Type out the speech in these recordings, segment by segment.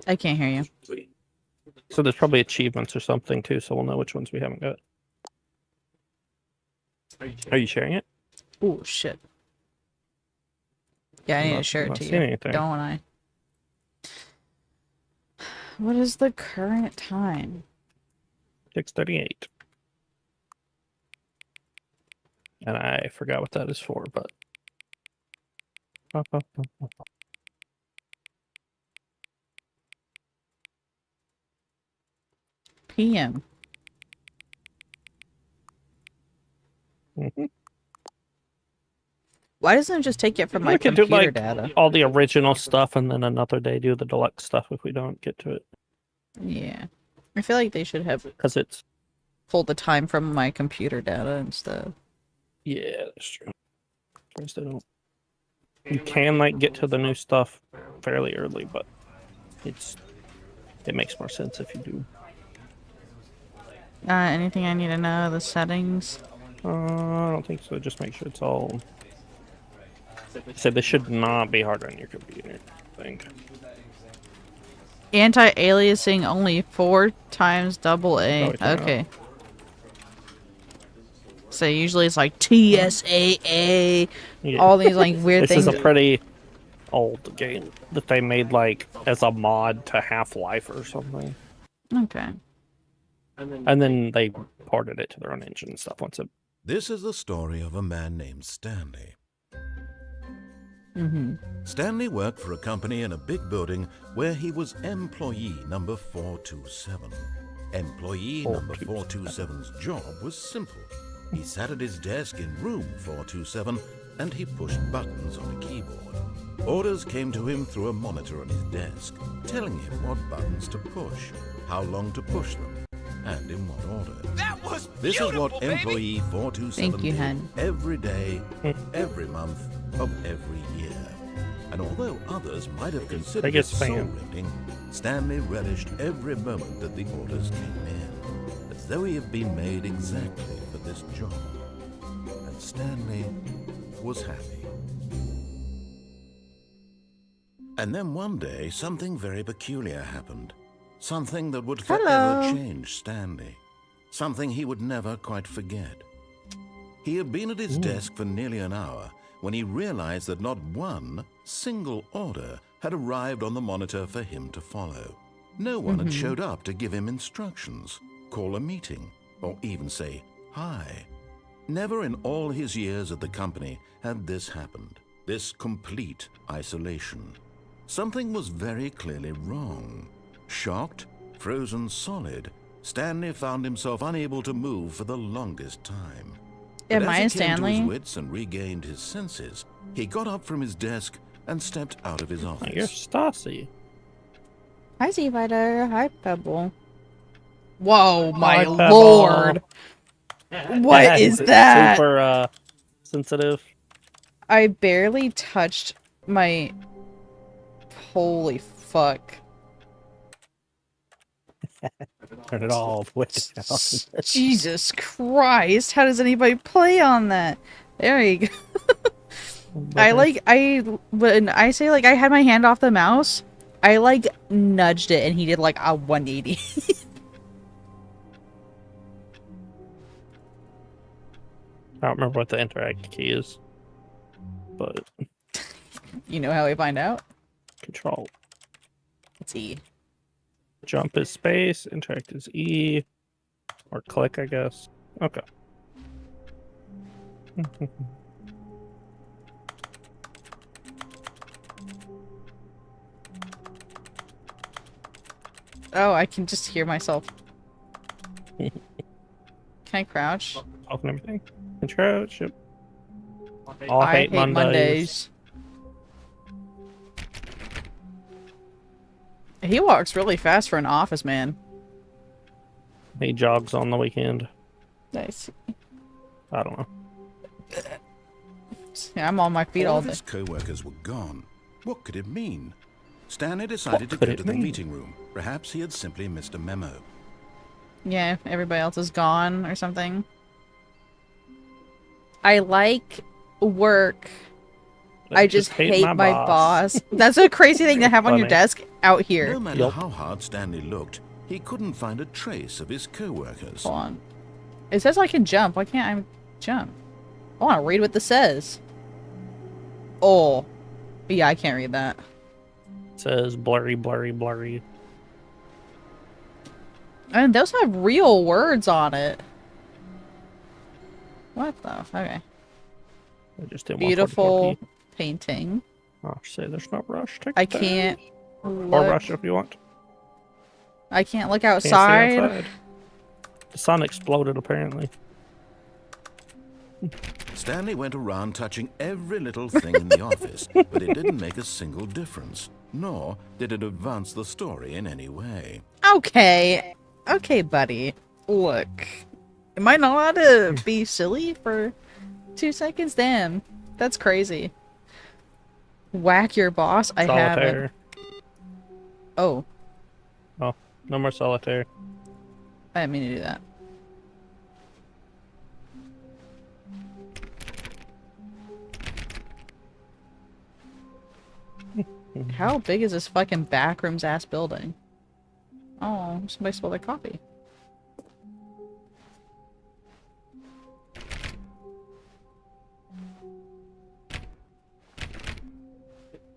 I can't hear you. So there's probably achievements or something too, so we'll know which ones we haven't got. Are you sharing it? Oh shit. Yeah, I need to share it to you. Anything. Don't I? What is the current time? 6:38. And I forgot what that is for, but... PM. Mm-hmm. Why doesn't it just take it from my We could computer do, like, data? all the original stuff and then another day do the deluxe stuff if we don't get to it. Yeah. I feel like they should have Because it's... pulled the time from my computer data instead. Yeah, that's true. First, they don't... You can, like, get to the new stuff fairly early, but it makes more sense if you do. Anything I need to know? The settings? I don't think so. Just make sure it's all... So this should not be hard on your computer, I think. Anti-aliasing only 4 times double A. Okay. So usually it's like TSAA, Yeah. all these like weird things. This is a pretty old game that they made like as a mod to Half-Life or something. Okay. And then they ported it to their own engine and stuff once it... This is the story of a man named Stanley. Stanley worked for a company in a big building where he was employee number 427. Employee number 427's job was simple. He sat at his desk in room 427 and he pushed buttons on a keyboard. Orders came to him through a monitor on his desk, telling him what buttons to push, how long to push them, and in what order. That was This is what employee 427 Thank you, did Hen. every day, every month of every year. And although others might have considered it soul-rending, Stanley relished every moment that the orders came in, as though he had been made exactly for this job. And Stanley was happy. And then one day, something very peculiar happened. Something that would forever change Stanley. Something he would never quite forget. He had been at his desk for nearly an hour when he realized that not one single order had arrived on the monitor for him to follow. No one had showed up to give him instructions, call a meeting, or even say hi. Never in all his years at the company had this happened, this complete isolation. Something was very clearly wrong. Shocked, frozen solid, Stanley found himself unable to move for the longest time. Am But I as he came to Stanley? his wits and regained his senses, he got up from his desk and stepped out of his office. You're Stassi. Hi, Z-Fighter. Hi, Pebble. Whoa, my Hi, Pebble. lord. What is that? Super sensitive. I barely touched my... Holy fuck. Turn it all the way down. Jesus Christ. How does anybody play on that? There you go. When I say like I had my hand off the mouse, I like nudged it and he did like a 180. I don't remember what the interact key is, but You know how we find out? control. Let's see. Jump is space, interact is E, or click, I guess. Okay. Oh, I can just hear myself. Can I crouch? Open everything. Crouch. Yep. I hate Mondays. He walks really fast for an office man. He jogs on the weekend. Nice. I don't know. Yeah, I'm on my feet all day. His co-workers were gone. What could it mean? Stanley decided to could go it to the mean? meeting room. Perhaps he had simply missed a memo. Yeah, everybody else is gone or something. I like work I just hate my boss. That's a crazy thing to have on your Funny. desk out here. No matter Yup. how hard Stanley looked, he couldn't find a trace of his co-workers. Hold on. It says I can jump. Why can't I jump? I want to read what this says. Oh. Yeah, I can't read that. It says blurry, blurry, blurry. And those have real words on it. What the? Okay. I just did Beautiful painting. Oh, say there's no rush. Take I your time. can't Or look. rush if you want. I can't look Can't see outside. outside. The sun exploded apparently. Stanley went around touching every little thing in the office, but it didn't make a single difference, nor did it advance the story in any way. Okay. Okay, buddy. Look. Am I not allowed to be silly for 2 seconds? Damn. That's crazy. Whack your boss? I haven't. Solitaire. Oh. Oh, no more solitaire. I didn't mean to do that. How big is this fucking backrooms ass building? Oh, somebody spilled their coffee.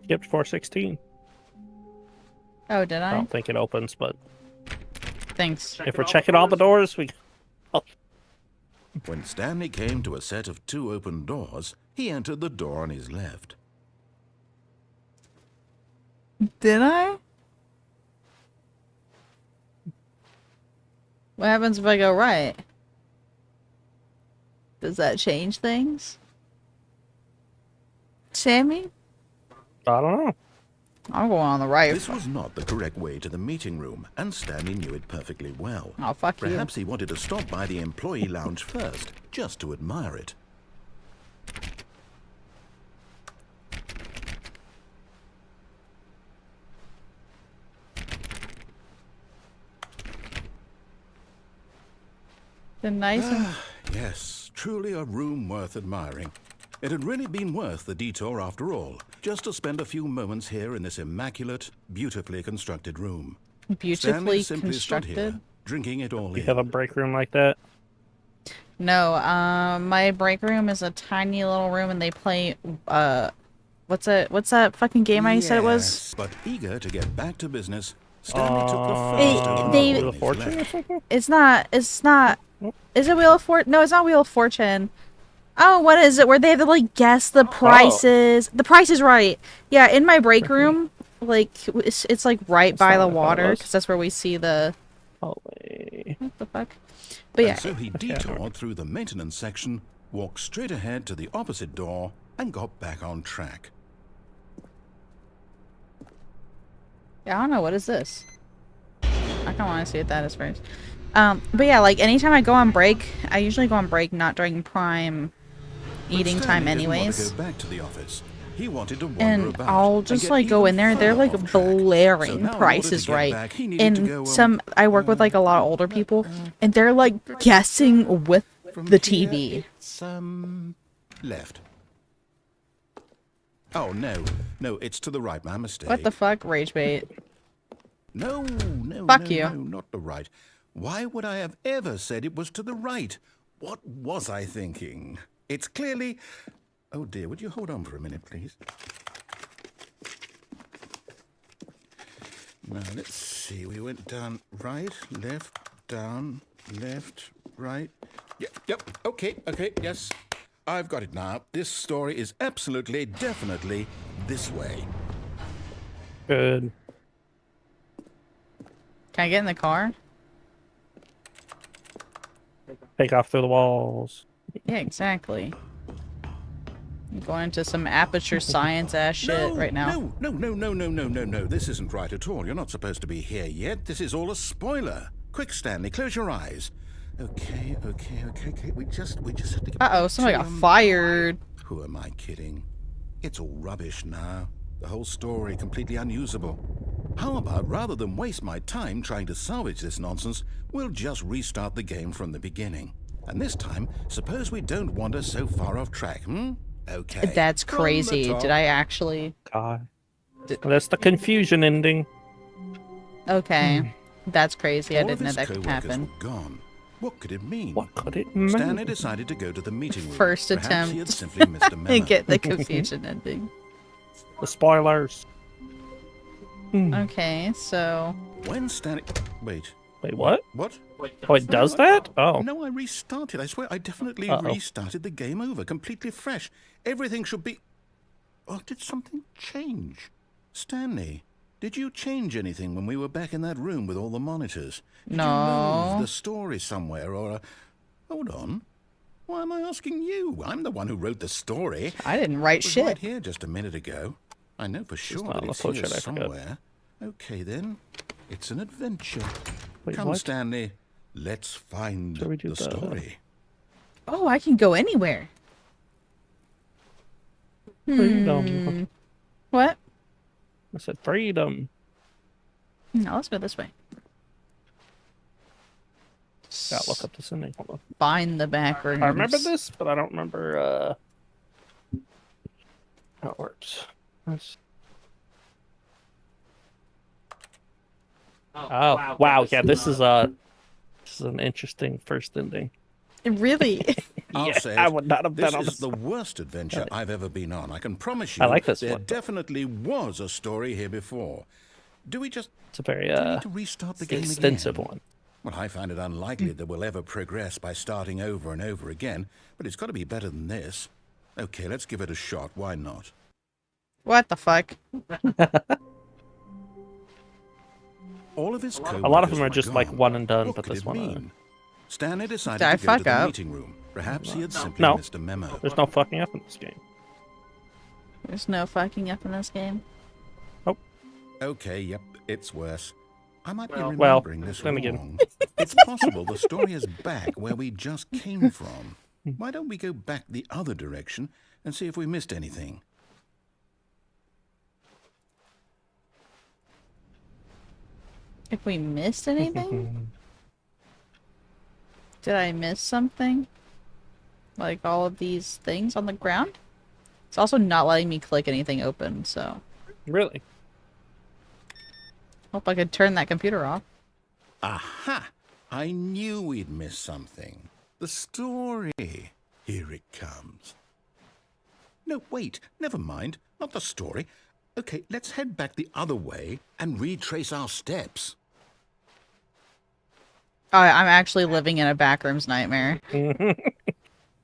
Skipped 416. Oh, did I I? don't think it opens, but Thanks. if we're checking all the doors, we. When Stanley came to a set of 2 open doors, he entered the door on his left. Did I? What happens if I go right? Does that change things? Sammy? I don't know. I'm going on the right. This was not the correct way to the meeting room, and Stanley knew it perfectly well. Oh, fuck you. Perhaps he wanted to stop by the employee lounge first, just to admire it. The nice and Yes, truly a room worth admiring. It had really been worth the detour after all, just to spend a few moments here in this immaculate, beautifully constructed room. beautifully Stanley simply stood here, constructed. drinking it all You in. have a break room like that. No, my break room is a tiny little room and they play, what's that fucking game I said it was? Yes, but eager to get back to business, Stanley took the They- first open they- door Wheel on of his Fortune or left. something? It's not, is it Wheel of Fortune? No, it's not Wheel of Fortune. Oh, what is it? Where they have to, like, guess the prices. The price is right. Yeah, in my break room, like, it's like, right by the not what I thought it water, was. because that's where we see the... Hallway. What the fuck? But yeah, And so he detoured through the maintenance section, walked straight ahead to the opposite door, and got back on track. I don't know, what is this? I kind of want to see what that is first. But yeah, like, anytime I go on break, I usually go on break not during prime But eating Stanley time didn't want to anyways. go back to the office. He wanted to wander And about I'll and just get like go even in there. They're further like off track. So blaring now in Price order is to get Right. back, he needed to And go, I work with like a lot of older people, and they're like guessing with from the here, TV. It's left. Oh no, it's to the right. My mistake. What the fuck, rage bait? No, Fuck no, you. no, not the right. Why would I have ever said it was to the right? What was I thinking? It's clearly... Oh dear, would you hold on for a minute, please? Now, let's see. We went down right, left, down, left, right. Yep, okay, yes. I've got it now. This story is absolutely, definitely this way. Good. Can I get in the car? Take off through the walls. Yeah, exactly. I'm going into some aperture science ass shit right now. No. This isn't right at all. You're not supposed to be here yet. This is all a spoiler. Quick, Stanley, close your eyes. Okay. We just have to get Uh-oh, back somebody to, got fired. Who am I kidding? It's all rubbish now. The whole story completely unusable. How about, rather than waste my time trying to salvage this nonsense, we'll just restart the game from the beginning. And this time, suppose we don't wander so far off track, Okay. That's from the crazy. top. Did I actually? God. That's the confusion ending. Okay. That's crazy. I All of didn't know his that could co-workers happen. were gone. What could it mean? What could it mean? Stanley decided to go to the meeting room. First Perhaps he had attempt. simply missed a memo. And get the confusion ending. The spoilers. Okay, so When Stanley... Wait. Wait, what? What? Oh, it does that? Oh. No, I restarted. I swear I definitely Uh-oh. restarted the game over, completely fresh. Everything should be... Oh, did something change? Stanley, did you change anything when we were back in that room with all the monitors? Did you No. move the story somewhere or... Hold on. Why am I asking you? I'm the one who wrote the story. I didn't write It was shit. right here just a minute ago. I know for sure not that on the it's flowchart, here I forgot. somewhere. Okay, then. It's an adventure. Wait, Come, what? Stanley. Let's find Shall we do the the- story. Oh, I can go anywhere. Freedom. What? I said freedom. No, let's go this way. Gotta look up this ending. Hold on. Find the back rooms. I remember this, but I don't remember how it works. Oh, wow. Yeah, this is an interesting first ending. Really? I'll Yeah, say I it, would not have this been on is this. the worst adventure I've ever been on. I can promise you I like this there one. definitely was a story here before. Do we just It's a very do we need to restart the game extensive again? one. Well, I find it unlikely that we'll ever progress by starting over and over again, but it's got to be better than this. Okay, let's give it a shot. Why not? What the fuck? All of his A lot of them co-workers are were just like gone. one and done, What but could this it one. mean? Stanley decided Did I to go to fuck the up? meeting room. Perhaps he had simply No. missed a memo. There's no fucking up in this game. There's no fucking up in this game. Okay, yep, it's worse. I might be Well, remembering this then wrong. again. It's possible the story is back where we just came from. Why don't we go back the other direction and see if we missed anything? If we missed anything? Did I miss something? Like all of these things on the ground? It's also not letting me click anything open, so... Really? Hope I could turn that computer off. Aha! I knew we'd miss something. The story. Here it comes. No, wait, never mind. Not the story. Okay, let's head back the other way and retrace our steps. I'm actually living in a backrooms nightmare.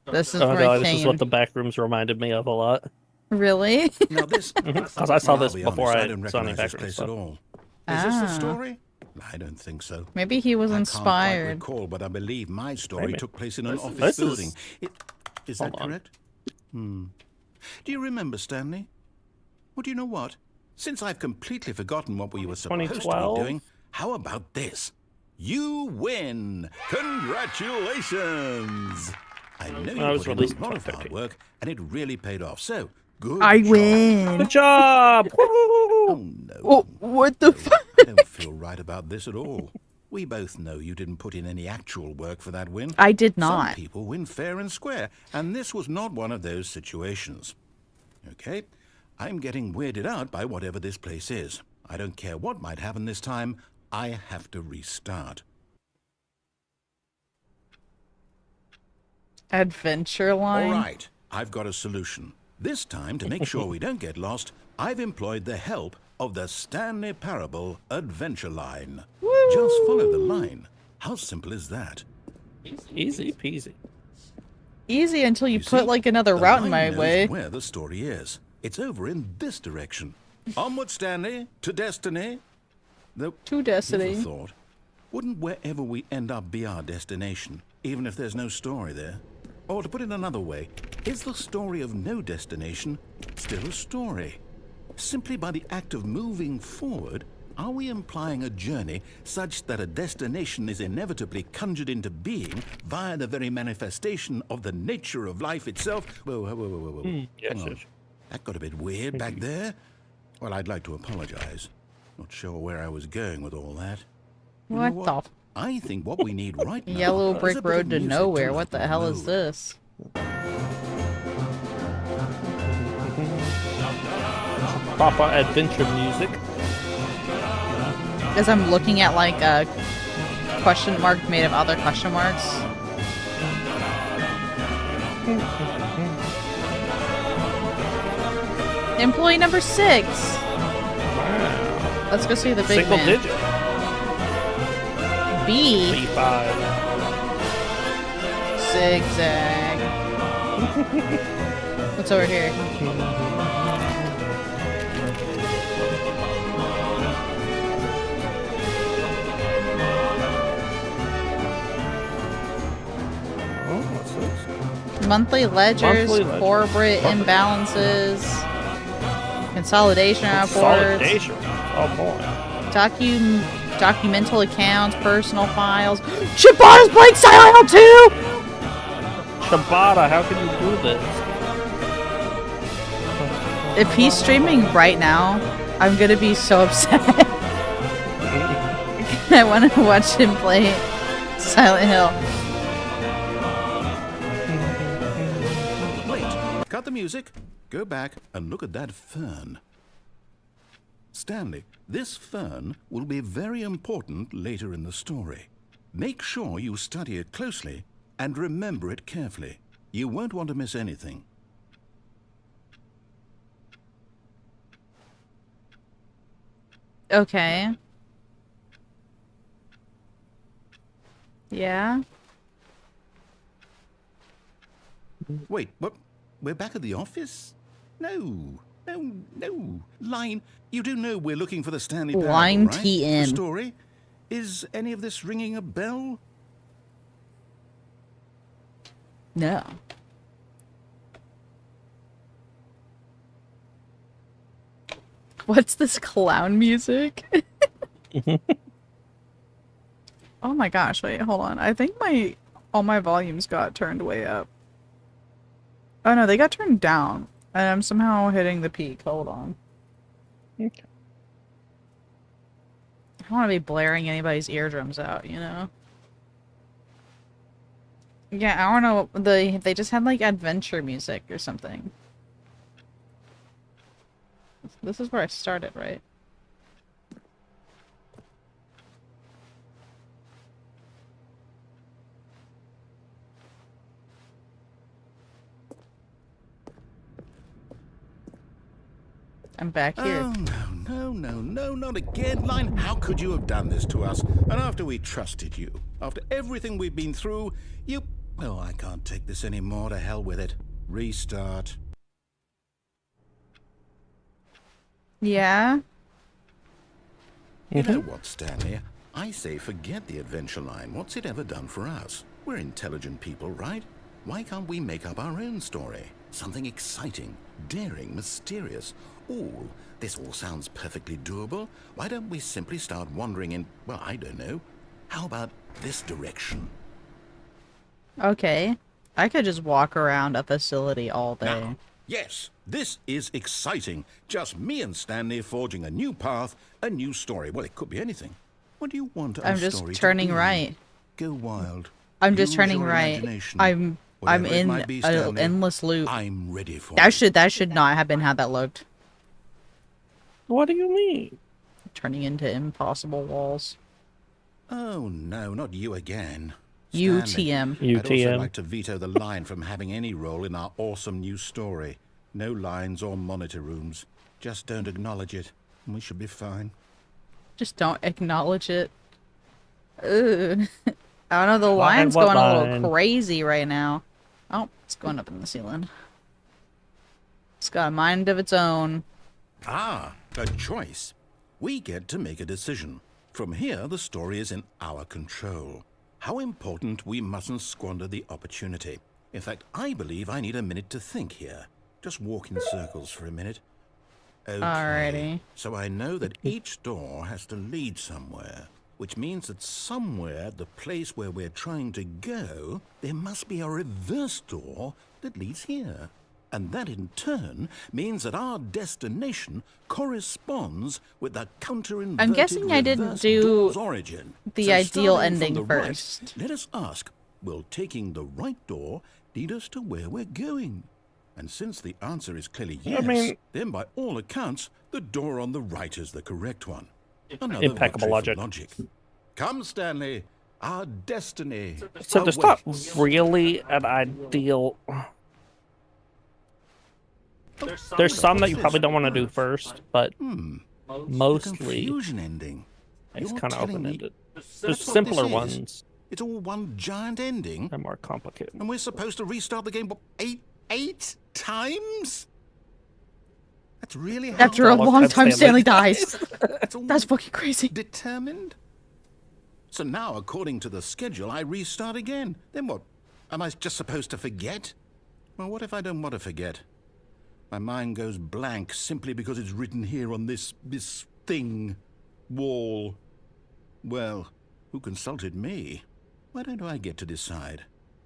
This is Oh no, this is routine. what the back rooms reminded me of a lot. Really? Now this... Because I saw Well, this I'll be before honest, I don't saw any recognize this back rooms place stuff. at all. Is this the Ah. story? I don't think so. Maybe he was I can't quite inspired. recall, but I believe my story Maybe. took place in an office this is- building. Is that Hold on. correct? Do you remember, Stanley? Well, do you know what? Since I've completely forgotten what we were supposed to be 2012? doing, how about this? You win! Congratulations! I know you was put in released a lot of hard 2015. work, and it really paid off. So, good I job. win! Good job! Woo! Oh, no. Oh, what the fuck? I don't feel right about this at all. We both know you didn't put in any actual work for that win. I did Some not. people win fair and square, and this was not one of those situations. Okay, I'm getting weirded out by whatever this place is. I don't care what might happen this time. I have to restart. Adventure line? All right, I've got a solution. This time, to make sure we don't get lost, I've employed the help of the Stanley Parable Adventure Line. Just follow the line. How simple is that? Easy peasy. Easy until you You put see, like another the route in line my knows way. where the story is. It's over in this direction. Onward, Stanley, to destiny. Though, To destiny. who'd have thought, wouldn't wherever we end up be our destination, even if there's no story there? Or to put it another way, is the story of no destination still a story? Simply by the act of moving forward, are we implying a journey such that a destination is inevitably conjured into being via the very manifestation of the nature of life itself? Whoa, whoa, whoa, whoa, whoa. Yes, Hang on. yes. That got a bit weird back there. Well, I'd like to apologize. Not sure where I was going with all that. You know What the I think what we need right now Yellow is brick a bit of road to music nowhere? What lighten the hell is mood. this? Proper adventure music. Because I'm looking at like a question mark made of other question marks. Employee number 6. Wow. Let's go see the big Single man. digit. B. B5. Zigzag. What's over here? Oh, what's this? Monthly ledgers, Monthly ledger. corporate imbalances, consolidation reports, Consolidation. Oh boy. documental accounts, personal files. Shibata's playing Silent Hill 2! Shibata, how can you do this? If he's streaming right now, I'm gonna be so upset. I want to watch him play Silent Hill. Wait, cut the music. Go back and look at that fern. Stanley, this fern will be very important later in the story. Make sure you study it closely and remember it carefully. You won't want to miss anything. Okay. Yeah. Wait, what? We're back at the office? No. Line, you do know we're looking for the Stanley Parable, Line right? TN. The story? Is any of this ringing a bell? No. What's this clown music? Oh my gosh, wait, hold on. I think all my volumes got turned way up. Oh no, they got turned down. And I'm somehow hitting the peak. Hold on. Okay. I don't want to be blaring anybody's eardrums out, you know? Yeah, I don't know. They just had like adventure music or something. This is where I started, right? I'm back here. Oh, no, not again, Line. How could you have done this to us? And after we trusted you, after everything we've been through, you... Oh, I can't take this anymore. To hell with it. Restart. Yeah? You know what, Stanley? I say forget the adventure line. What's it ever done for us? We're intelligent people, right? Why can't we make up our own story? Something exciting, daring, mysterious. Ooh, this all sounds perfectly doable. Why don't we simply start wandering in, well, I don't know. How about this direction? Okay. I could just walk around a facility all day. Now, yes, this is exciting. Just me and Stanley forging a new path, a new story. Well, it could be anything. What do you want our I'm just story to turning be? right. Go wild. I'm just Use turning your right. imagination. I'm Whatever it in might be, an Stanley, endless loop. I'm ready for That it. should not have been how that looked. What do you mean? Turning into impossible walls. Oh, no, not you again. UTM. Stanley, I'd also UTM. like to veto the line from having any role in our awesome new story. No lines or monitor rooms. Just don't acknowledge it, and we should be fine. Just don't acknowledge it. Ugh. I don't know, the Line, line's what going a line? little crazy right now. Oh, it's going up in the ceiling. It's got a mind of its own. Ah, a choice. We get to make a decision. From here, the story is in our control. How important we mustn't squander the opportunity. In fact, I believe I need a minute to think here. Just walk in circles for a minute. Okay. Alrighty. So I know that each door has to lead somewhere, which means that somewhere, the place where we're trying to go, there must be a reverse door that leads here. And that in turn means that our destination corresponds with the counter-inverted I'm guessing I didn't reverse do door's origin. the So ideal starting from ending the right, first. let us ask, will taking the right door lead us to where we're going? And since the answer is clearly yes, I mean, then by all accounts, the door on the right is the correct one. Another impeccable victory for logic. Come, Stanley, our destiny. So there's not awaits. really an ideal. There's some that you probably don't want to do first, but The mostly confusion ending. it's You're kind of telling me open-ended. that's There's what simpler this is? ones It's all one giant ending, and more complicated. and we're supposed to restart the game what, eight times? That's really how After a All of long time time, Stanley Stanley dies. That's all That's fucking crazy. determined. So now, according to the schedule, I restart again. Then what? Am I just supposed to forget? Well, what if I don't want to forget? My mind goes blank simply because it's written here on this thing, wall. Well, who consulted me? Why don't I get to decide?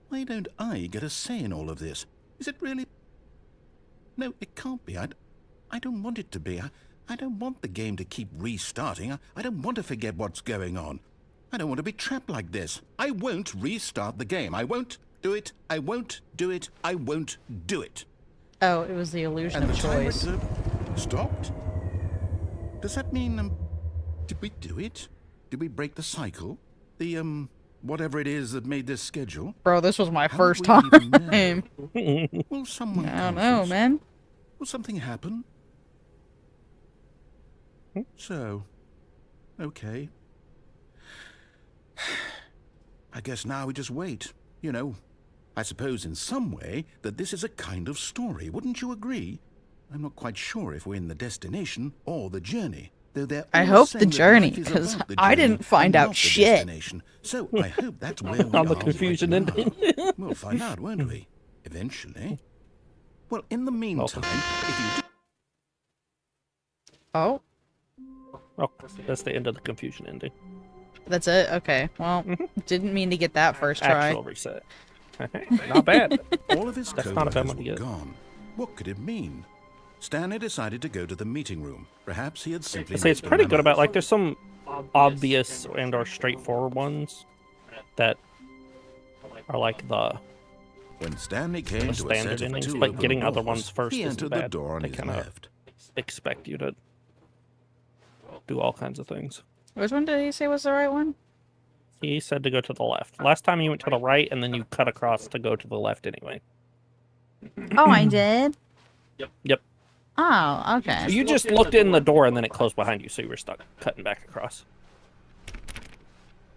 Why don't I get a say in all of this? Is it really? No, it can't be. I don't want it to be. I don't want the game to keep restarting. I don't want to forget what's going on. I don't want to be trapped like this. I won't restart the game. I won't do it. I won't do it. I won't do it. Oh, it was the illusion And of the timer choice. stopped? Does that mean, did we do it? Did we break the cycle? The, whatever it is that made this schedule? Bro, this was my How first would we even time. know? Will someone I don't comfort know, us? man. Will something happen? So, okay. I guess now we just wait. You know, I suppose in some way that this is a kind of story. Wouldn't you agree? I'm not quite sure if we're in the destination or the journey. Though they're I all hope saying the that journey, life is 'cause about the I journey didn't find and out not the shit. destination. So I hope that's where we On the are confusion right ending. now. We'll find out, won't we? Eventually. Well, in the meantime, if you do Oh, Oh, that's the end of the confusion ending. that's it? Okay. Well, didn't mean to get that first try. Actual reset. Not bad. all of his That's not a bad co-workers one to were get. gone, what could it mean? Stanley decided to go to the meeting room. Perhaps he had simply I say it's missed a pretty good memo. about, like, there's some obvious and or straightforward ones that are like the When Stanley came to a set standard of endings, two but open getting other doors, ones first he isn't entered the bad. door on They his kind of left. expect you to do all kinds of things. Which one did he say was the right one? He said to go to the left. Last time you went to the right, and then you cut across to go to the left anyway. Oh, I did? Yep. Oh, okay. You just looked in the door, and then it closed behind you, so you were stuck cutting back across.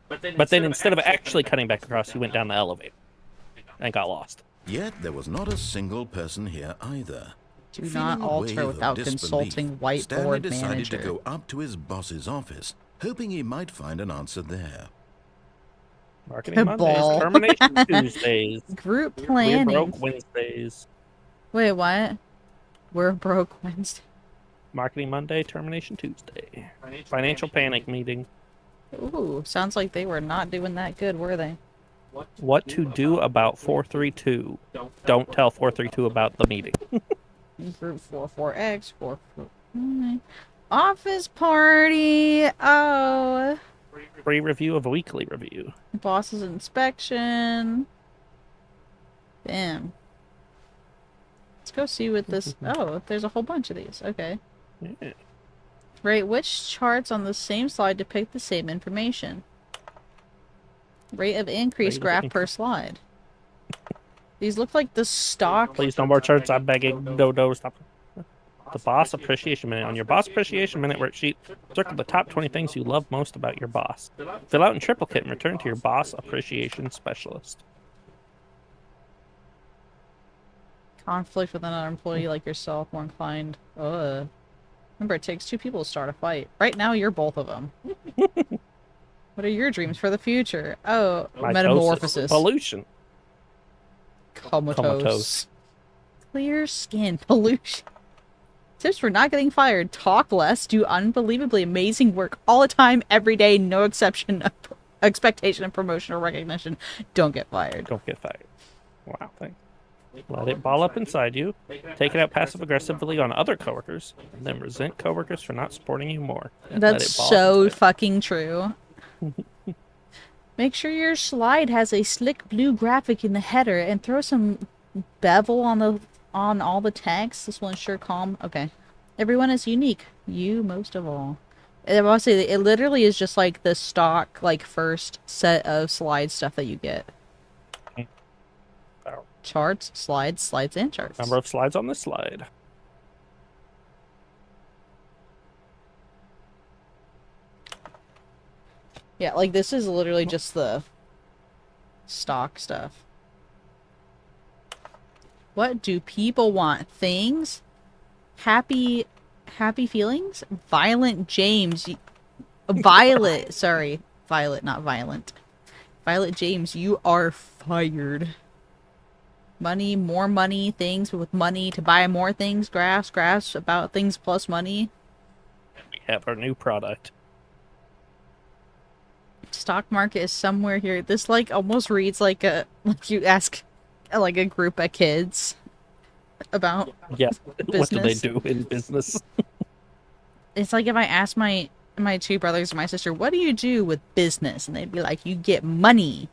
But then instead of actually cutting back across, he went down the elevator and got lost. Yet there was not a single person here either. Do Feeling not a alter wave of without disbelief, consulting Stanley whiteboard decided manager. to go up to his boss's office, hoping he might find an answer there. Marketing Ball. Mondays, Termination Tuesdays, Group We're planning. Broke Wednesdays, Wait, what? We're broke Wednesday. Marketing Monday, Termination Tuesday, Financial Panic Meeting, Ooh, sounds like they were not doing that good, were they? What to do about 432. Don't tell 432 about the meeting. Group 44X, 44... Office party! Oh! Free review of a weekly review. Boss's inspection. Bam. Let's go see what this... Oh, there's a whole bunch of these. Okay. Yeah. Rate which charts on the same slide depict the same information. Rate of increase Rate of graph per increase. slide. These look like the stock... Please no more charts. I'm begging. No, stop. The Boss Appreciation Minute. On your Boss Appreciation Minute worksheet, circle the top 20 things you love most about your boss. Fill out in triplicate and return to your Boss Appreciation Specialist. Conflict with another employee like yourself, more inclined. Remember, it takes two people to start a fight. Right now, you're both of them. What are your dreams for the future? Oh, metamorphosis. Pollution. Comatose. Clear skin. Pollution. Tips for not getting fired. Talk less. Do unbelievably amazing work all the time, every day. No exception of expectation of promotion or recognition. Don't get fired. Don't get fired. Wow, thanks. Let it ball up inside you. Take it out passive-aggressively on other coworkers, and then resent coworkers for not supporting you more. And let That's it ball up so inside fucking true. Make sure your slide has a slick blue graphic in the header and throw some bevel on the on all the text. This will ensure calm. Okay. Everyone is unique. You most of all. I will say it literally is just like the stock, like first set of slide stuff that you get. Charts, slides, and charts. Number of slides on this slide. Yeah, like this is literally just the stock stuff. What do people want? Things? Happy feelings? Violent James. Violet, sorry. Violet, not violent. Violet James, you are fired. Money, more money, things with money to buy more things, graphs about things plus money. We have our new product. Stock market is somewhere here. This like almost reads like you ask like a group of kids about Yes. business. What do they do in business? It's like if I asked my two brothers and my sister, what do you do with business? And they'd be like, you get money.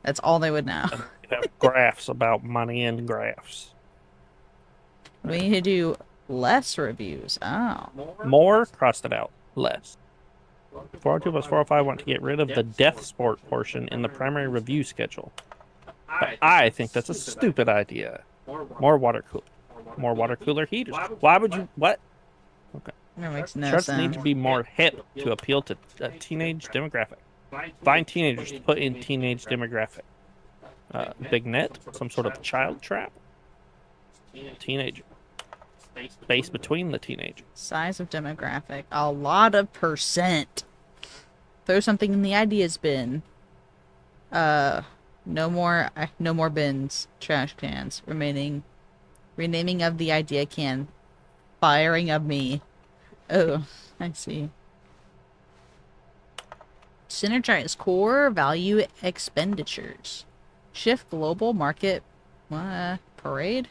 That's all they would know. We have graphs about money and graphs. We need to do less reviews. Oh. More, crossed it out. Less. 402 plus 405 want to get rid of the death sport portion in the primary review schedule. But I think that's a stupid idea. More water cooler. More water cooler heaters. Why would you... What? Okay. That makes no Charts sense. need to be more hip to appeal to a teenage demographic. Find teenagers to put in teenage demographic. Big net, some sort of child trap. Teenager. Space between the teenagers. Size of demographic. A lot of percent. Throw something in the ideas bin. No more bins. Trash cans. Renaming of the idea can. Firing of me. Oh, I see. Synergize core value expenditures. Shift global market parade?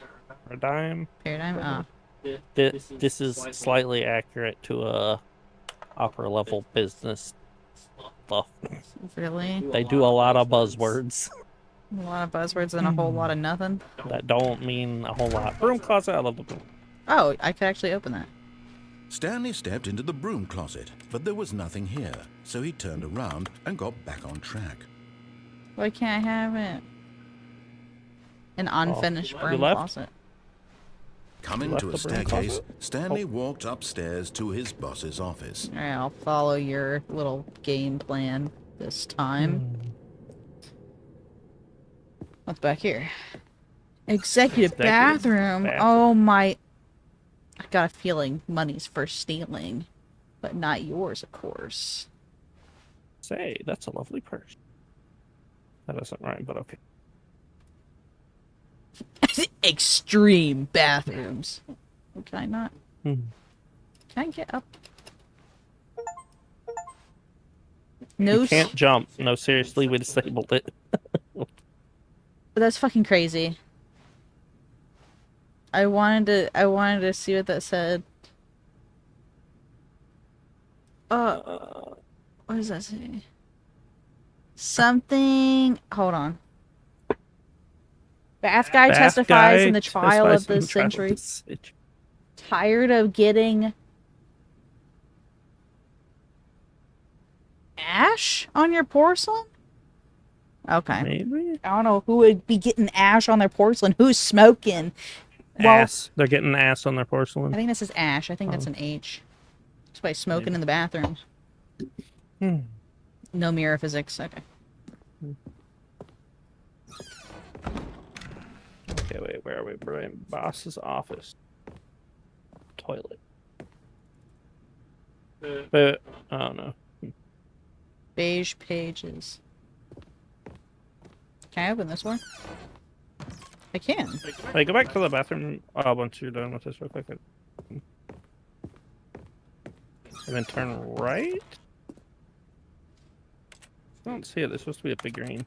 Paradigm. Paradigm? This is slightly accurate to a upper level business stuff. Really? They do a lot of buzzwords. A lot of buzzwords and a whole lot of nothing? That don't mean a whole lot. Broom closet, I love the broom. Oh, I could actually open that. Stanley stepped into the broom closet, but there was nothing here, so he turned around and got back on track. Why can't I have it? An unfinished broom left? closet. Coming left to a the broom staircase, closet? Stanley walked upstairs to his boss's office. Alright, I'll follow your little game plan this time. What's back here? Executive bathroom. Oh my... I got a feeling money's for stealing. But not yours, of course. Say, that's a lovely purse. That doesn't rhyme, but okay. Extreme bathrooms. Can I not? Can I get up? No. You can't jump. No, seriously, we disabled it. That's fucking crazy. I wanted to see what that said. What does that say? Something. Hold on. Bath guy testifies in the trial of the century. Tired of getting ash on your porcelain? Okay. Maybe? I don't know who would be getting ash on their porcelain. Who's smoking? Ass. They're getting ass on their porcelain. I think this is ash. I think that's an H. That's why smoking in the bathrooms. No mirror physics. Okay. Okay, wait, where are we? We're in boss's office. Toilet. But, I don't know. Beige pages. Can I open this one? I can. Wait, go back to the bathroom once you're done with this real quick. And then turn right? I don't see it. There's supposed to be a figurine.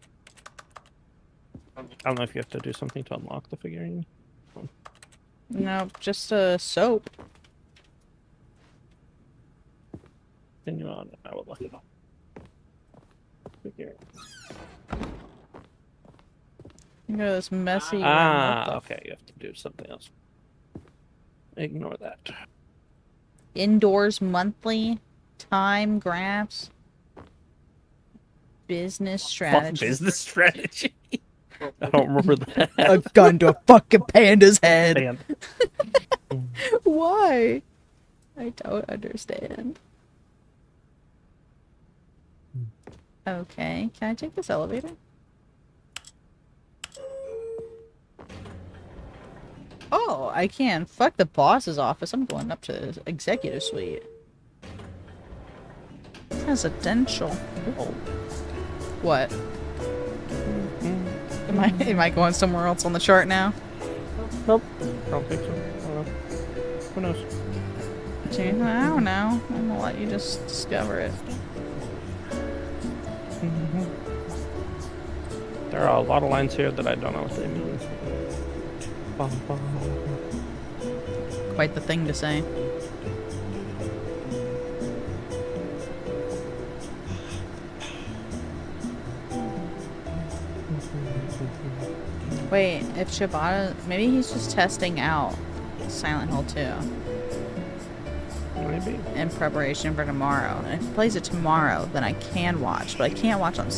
I don't know if you have to do something to unlock the figurine. No, just a soap. Continue on, and I will look it up. Figurine. You know, this messy room. Ah, okay. You have to do something else. Ignore that. Indoors monthly time graphs. Business strategy. Business strategy. I don't remember that. A gun to a fucking panda's head. Damn. Why? I don't understand. Okay, can I take this elevator? Oh, I can. Fuck the boss's office. I'm going up to the executive suite. Residential. Oh. What? Am I going somewhere else on the chart now? Nope. I don't think so. I don't know. Who knows? Gee, I don't know. I'm gonna let you just discover it. There are a lot of lines here that I don't know what they mean. Quite the thing to say. Wait, if Shibata... Maybe he's just testing out Silent Hill 2 Maybe. in preparation for tomorrow. And if he plays it tomorrow, then I can watch. But I can't watch on...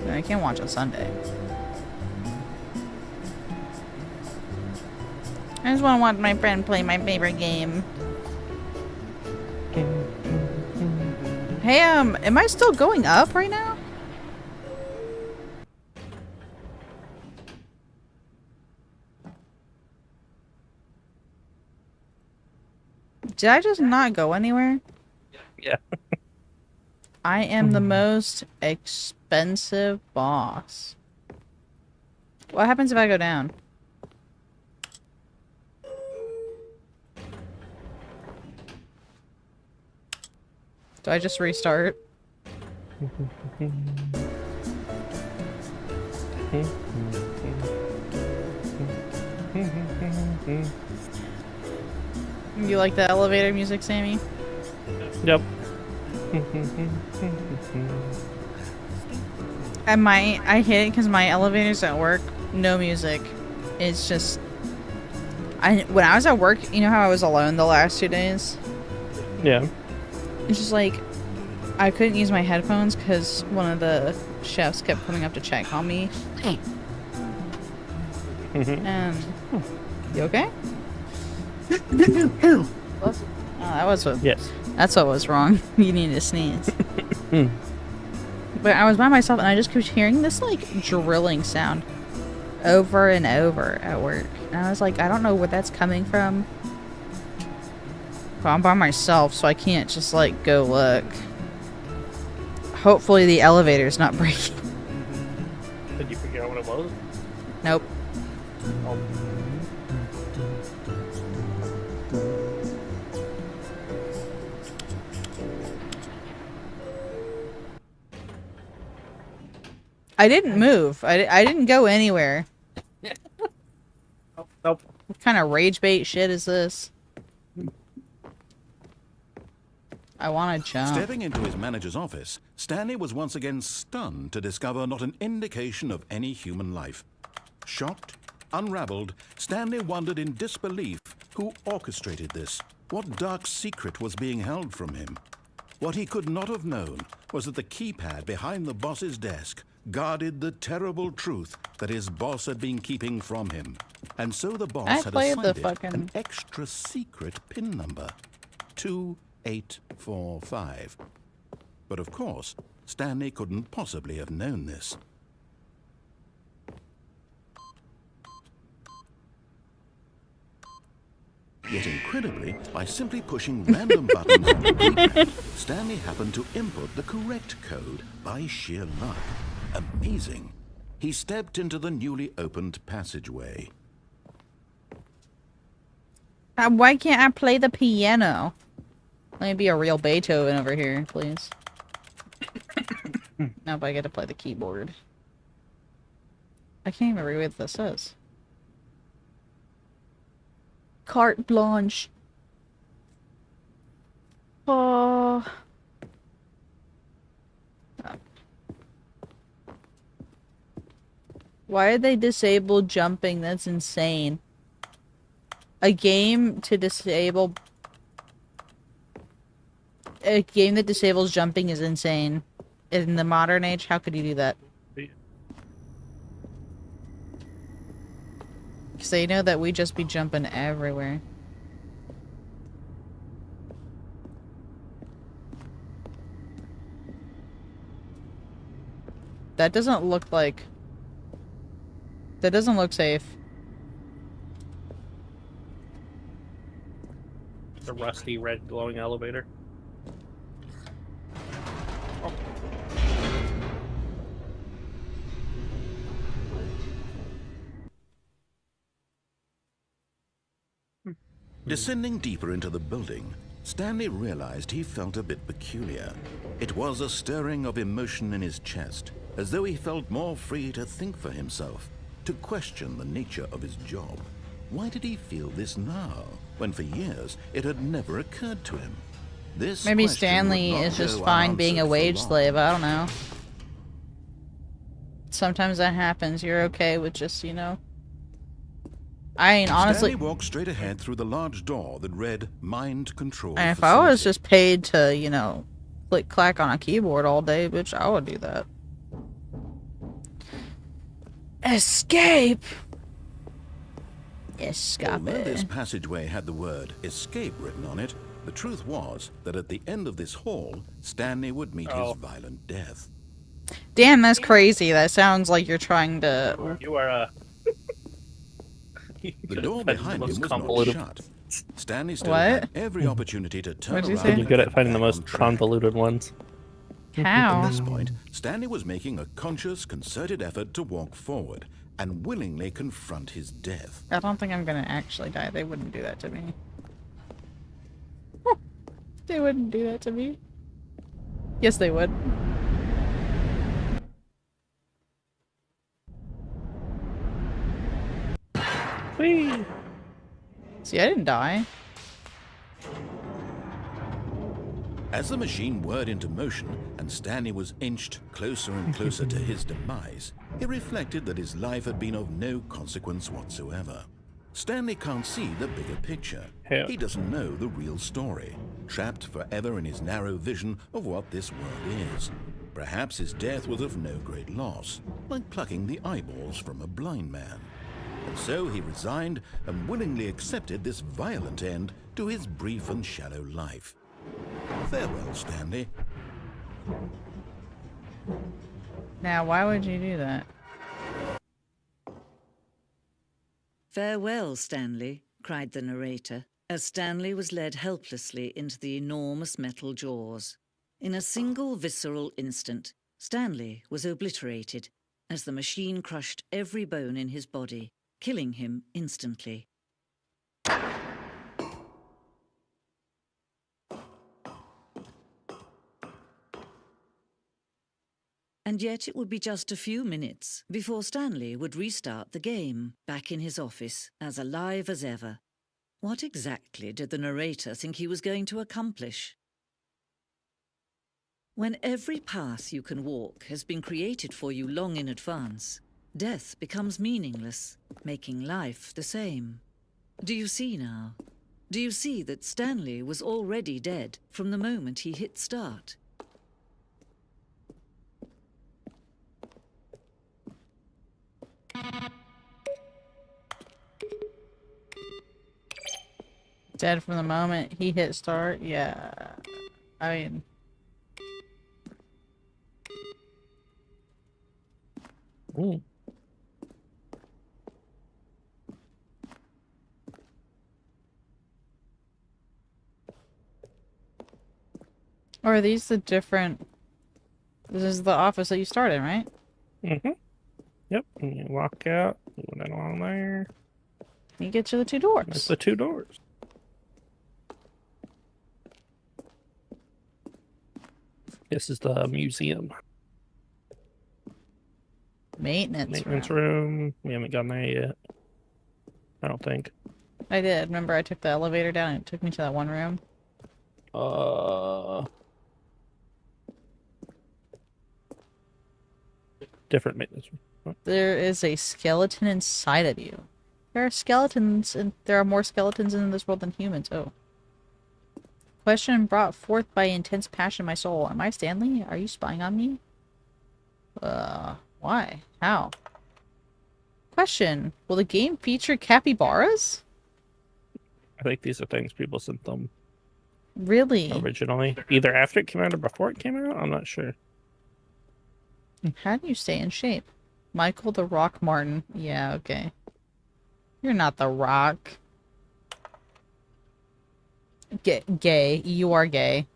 I can't watch on Sunday. I just want to watch my friend play my favorite game. Hey, am I still going up right now? Did I just not go anywhere? Yeah. I am the most expensive boss. What happens if I go down? Do I just restart? You like the elevator music, Sammy? Yep. I hate it because my elevators at work, no music. It's just... when I was at work, you know how I was alone the last 2 days? Yeah. It's just like, I couldn't use my headphones because one of the chefs kept coming up to check on me. And... You okay? Oh, that was what... Yes. That's what was wrong. You needed to sneeze. But I was by myself and I just kept hearing this like drilling sound over and over at work. And I was like, I don't know where that's coming from. But I'm by myself, so I can't just like go look. Hopefully the elevator's not breaking. Did you figure out what it was? Nope. Oh. I didn't move. I didn't go anywhere. Nope. What kind of rage bait shit is this? I want to jump. Stepping into his manager's office, Stanley was once again stunned to discover not an indication of any human life. Shocked, unraveled, Stanley wondered in disbelief who orchestrated this. What dark secret was being held from him? What he could not have known was that the keypad behind the boss's desk guarded the terrible truth that his boss had been keeping from him. And so the boss had assigned it an extra secret PIN number. 2845. But of course, Stanley couldn't possibly have known this. Yet incredibly, by simply pushing random buttons on the keypad, Stanley happened to input the correct code by sheer luck. Amazing. He stepped into the newly opened passageway. Why can't I play the piano? Let me be a real Beethoven over here, please. Nope, I get to play the keyboard. I can't even read what this says. Carte blanche. Oh. Why did they disable jumping? That's insane. A game to disable... A game that disables jumping is insane. In the modern age, how could you do that? Because they know that we just be jumping everywhere. That doesn't look like... That doesn't look safe. The rusty red glowing elevator. Oh. Descending deeper into the building, Stanley realized he felt a bit peculiar. It was a stirring of emotion in his chest, as though he felt more free to think for himself, to question the nature of his job. Why did he feel this now, when for years it had never occurred to him? This Maybe question Stanley would not is just go fine being a unanswered for wage long. slave. I don't know. Sometimes that happens. You're okay with just, you know... I mean, honestly... Stanley walked straight ahead through the large door that read Mind Control And if I was Facility. just paid to, you know, click-clack on a keyboard all day, bitch, I would do that. Escape! Although this Escape. passageway had the word escape written on it, the truth was that at the end of this hall, Stanley would meet his violent death. Damn, that's crazy. That sounds like you're trying to... You are The door behind him was not shut. Stanley still What? had every opportunity to turn What'd you around say? and You're good get at finding the back most on track. convoluted ones. How? At this point, Stanley was making a conscious, concerted effort to walk forward and willingly confront his death. I don't think I'm gonna actually die. They wouldn't do that to me. They wouldn't do that to me. Yes, they would. Whee! See, I didn't die. As the machine whirred into motion and Stanley was inched closer and closer to his demise, he reflected that his life had been of no consequence whatsoever. Stanley can't see the bigger picture. Yeah. He doesn't know the real story, trapped forever in his narrow vision of what this world is. Perhaps his death was of no great loss, like plucking the eyeballs from a blind man. And so he resigned and willingly accepted this violent end to his brief and shallow life. Farewell, Stanley. Now, why would you do that? "Farewell, Stanley," cried the narrator, as Stanley was led helplessly into the enormous metal jaws. In a single visceral instant, Stanley was obliterated as the machine crushed every bone in his body, killing him instantly. And yet it would be just a few minutes before Stanley would restart the game, back in his office, as alive as ever. What exactly did the narrator think he was going to accomplish? When every path you can walk has been created for you long in advance, death becomes meaningless, making life the same. Do you see now? Do you see that Stanley was already dead from the moment he hit start? Dead from the moment he hit start? Yeah. I mean... Ooh. Or are these the different... This is the office that you started in, right? Mm-hmm. Yep. And you walk out, you go down along there. You get to the two That's doors. the two doors. This is the museum. Maintenance room. room. We haven't gotten there yet. I don't think. I did. Remember I took the elevator down and it took me to that one room? Different maintenance room. There is a skeleton inside of you. There are skeletons, and there are more skeletons in this world than humans. Oh. Question brought forth by intense passion in my soul. Am I Stanley? Are you spying on me? Why? How? Question. Will the game feature capybaras? I think these are things people sent them Really? originally. Either after it came out or before it came out? I'm not sure. How do you stay in shape? Michael the Rock Martin. Yeah, okay. You're not the Rock. Gay. You are gay.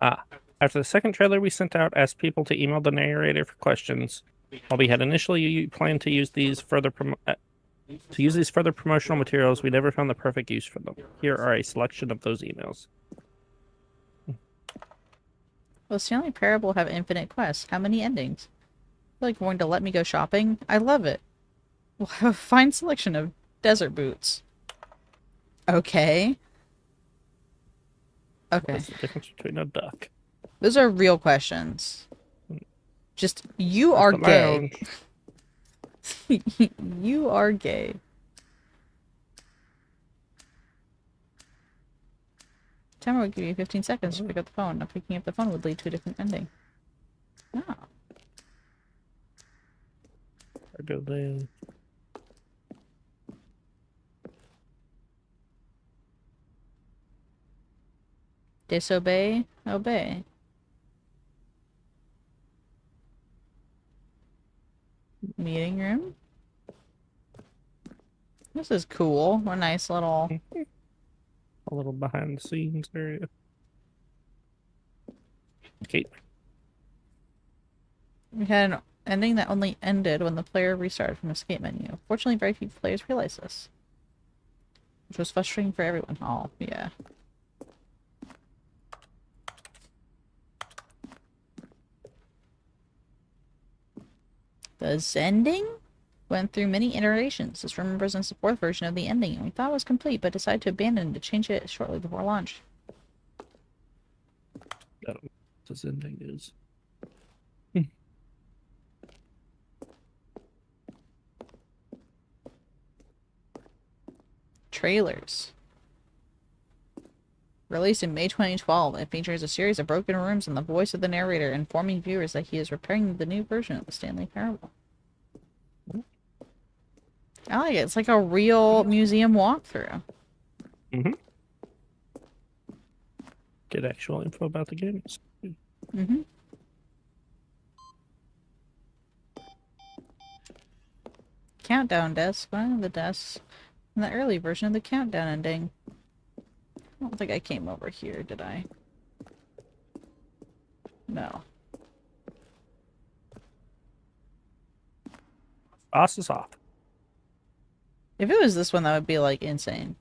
After the second trailer we sent out asked people to email the narrator for questions. While we had initially planned to use these further promotional materials, we never found the perfect use for them. Here are a selection of those emails. Will Stanley Parable have infinite quests? How many endings? I feel like you're going to let me go shopping. I love it. We'll have a fine selection of desert boots. Okay. Okay. What's the difference between a duck? Those are real questions. Just, you are gay. You are gay. Timer would give you 15 seconds to pick up the phone. Not picking up the phone would lead to a different ending. Oh. Or do they... Disobey, obey. Meeting room. This is cool. A nice little... A little behind the scenes area. Kate. We had an ending that only ended when the player restarted from the escape menu. Fortunately, very few players realized this. Which was frustrating for everyone. Oh, yeah. The ending went through many iterations. This represents the fourth version of the ending, and we thought it was complete, but decided to abandon it to change it shortly before launch. I don't know what this ending is. Trailers. Released in May 2012, it features a series of broken rooms and the voice of the narrator informing viewers that he is repairing the new version of the Stanley Parable. I like it. It's like a real museum walkthrough. Mm-hmm. Get actual info about the game. Mm-hmm. Countdown desk. One of the desks in the early version of the countdown ending. I don't think I came over here, did I? No. Boss is off. If it was this one, that would be, like, insane.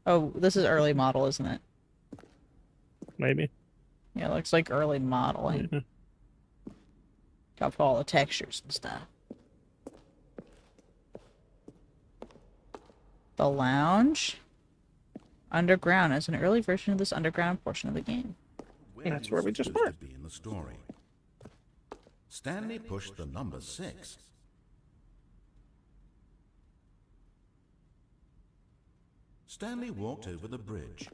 Oh, this is early model, isn't it? Maybe. Yeah, it looks like early modeling. Yeah. Got all the textures and stuff. The lounge. Underground is an early version of this underground portion of the game. That's where we just supposed were. to be in the story. Stanley pushed the number 6. Stanley walked over the bridge.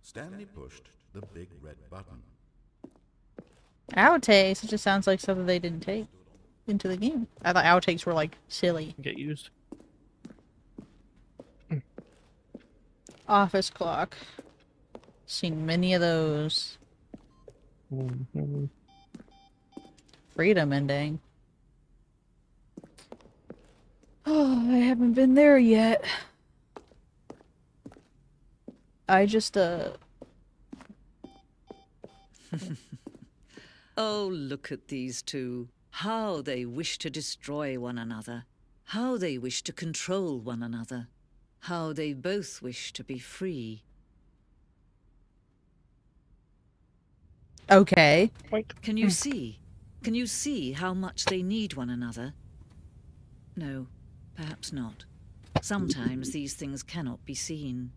Stanley pushed the big red button. Outtakes. It just sounds like something they didn't take into the game. I thought outtakes were, like, silly. Get used. Office clock. Seen many of those. Mm-hmm. Freedom ending. Oh, I haven't been there yet. I just, Oh, look at these two. How they wish to destroy one another. How they wish to control one another. How they both wish to be free. Okay. Can you see? Can you see how much they need one another? No, perhaps not. Sometimes these things cannot be seen.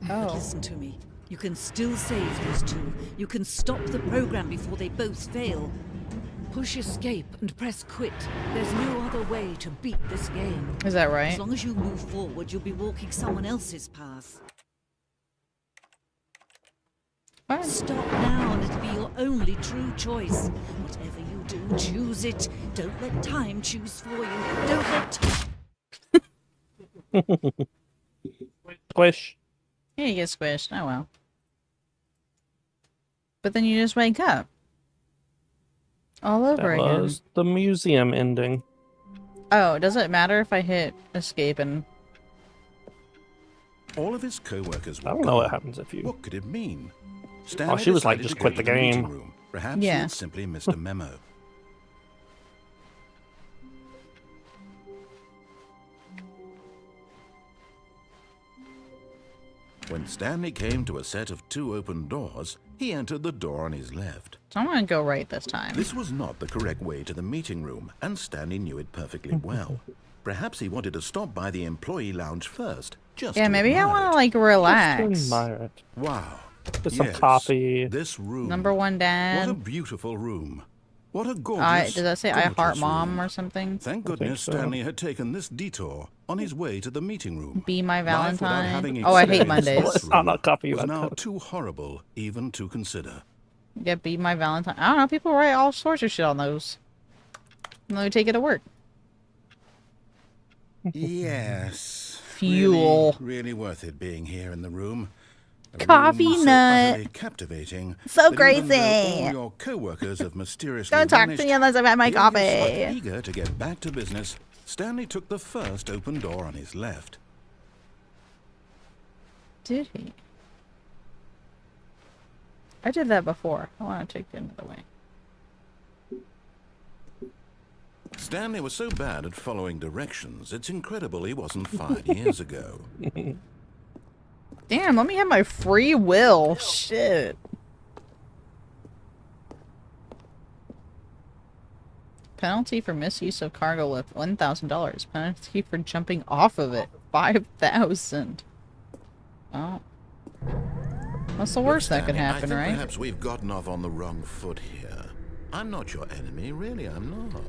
Oh. Listen to me. You can still save those two. You can stop the program before they both fail. Push escape and press quit. There's no other way to beat this game. Is that right? As long as you move forward, you'll be walking someone else's path. What? Stop now and it'll be your only true choice. Whatever you do, choose it. Don't let time choose for you. Don't let Squish. Yeah, you get squished. Oh well. But then you just wake up. All over That again. was the museum ending. Oh, does it matter if I hit escape and... All of his co-workers were I don't know what gone. happens if you... What could it mean? Stanley she was like, decided just to quit go the to meeting game. room. Perhaps Yeah. he had simply missed a memo. When Stanley came to a set of 2 open doors, he entered the door on his left. So I'm gonna go right this time. This was not the correct way to the meeting room, and Stanley knew it perfectly well. Perhaps he wanted to stop by the employee lounge first, just Yeah, to maybe I admire want it. to, like, relax. Admire it. Wow. Get some Yes, coffee. This room. Number one What a dad. beautiful room. What a gorgeous. Does that say I heart gorgeous mom room. or something? Thank think goodness so. Stanley had taken this detour on his way to the meeting room. Be my Life without Valentine. having Oh, I hate experienced Mondays. this I'm room not copying was that now code. too horrible even to consider. Yeah, be my Valentine. I don't know. People write all sorts of shit on those. And then we take it to work. Yes. Fuel. Really worth it being here in the room. A Coffee room so nut. utterly captivating. So that even though crazy. all your co-workers have mysteriously Don't talk to vanished, me unless I've had my the youngest are coffee. eager to get back to business, Stanley took the first open door on his left. Did he? I did that before. I want to take it another way. Stanley was so bad at following directions, it's incredible he wasn't fired years ago. Damn, let me have my free will. Shit. Penalty for misuse of cargo lift, $1,000. Penalty for jumping off of it, $5,000. Oh. What's the worst that could Stanley, happen, I think right? perhaps we've gotten off on the wrong foot here. I'm not your enemy, really, I'm not.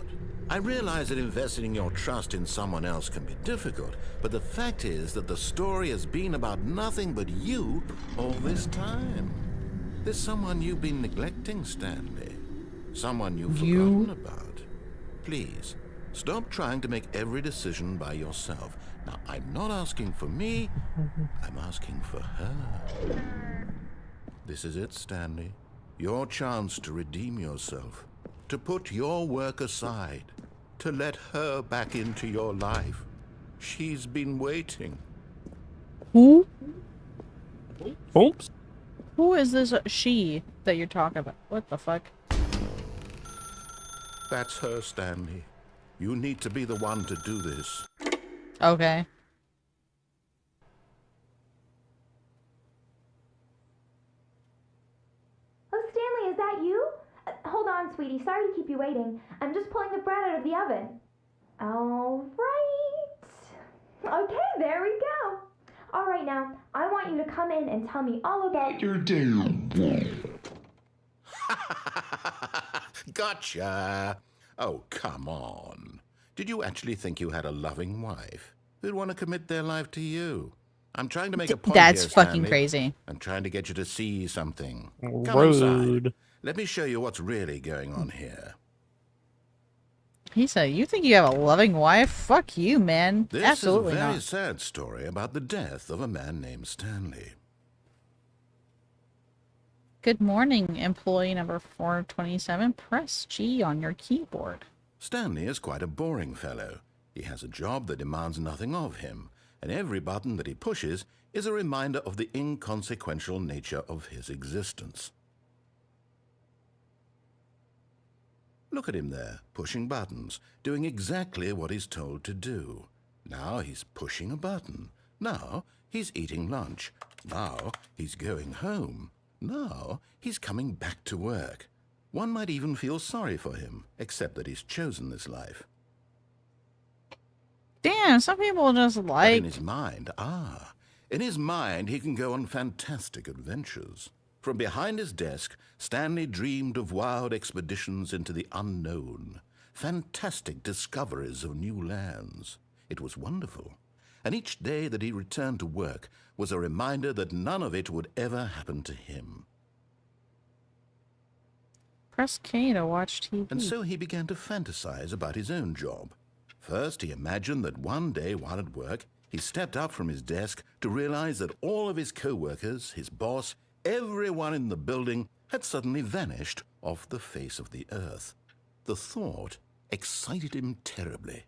I realize that investing your trust in someone else can be difficult, but the fact is that the story has been about nothing but you all this time. There's someone you've been neglecting, Stanley. Someone you've forgotten about. Please, stop trying to make every decision by yourself. Now, I'm not asking for me, I'm asking for her. This is it, Stanley. Your chance to redeem yourself. To put your work aside. To let her back into your life. She's been waiting. Who? Oops. Who is this she that you're talking about? What the fuck? That's her, Stanley. You need to be the one to do this. Okay. Oh, Stanley, is that you? Hold on, sweetie. Sorry to keep you waiting. I'm just pulling the bread out of the oven. All right. Okay, there we go. All right, now, I want you to come in and tell me all about your day. Gotcha. Oh, come on. Did you actually think you had a loving wife who'd want to commit their life to you? I'm trying to make a point That's here, fucking Stanley. crazy. I'm trying to get you to see something. Come Rude. inside. Let me show you what's really going on here. He said, you think you have a loving wife? Fuck you, man. This Absolutely is a very not. sad story about the death of a man named Stanley. Good morning, employee number 427. Press G on your keyboard. Stanley is quite a boring fellow. He has a job that demands nothing of him, and every button that he pushes is a reminder of the inconsequential nature of his existence. Look at him there, pushing buttons, doing exactly what he's told to do. Now he's pushing a button. Now he's eating lunch. Now he's going home. Now he's coming back to work. One might even feel sorry for him, except that he's chosen this life. Damn, some people just But like... in his mind, In his mind, he can go on fantastic adventures. From behind his desk, Stanley dreamed of wild expeditions into the unknown, fantastic discoveries of new lands. It was wonderful, and each day that he returned to work was a reminder that none of it would ever happen to him. Press K to watch TV. And so he began to fantasize about his own job. First, he imagined that one day while at work, he stepped up from his desk to realize that all of his co-workers, his boss, everyone in the building had suddenly vanished off the face of the earth. The thought excited him terribly.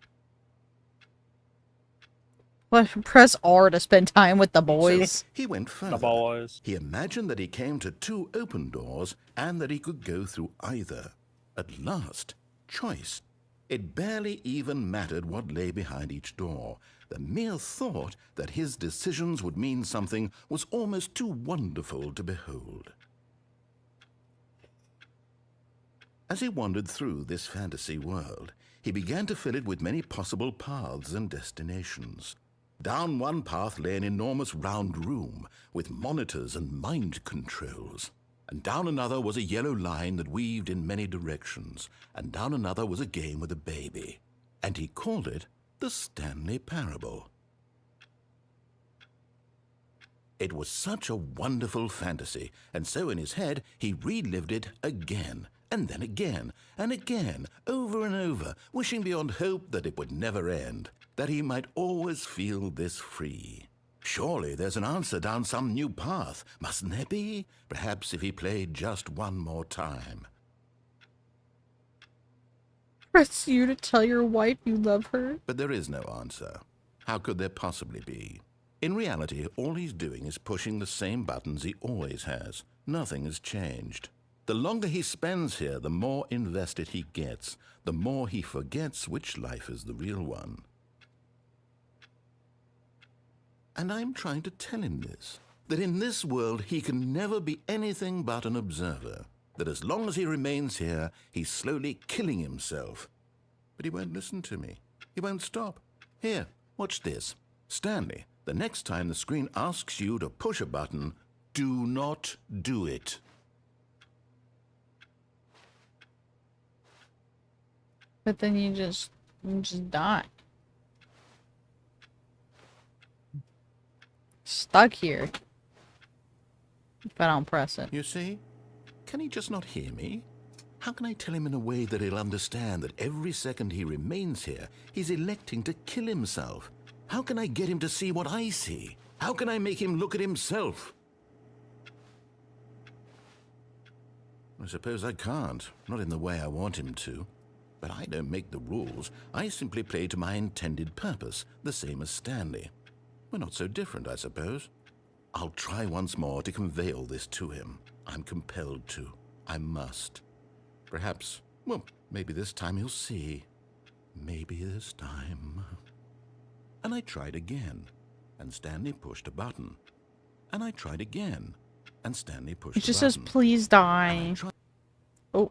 Press R to spend time with the boys. So he went further. The boys. He imagined that he came to 2 open doors and that he could go through either. At last, choice. It barely even mattered what lay behind each door. The mere thought that his decisions would mean something was almost too wonderful to behold. As he wandered through this fantasy world, he began to fill it with many possible paths and destinations. Down one path lay an enormous round room with monitors and mind controls. And down another was a yellow line that weaved in many directions. And down another was a game with a baby. And he called it the Stanley Parable. It was such a wonderful fantasy, and so in his head he relived it again, and then again, and again, over and over, wishing beyond hope that it would never end, that he might always feel this free. Surely there's an answer down some new path, mustn't there be? Perhaps if he played just one more time. Press you to tell your wife you love her. But there is no answer. How could there possibly be? In reality, all he's doing is pushing the same buttons he always has. Nothing has changed. The longer he spends here, the more invested he gets, the more he forgets which life is the real one. And I'm trying to tell him this, that in this world he can never be anything but an observer, that as long as he remains here, he's slowly killing himself. But he won't listen to me. He won't stop. Here, watch this. Stanley, the next time the screen asks you to push a button, do not do it. But then you just die. Stuck here. If I don't press it. You see? Can he just not hear me? How can I tell him in a way that he'll understand that every second he remains here, he's electing to kill himself? How can I get him to see what I see? How can I make him look at himself? I suppose I can't, not in the way I want him to. But I don't make the rules. I simply play to my intended purpose, the same as Stanley. We're not so different, I suppose. I'll try once more to convey all this to him. I'm compelled to. I must. Perhaps, well, maybe this time he'll see. Maybe this time. And I tried again, and Stanley pushed a button. And I tried again, and Stanley pushed a button. It just says, please die. Oh.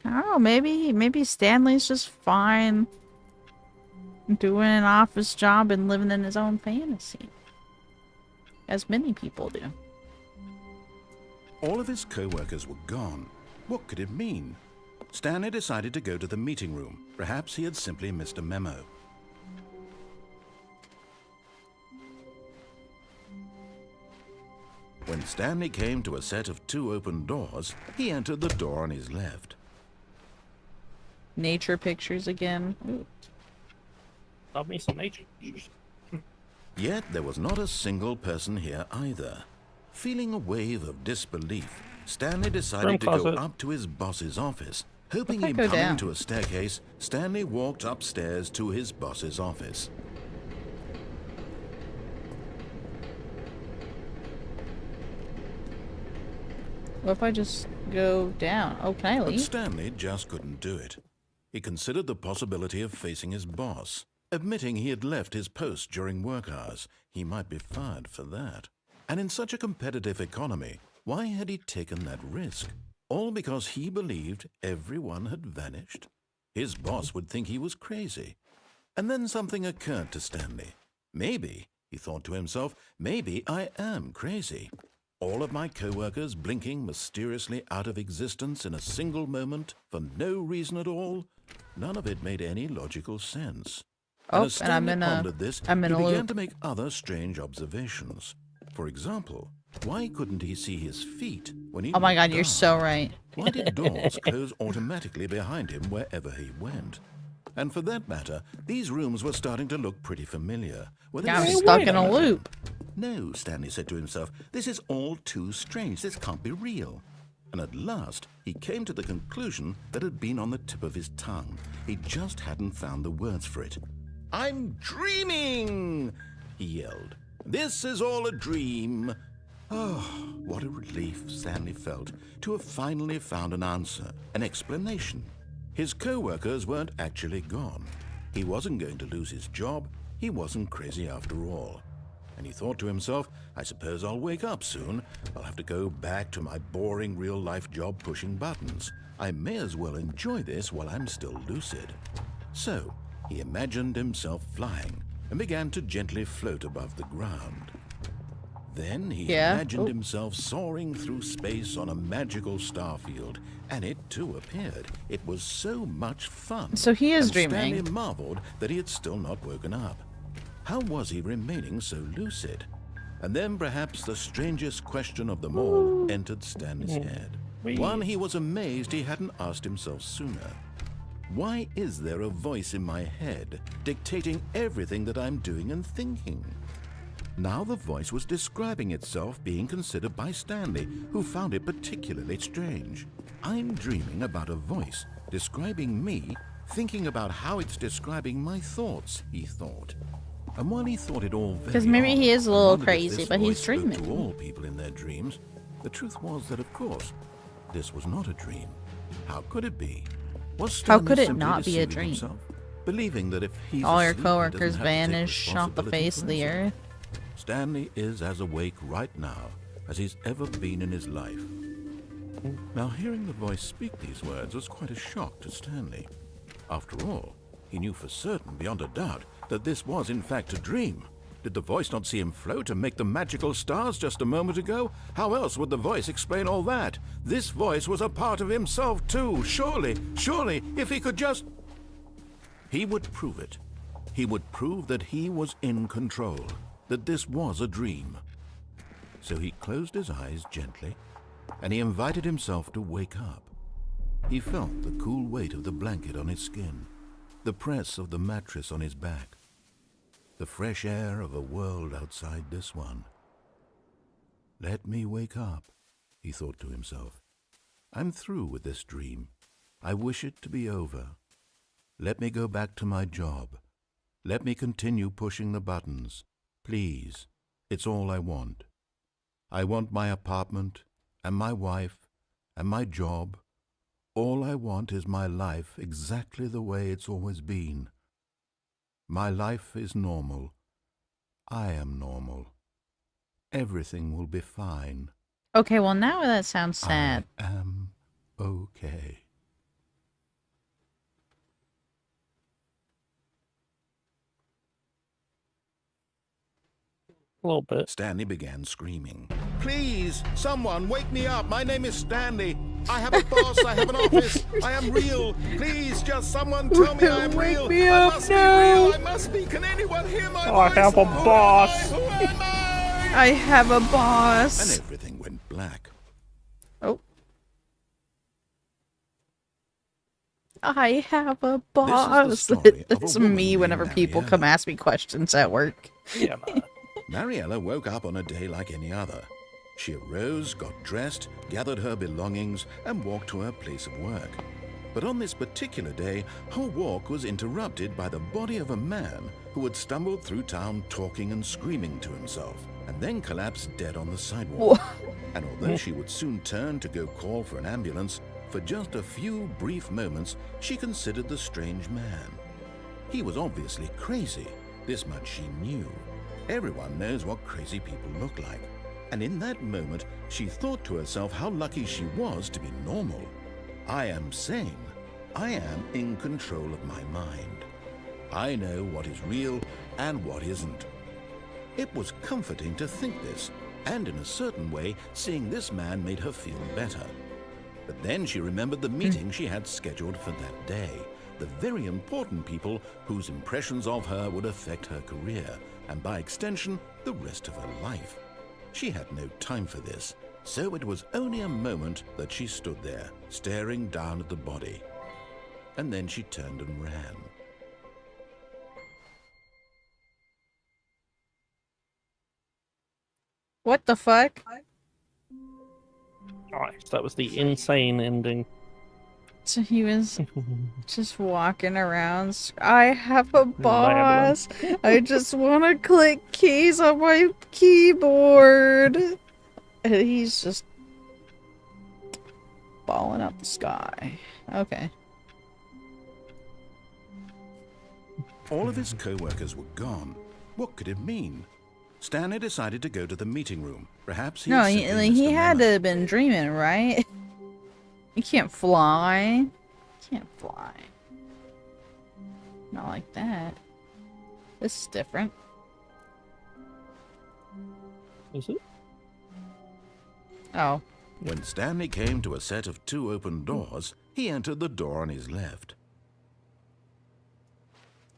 I don't know, maybe Stanley's just fine doing an office job and living in his own fantasy. As many people do. All of his co-workers were gone. What could it mean? Stanley decided to go to the meeting room. Perhaps he had simply missed a memo. When Stanley came to a set of 2 open doors, he entered the door on his left. Nature pictures again. Ooh. Love me some nature. Yet there was not a single person here either. Feeling a wave of disbelief, Stanley decided to go up to his boss's office. Hoping he'd come into a staircase, Stanley walked upstairs to his boss's office. What if I just go down? Oh, can I leave? But Stanley just couldn't do it. He considered the possibility of facing his boss. Admitting he had left his post during work hours, he might be fired for that. And in such a competitive economy, why had he taken that risk? All because he believed everyone had vanished? His boss would think he was crazy. And then something occurred to Stanley. Maybe, he thought to himself, maybe I am crazy. All of my co-workers blinking mysteriously out of existence in a single moment for no reason at all. None of it made any logical sense. Oh, as Stanley and I'm pondered this, in he a began loop. to make other strange observations. For example, why couldn't he see his feet when he Oh my looked god, you're down? so right. Why did doors close automatically behind him wherever he went? And for that matter, these rooms were starting to look pretty familiar. Were they Yeah, I'm really stuck in a familiar? loop. No, Stanley said to himself, this is all too strange. This can't be real. And at last, he came to the conclusion that had been on the tip of his tongue. He just hadn't found the words for it. I'm dreaming, he yelled. This is all a dream. Oh, what a relief Stanley felt to have finally found an answer, an explanation. His co-workers weren't actually gone. He wasn't going to lose his job. He wasn't crazy after all. And he thought to himself, I suppose I'll wake up soon. I'll have to go back to my boring real-life job pushing buttons. I may as well enjoy this while I'm still lucid. So, he imagined himself flying and began to gently float above the ground. Then he imagined himself soaring through space on a magical starfield, and it too appeared. It was so much fun. So he is and dreaming. Stanley marveled that he had still not woken up. How was he remaining so lucid? And then perhaps the strangest question of them all entered Stanley's head. One he was amazed he hadn't asked himself sooner. Why is there a voice in my head dictating everything that I'm doing and thinking? Now the voice was describing itself being considered by Stanley, who found it particularly strange. I'm dreaming about a voice describing me, thinking about how it's describing my thoughts, he thought. And while he thought it all very 'Cause maybe odd he is a and little wondered if crazy, this but he's voice spoke dreaming. to all people in their dreams, the truth was that, of course, this was not a dream. How could it be? Was How Stanley could it simply not be a deceiving dream? himself, believing that if he's All your asleep, he coworkers doesn't have to take vanish off the responsibility face for of the himself? earth. Stanley is as awake right now as he's ever been in his life. Now, hearing the voice speak these words was quite a shock to Stanley. After all, he knew for certain, beyond a doubt, that this was in fact a dream. Did the voice not see him float and make the magical stars just a moment ago? How else would the voice explain all that? This voice was a part of himself too. Surely, if he could just... He would prove it. He would prove that he was in control, that this was a dream. So he closed his eyes gently, and he invited himself to wake up. He felt the cool weight of the blanket on his skin, the press of the mattress on his back, the fresh air of a world outside this one. Let me wake up, he thought to himself. I'm through with this dream. I wish it to be over. Let me go back to my job. Let me continue pushing the buttons. Please, it's all I want. I want my apartment, and my wife, and my job. All I want is my life exactly the way it's always been. My life is normal. I am normal. Everything will be fine. Okay, well now that sounds sad. I am okay. A little bit. Stanley began screaming. Please, someone, wake me up. My name is Stanley. I have a boss. I have an office. I am real. Please, just someone tell me I am Wake real. me I up must now. be real. I must be. Can anyone hear my I voice? have a Who am I? boss. Who am I? I have a And boss. everything went black. Oh. I have a boss. story of a It's woman me named whenever people Mariella. come ask me questions at work. Yeah, man. Mariella woke up on a day like any other. She arose, got dressed, gathered her belongings, and walked to her place of work. But on this particular day, her walk was interrupted by the body of a man who had stumbled through town talking and screaming to himself, and then collapsed dead on the sidewalk. And although she would soon turn to go call for an ambulance, for just a few brief moments, she considered the strange man. He was obviously crazy. This much she knew. Everyone knows what crazy people look like. And in that moment, she thought to herself how lucky she was to be normal. I am sane. I am in control of my mind. I know what is real and what isn't. It was comforting to think this, and in a certain way, seeing this man made her feel better. But then she remembered the meeting she had scheduled for that day, the very important people whose impressions of her would affect her career, and by extension, the rest of her life. She had no time for this, so it was only a moment that she stood there, staring down at the body. And then she turned and ran. What the fuck? Alright, so that was the insane ending. So he was just walking around. I have a boss. I just want to click keys on my keyboard. And he's just balling up the sky. Okay. All of his co-workers were gone. What could it mean? Stanley decided to go to the meeting room. Perhaps he he had to have been dreaming, right? You can't fly. You can't fly. Not like that. This is different. Is it? Oh. When Stanley came to a set of 2 open doors, he entered the door on his left.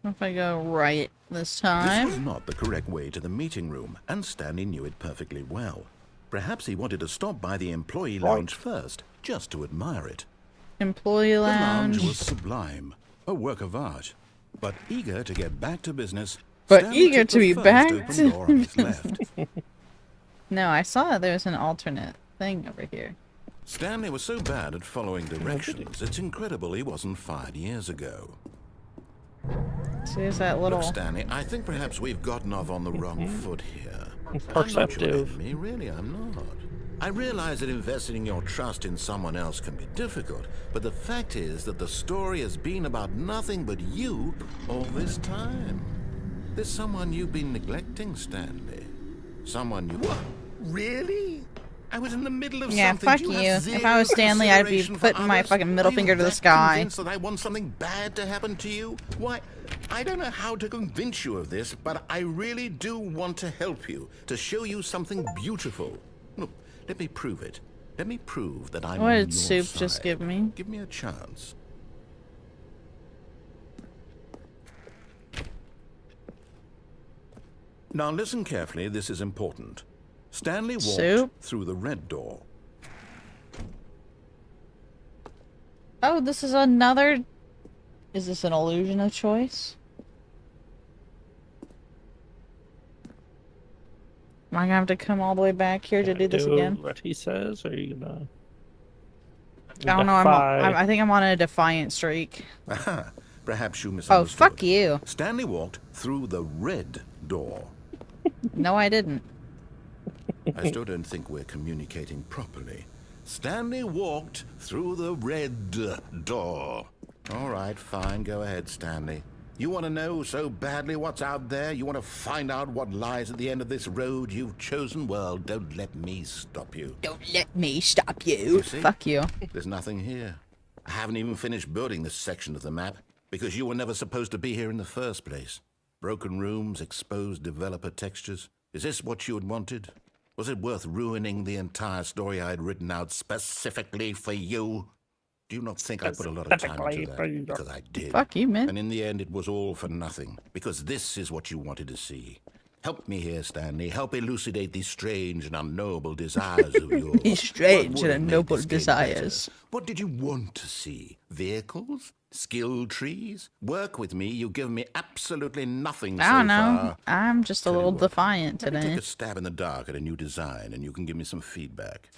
What if I go right this This time? was not the correct way to the meeting room, and Stanley knew it perfectly well. Perhaps he wanted to stop by the employee lounge first, just to admire it. Employee The lounge lounge. was sublime, a work of art. But eager to get back to business, But Stanley eager took to the be first back open to door on his left. No, I saw there was an alternate thing over here. Stanley was so bad at following directions, it's incredible he wasn't fired years ago. So there's that little... Look, Stanley, I think perhaps we've gotten off on the wrong foot here. I'm not your Perceptive. enemy, really, I'm not. I realize that investing your trust in someone else can be difficult, but the fact is that the story has been about nothing but you all this time. There's someone you've been neglecting, Stanley. Someone you... What? Really? I was in the middle of Yeah, something. fuck Do you. have If I was zero Stanley, I'd be consideration for putting my others? fucking middle Are you finger to the that sky. convinced that I want something bad to happen to you? Why, I don't know how to convince you of this, but I really do want to help you, to show you something beautiful. Look, let me prove it. Let me prove that I'm What on did your Soup side. just give me? Give me a chance. Now listen carefully, this is important. Stanley walked Soup? through the red door. Oh, this is another... Is this an illusion of choice? Am I gonna have to come all the way back here to do this again? What he says, or are you gonna? I don't know. I think I'm on a defiant streak. Aha, perhaps you Oh, misunderstood. fuck you. Stanley walked through the red door. No, I didn't. I still don't think we're communicating properly. Stanley walked through the red door. All right, fine. Go ahead, Stanley. You want to know so badly what's out there? You want to find out what lies at the end of this road you've chosen? Well, don't let me stop you. Don't let me stop you. You see? Fuck you. There's nothing here. I haven't even finished building this section of the map because you were never supposed to be here in the first place. Broken rooms, exposed developer textures. Is this what you had wanted? Was it worth ruining the entire story I had written out specifically for you? Do you not think I put a lot of time into that? Because I did. Fuck you, man. And in the end, it was all for nothing. Because this is what you wanted to see. Help me here, Stanley. Help elucidate these strange and unknowable desires of yours. These strange What would and have made unknowable this game desires. better? What did you want to see? Vehicles? Skill trees? Work with me. You've given me absolutely nothing I so don't know. far. I'm just a Tell you little what, defiant Let me today. take a stab in the dark at a new design, and you can give me some feedback.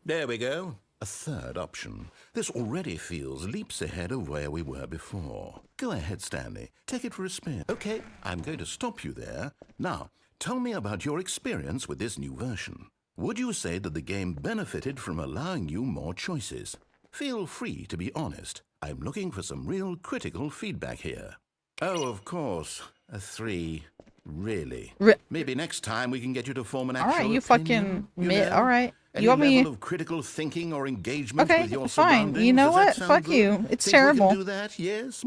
There we go. A third option. This already feels leaps ahead of where we were before. Go ahead, Stanley. Take it for a spin. Okay, I'm going to stop you there. Now, tell me about your experience with this new version. Would you say that the game benefited from allowing you more choices? Feel free to be honest. I'm looking for some real critical feedback here. Oh, of course. A 3. Really? Re- Maybe next time we can get you to form an All actual right, you opinion, fucking all right. Any You want me? level of critical thinking or engagement Okay, with your fine. surroundings? You know Does that what? sound Fuck good? you. It's Think we terrible. can do that? Yes.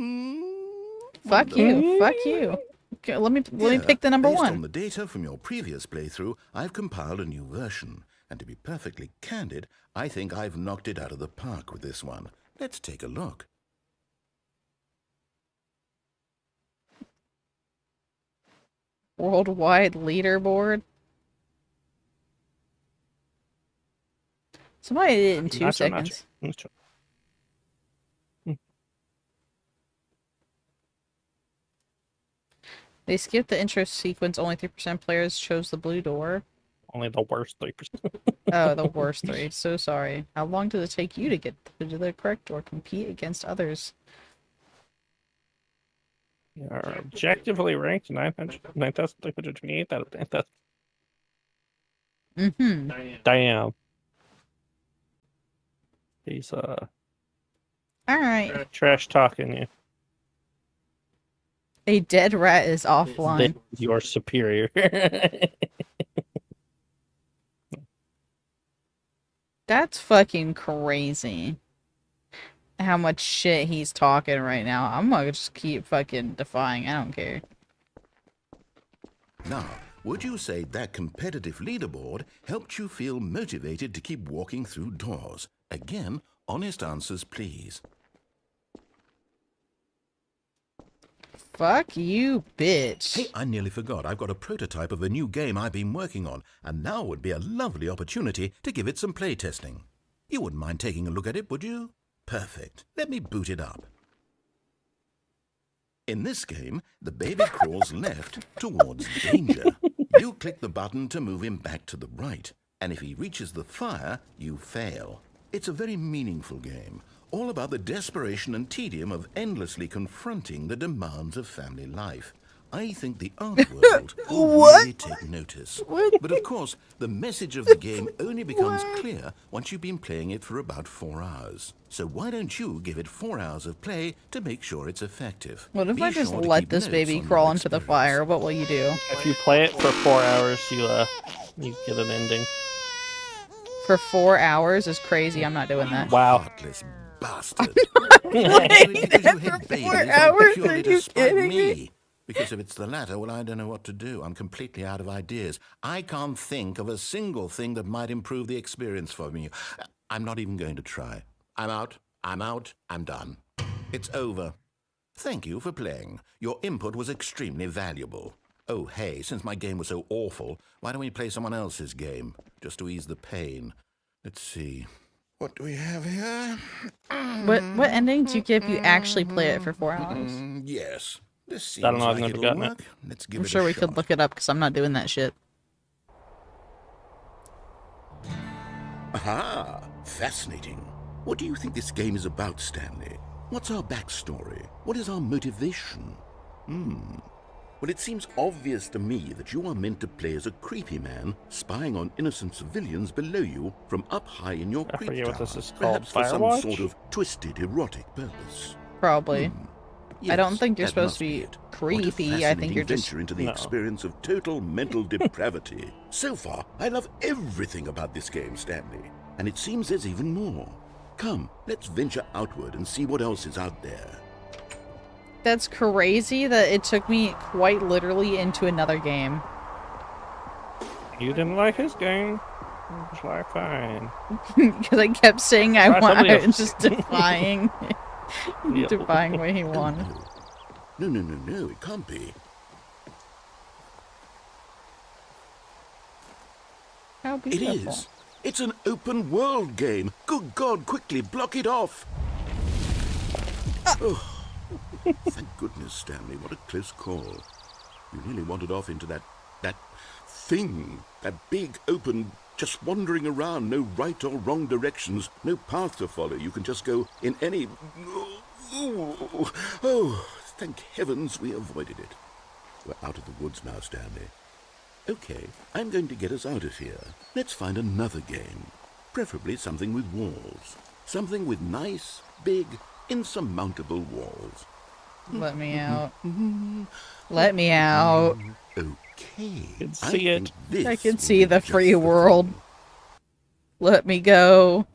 Fuck you. Fuck you. Okay, let me pick the number based one. on the data from your previous playthrough, I've compiled a new version. And to be perfectly candid, I think I've knocked it out of the park with this one. Let's take a look. Worldwide leaderboard. Somebody did it in 2 seconds. Nacho. They skipped the intro sequence. Only 3% players chose the blue door. Only the worst 3%. Oh, the worst 3. So sorry. How long does it take you to get to the correct door? Compete against others. You are objectively ranked 9,328 out of 10,000. Damn. He's All right. trash talking you. A dead rat is offline. You're superior. That's fucking crazy. How much shit he's talking right now. I'm gonna just keep fucking defying. I don't care. Now, would you say that competitive leaderboard helped you feel motivated to keep walking through doors? Again, honest answers, please. Fuck you, bitch. Hey, I nearly forgot. I've got a prototype of a new game I've been working on, and now would be a lovely opportunity to give it some playtesting. You wouldn't mind taking a look at it, would you? Perfect. Let me boot it up. In this game, the baby crawls left towards danger. You click the button to move him back to the right, and if he reaches the fire, you fail. It's a very meaningful game, all about the desperation and tedium of endlessly confronting the demands of family life. I think the art world will really take notice. But of course, the message of the game only becomes clear once you've been playing it for about 4 hours. So why don't you give it 4 hours of play to make sure it's effective? What if Be I just sure to let keep this notes baby on crawl your into the experience. fire? What will you do? If you play it for 4 hours, you get an ending. For 4 hours is crazy. I'm not doing that. Wow. Heartless bastard. Playing Because you it for hate 4 babies or hours? purely Are you to spite kidding me? me? Because if it's the latter, well, I don't know what to do. I'm completely out of ideas. I can't think of a single thing that might improve the experience for me. I'm not even going to try. I'm out. I'm done. It's over. Thank you for playing. Your input was extremely valuable. Oh, hey, since my game was so awful, why don't we play someone else's game, just to ease the pain? Let's see. What do we have here? What ending do you give if you actually play it for 4 hours? Yes. This seems I don't know, I've like never it'll gotten it. work. Let's give I'm it sure a we shot. could look it up because I'm not doing that shit. Aha! Fascinating. What do you think this game is about, Stanley? What's our backstory? What is our motivation? Well, it seems obvious to me that you are meant to play as a creepy man spying on innocent civilians below you from up high in your I creep forget what tower, this is called. perhaps for some Firewatch? sort of twisted erotic purpose. Probably. I don't Yes, think you're that supposed must to be it. What a creepy. I think you're fascinating just... venture into the No. experience of total mental depravity. So far, I love everything about this game, Stanley. And it seems there's even more. Come, let's venture outward and see what else is out there. That's crazy that it took me quite literally into another game. You didn't like his game. It's like fine. Because I kept saying I Try want... somebody I'm else. just defying... Yep. defying what he wanted. No, it can't be. How It beautiful. is. It's an open world game. Good God, quickly block it off. Oh, thank goodness, Stanley. What a close call. You nearly wandered off into that thing. That big, open, just wandering around. No right or wrong directions. No path to follow. You can just go in any... Oh, thank heavens we avoided it. We're out of the woods now, Stanley. Okay, I'm going to get us out of here. Let's find another game. Preferably something with walls. Something with nice, big, insurmountable walls. Let me out. Let me out. Okay. Can see it. I can see the free world. Let me go.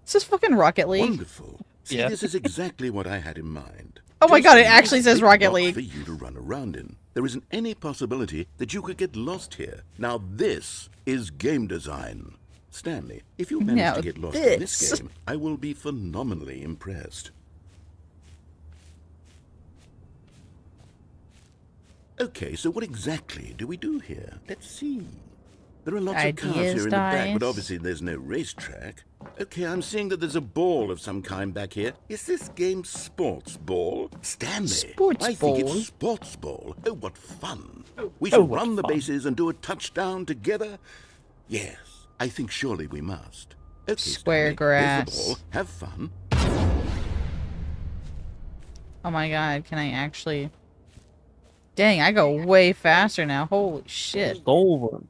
This is fucking Rocket League. Wonderful. See, Yeah. this is exactly what I had in mind. Oh my Just god, a it actually nice says big Rocket box League. for you to run around in. There isn't any possibility that you could get lost here. Now this is game design. Stanley, if you manage Now to get lost in this this. game, I will be phenomenally impressed. Okay, so what exactly do we do here? Let's see. There are lots of cars Ideas, here in the back, but dice. obviously there's no racetrack. Okay, I'm seeing that there's a ball of some kind back here. Is this game sports ball? Stanley, Sports I think ball? it's sports ball. Oh, what fun. We Oh, should what run the fun. bases and do a touchdown together. Yes, I think surely we must. Okay, Square Stanley, here's grass. the ball. Have fun. Oh my god, can I actually... Dang, I go way faster now. Holy shit. Over.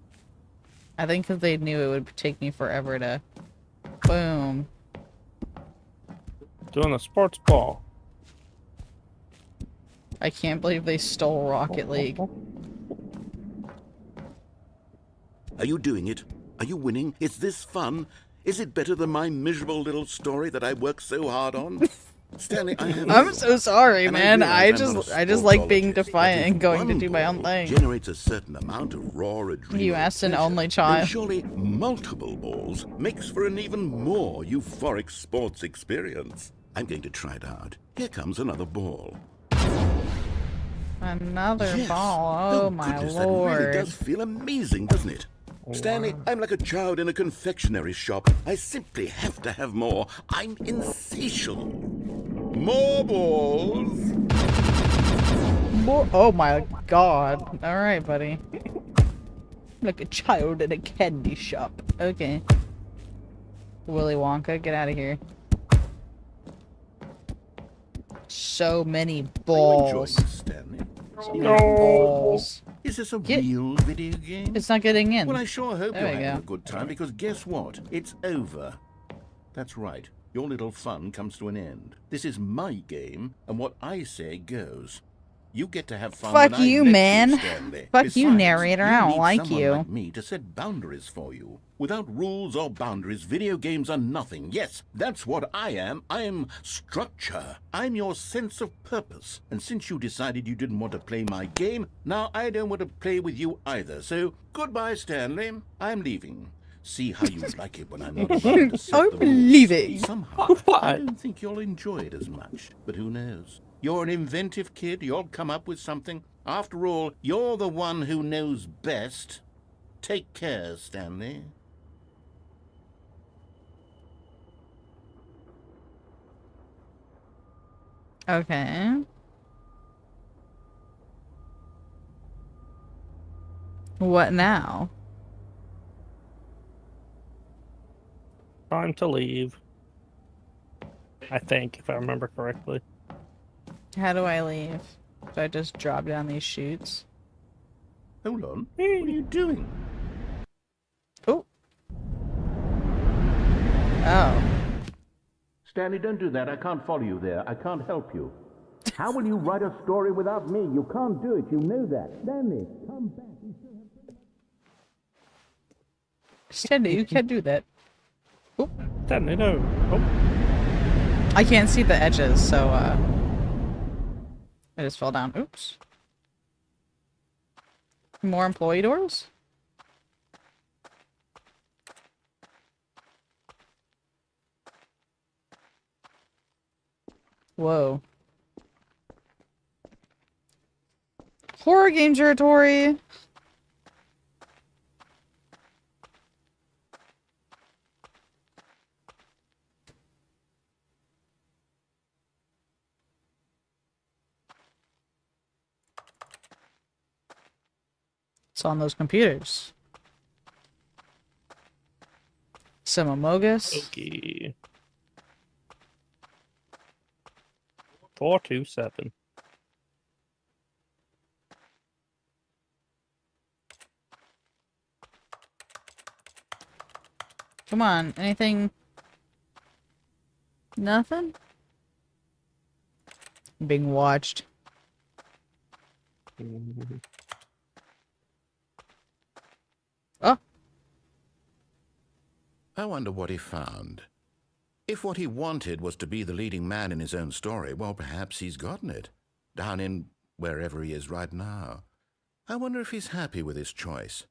I think because they knew it would take me forever to... Boom. Doing the sports ball. I can't believe they stole Rocket League. Are you doing it? Are you winning? Is this fun? Is it better than my miserable little story that I worked so hard on? Stanley, I have I'm so sorry, and man. I realize I'm not a just like being sportologist, but defiant if and going to one do my own ball thing. generates a certain amount of raw adrenaline. You asked an pleasure, only then child. surely multiple balls makes for an even more euphoric sports experience. I'm going to try it out. Here comes another ball. Another Yes. ball. Oh my goodness, lord. That really does feel amazing, doesn't it? Stanley, I'm like a child in a confectionery shop. I simply have to have more. I'm insatiable. More balls. Oh my god. Alright, buddy. Like a child in a candy shop. Okay. Willy Wonka, get out of here. So many Are you balls. enjoying this, Stanley? So many balls. Is this a Get- real video game? It's not getting in. Well, I sure hope There you're we having go. a good time, because guess what? It's over. That's right. Your little fun comes to an end. This is my game, and what I say goes. You get to have fun. Fuck when I you, let man. Stanley. Fuck you, Besides, narrator. I don't need like someone you. like me to set boundaries for you. Without rules or boundaries, video games are nothing. Yes, that's what I am. I'm structure. I'm your sense of purpose. And since you decided you didn't want to play my game, now I don't want to play with you either. So, goodbye, Stanley. I'm leaving. See how you like it when I'm not around to set I'm the rules. leaving. Somehow, I What? don't think you'll enjoy it as much. But who knows? You're an inventive kid. You'll come up with something. After all, you're the one who knows best. Take care, Stanley. Okay. What now? Time to leave. I think, if I remember correctly. How do I leave? Do I just drop down these chutes? Hold on. What are you doing? Oh. Oh. Stanley, don't do that. I can't follow you there. I can't help you. How will you write a story without me? You can't do it. You know that. Stanley, come back. Stanley, you can't do that. Oh. Stanley, no. Oh, I can't see the edges, so, I just fell down. Oops. More employee doors? Whoa. Horror game territory! It's on those computers. Some Amogus. okay. 427. Come on, anything? Nothing? being watched. Oh, I wonder what he found. If what he wanted was to be the leading man in his own story, well, perhaps he's gotten it. Down in wherever he is right now. I wonder if he's happy with his choice,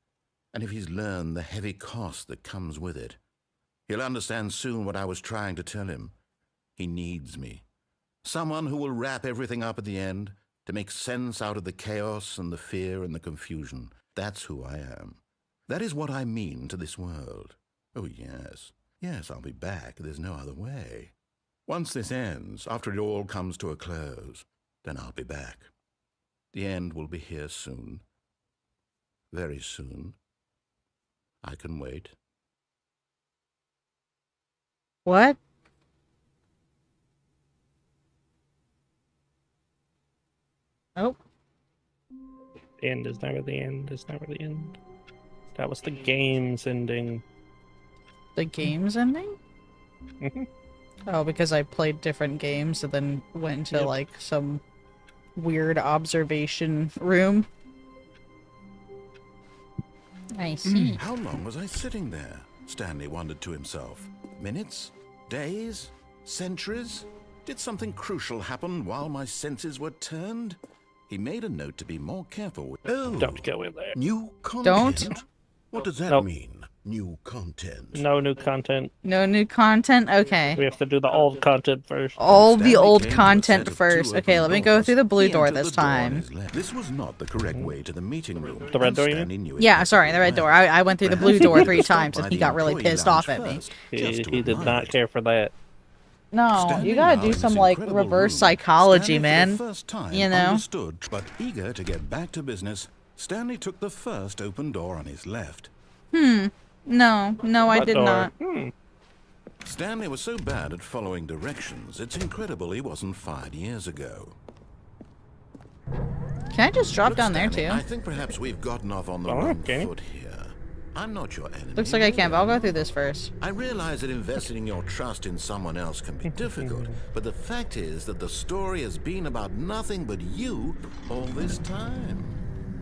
and if he's learned the heavy cost that comes with it. He'll understand soon what I was trying to tell him. He needs me. Someone who will wrap everything up at the end, to make sense out of the chaos and the fear and the confusion. That's who I am. That is what I mean to this world. Oh, yes. Yes, I'll be back. There's no other way. Once this ends, after it all comes to a close, then I'll be back. The end will be here soon. Very soon. I can wait. what? Oh, The end is never the end. Is never the end. That was the game's ending. the game's ending? Mhm. Oh, because I played different games and then went to Yep. like some weird observation room. I see. How long was I sitting there? Stanley wondered to himself. Minutes? Days? Centuries? Did something crucial happen while my senses were turned? He made a note to be more careful with... Oh, Don't go in there. new content? Don't? What does that Nope. mean, new content? No new content. No new content? Okay. We have to do the old content first. All the Stanley old came to a content set of first. two Okay, open let me go doors. through the blue He door entered this the door on time. his left. This was not the correct way to the meeting room. The red and door, you Stanley knew it Yeah, had to sorry, be the red door. right. I went through the Perhaps blue he door would 3 stop times by and he the got really employee pissed lounge off at me. first, He just to did admire not it. care for that. No, Standing you gotta now do in some this like incredible reverse room, psychology, Stanley, man. for the first time, You know? understood, but eager to get back to business, Stanley took the first open door on his left. No, I What did door? not. Stanley was so bad at following directions, it's incredible he wasn't fired years ago. Can I just drop Look, down there Stanley, too? I think perhaps we've gotten off on the Oh, wrong okay. foot here. I'm not your enemy. Looks like I can't, but I'll go through this first. I realize that investing your trust in someone else can be difficult, but the fact is that the story has been about nothing but you all this time.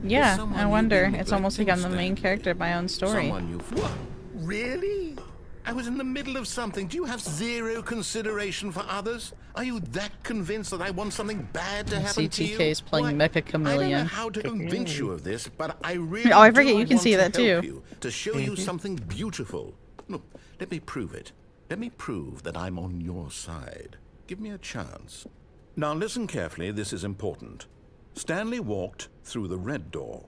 Yeah, someone I you've wonder. been It's almost like I'm the main neglecting, character of my own story. Someone you've... What? Really? I was in the middle of something. Do you have zero consideration for others? Are you that convinced that I want something bad to happen to you? CTK's playing Why, Mecha I don't know Chameleon. how to convince you of this, but I really Oh, I forget do you can want see to that help too. you, to show you something beautiful. Look, let me prove it. Let me prove that I'm on your side. Give me a chance. Now listen carefully, this is important. Stanley walked through the red door.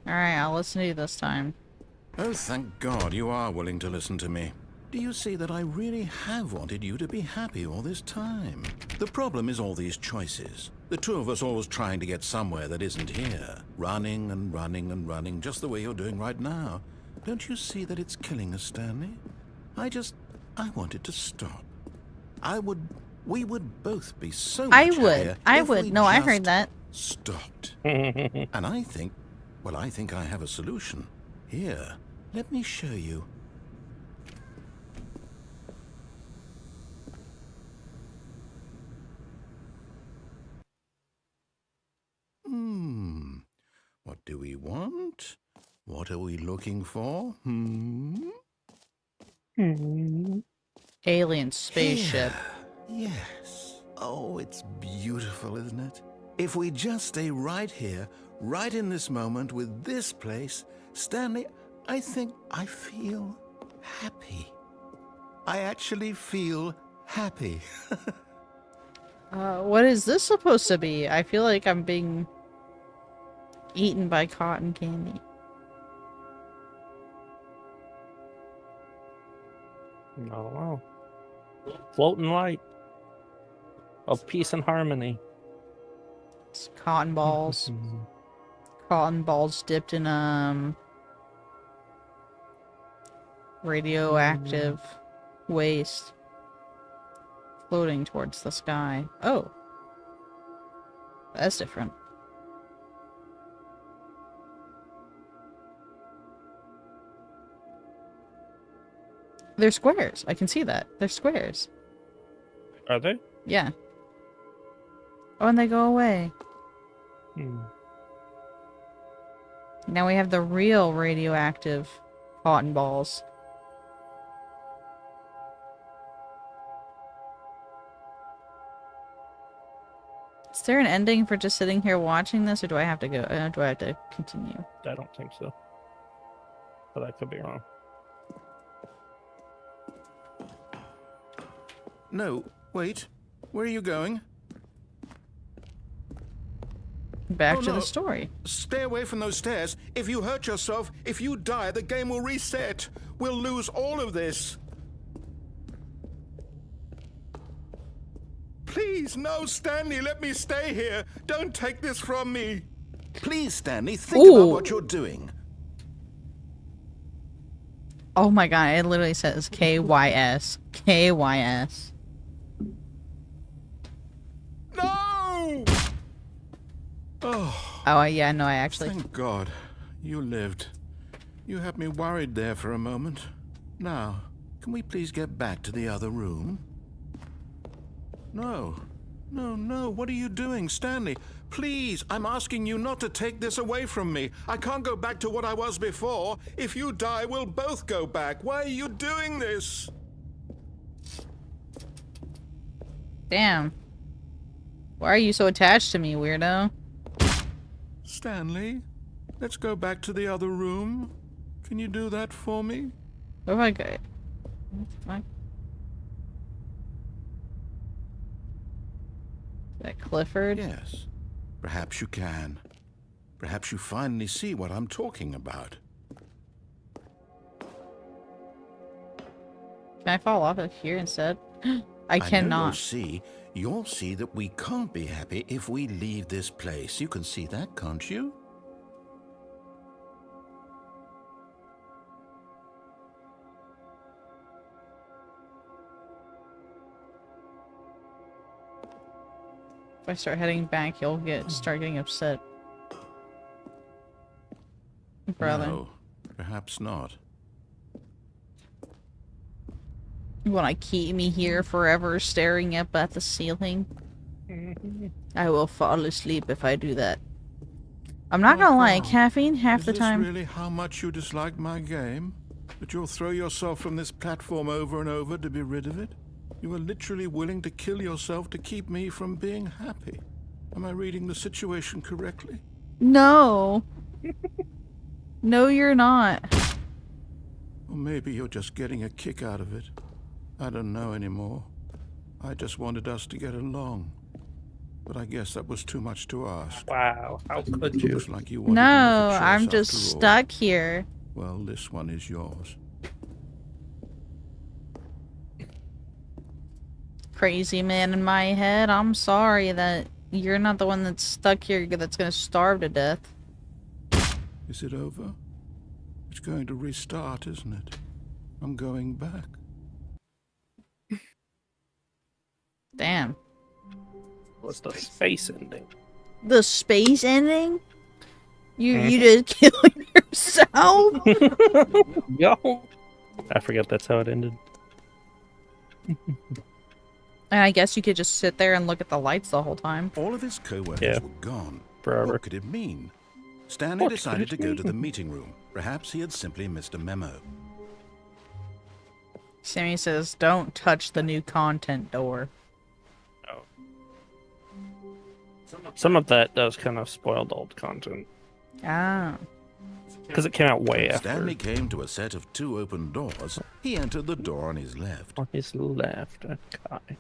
Alright, I'll listen to you this time. Oh, thank God you are willing to listen to me. Do you see that I really have wanted you to be happy all this time? The problem is all these choices. The two of us always trying to get somewhere that isn't here. Running and running and running, just the way you're doing right now. Don't you see that it's killing us, Stanley? I want it to stop. We would both be so much happier I if would. we No, I just heard that. stopped. And I think I have a solution. Here, let me show you. What do we want? What are we looking for? Alien spaceship. Here. Yes. Oh, it's beautiful, isn't it? If we just stay right here, right in this moment with this place, Stanley, I think I feel happy. I actually feel happy. What is this supposed to be? I feel like I'm being eaten by cotton candy. Oh, wow. Floating light of peace and harmony. It's cotton balls. Cotton balls dipped in, radioactive waste. Floating towards the sky. Oh. That's different. They're squares. I can see that. They're squares. Are they? Yeah. Oh, and they go away. Hmm. Now we have the real radioactive cotton balls. Is there an ending for just sitting here watching this, or do I have to go? Do I have to continue? I don't think so. But I could be wrong. No, wait. Where are you going? Back Oh, to no. the story. Stay away from those stairs. If you hurt yourself, if you die, the game will reset. We'll lose all of this. Please, no, Stanley, let me stay here. Don't take this from me. Please, Stanley, think Ooh. about what you're doing. Oh my god, it literally says KYS. KYS. No! Oh, Oh, yeah, no, I actually... thank God. You lived. You had me worried there for a moment. Now, can we please get back to the other room? No. No, no. What are you doing, Stanley? Please, I'm asking you not to take this away from me. I can't go back to what I was before. If you die, we'll both go back. Why are you doing this? Damn. Why are you so attached to me, weirdo? Stanley, let's go back to the other room. Can you do that for me? What if I go? What the fuck? Is that Clifford? Yes. Perhaps you can. Perhaps you finally see what I'm talking about. Can I fall off of here instead? I I know cannot. you'll see that we can't be happy if we leave this place. You can see that, can't you? If I start heading back, you'll start getting upset. Brother. No, perhaps not. You wanna keep me here forever staring up at the ceiling? I will fall asleep if I do that. I'm not gonna lie, God. caffeine half Is the this time. really how much you dislike my game? That you'll throw yourself from this platform over and over to be rid of it? You are literally willing to kill yourself to keep me from being happy. Am I reading the situation correctly? No. No, you're not. Or maybe you're just getting a kick out of it. I don't know anymore. I just wanted us to get along. But I guess that was too much to ask. Wow, how could you? Looks like you wanted No, to make a choice I'm just after all. stuck here. Well, this one is yours. Crazy man in my head. I'm sorry that you're not the one that's stuck here that's gonna starve to death. Is it over? It's going to restart, isn't it? I'm going back. Damn. What's the space ending? The space ending? You just killing yourself? Yo! I forget that's how it ended. And I guess you could just sit there and look at the lights the whole time. All of his co-workers Yeah. were gone. Forever. What could it mean? Stanley What decided to could it go to the mean? meeting room. Perhaps he had simply missed a memo. Sammy says, don't touch the new content door. Oh. Some of that does kind of spoil the old content. Ah. Because it came out way When after. Stanley came to a set of 2 open doors. He entered the door on his left. On his left. Okay.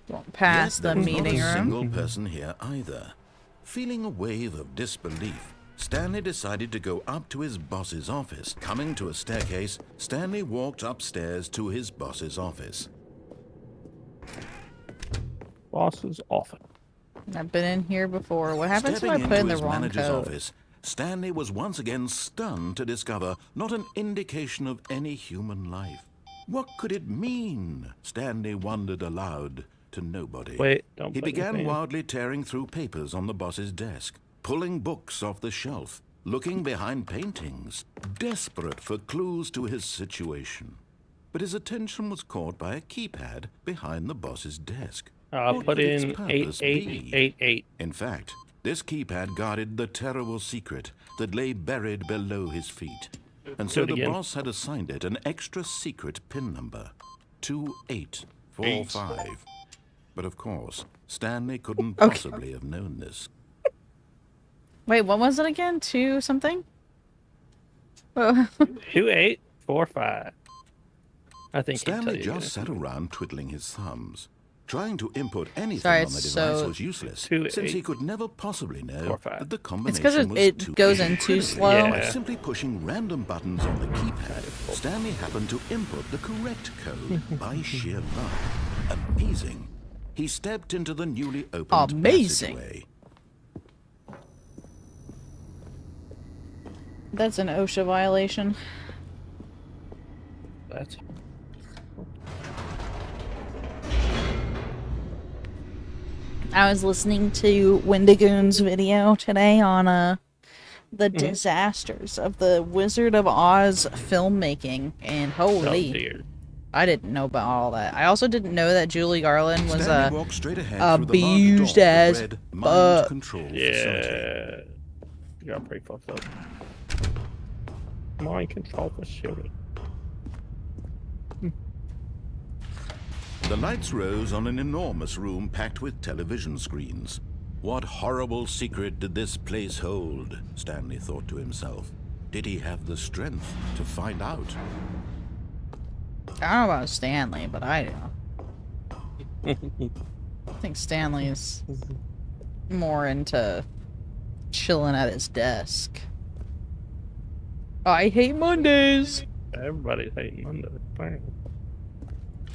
Won't pass Yet the there was meeting not a room. single person here either. Feeling a wave of disbelief, Stanley decided to go up to his boss's office. Coming to a staircase, Stanley walked upstairs to his boss's office. Boss's office. I've been in here before. What happens Stepping if I put in into the his wrong manager's code? office, Stanley was once again stunned to discover not an indication of any human life. What could it mean? Stanley wondered aloud to nobody. Wait, don't He put began anything in. wildly tearing through papers on the boss's desk, pulling books off the shelf, looking behind paintings, desperate for clues to his situation. But his attention was caught by a keypad behind the boss's desk. What Put could its in purpose be? 8888. In fact, this keypad guarded the terrible secret that lay buried below his feet. And so Do it the again. boss had assigned it an extra secret pin number, 2845. But of course, Stanley couldn't possibly have known this. Wait, what was it again? 2 something? Oh. 2845. I think Stanley just sat around twiddling his thumbs. Trying to input anything Sorry, on the it's device so- was useless, 2, since he 8, could never possibly know 4, 5. that the It's combination because was it too goes easy. in too Critically, slow. By Yeah. simply pushing random buttons on the keypad, Stanley happened to input the correct code by sheer luck. Amazing. He stepped into the newly opened Amazing. passageway. That's an OSHA violation. That's I was listening to Wendigoon's video today on the disasters of the Wizard of Oz filmmaking, and holy, dear. I didn't know about all that. I also didn't know that Julie Garland was Stanley walked straight ahead through the large abused door that as read Mind fuck. Control Facility. Yeah. You got pretty fucked up. Mind control facility. The lights rose on an enormous room packed with television screens. What horrible secret did this place hold? Stanley thought to himself. Did he have the strength to find out? I don't know about Stanley, but I do. I think Stanley's more into chilling at his desk. I hate Mondays. Everybody's hating Monday. Bang.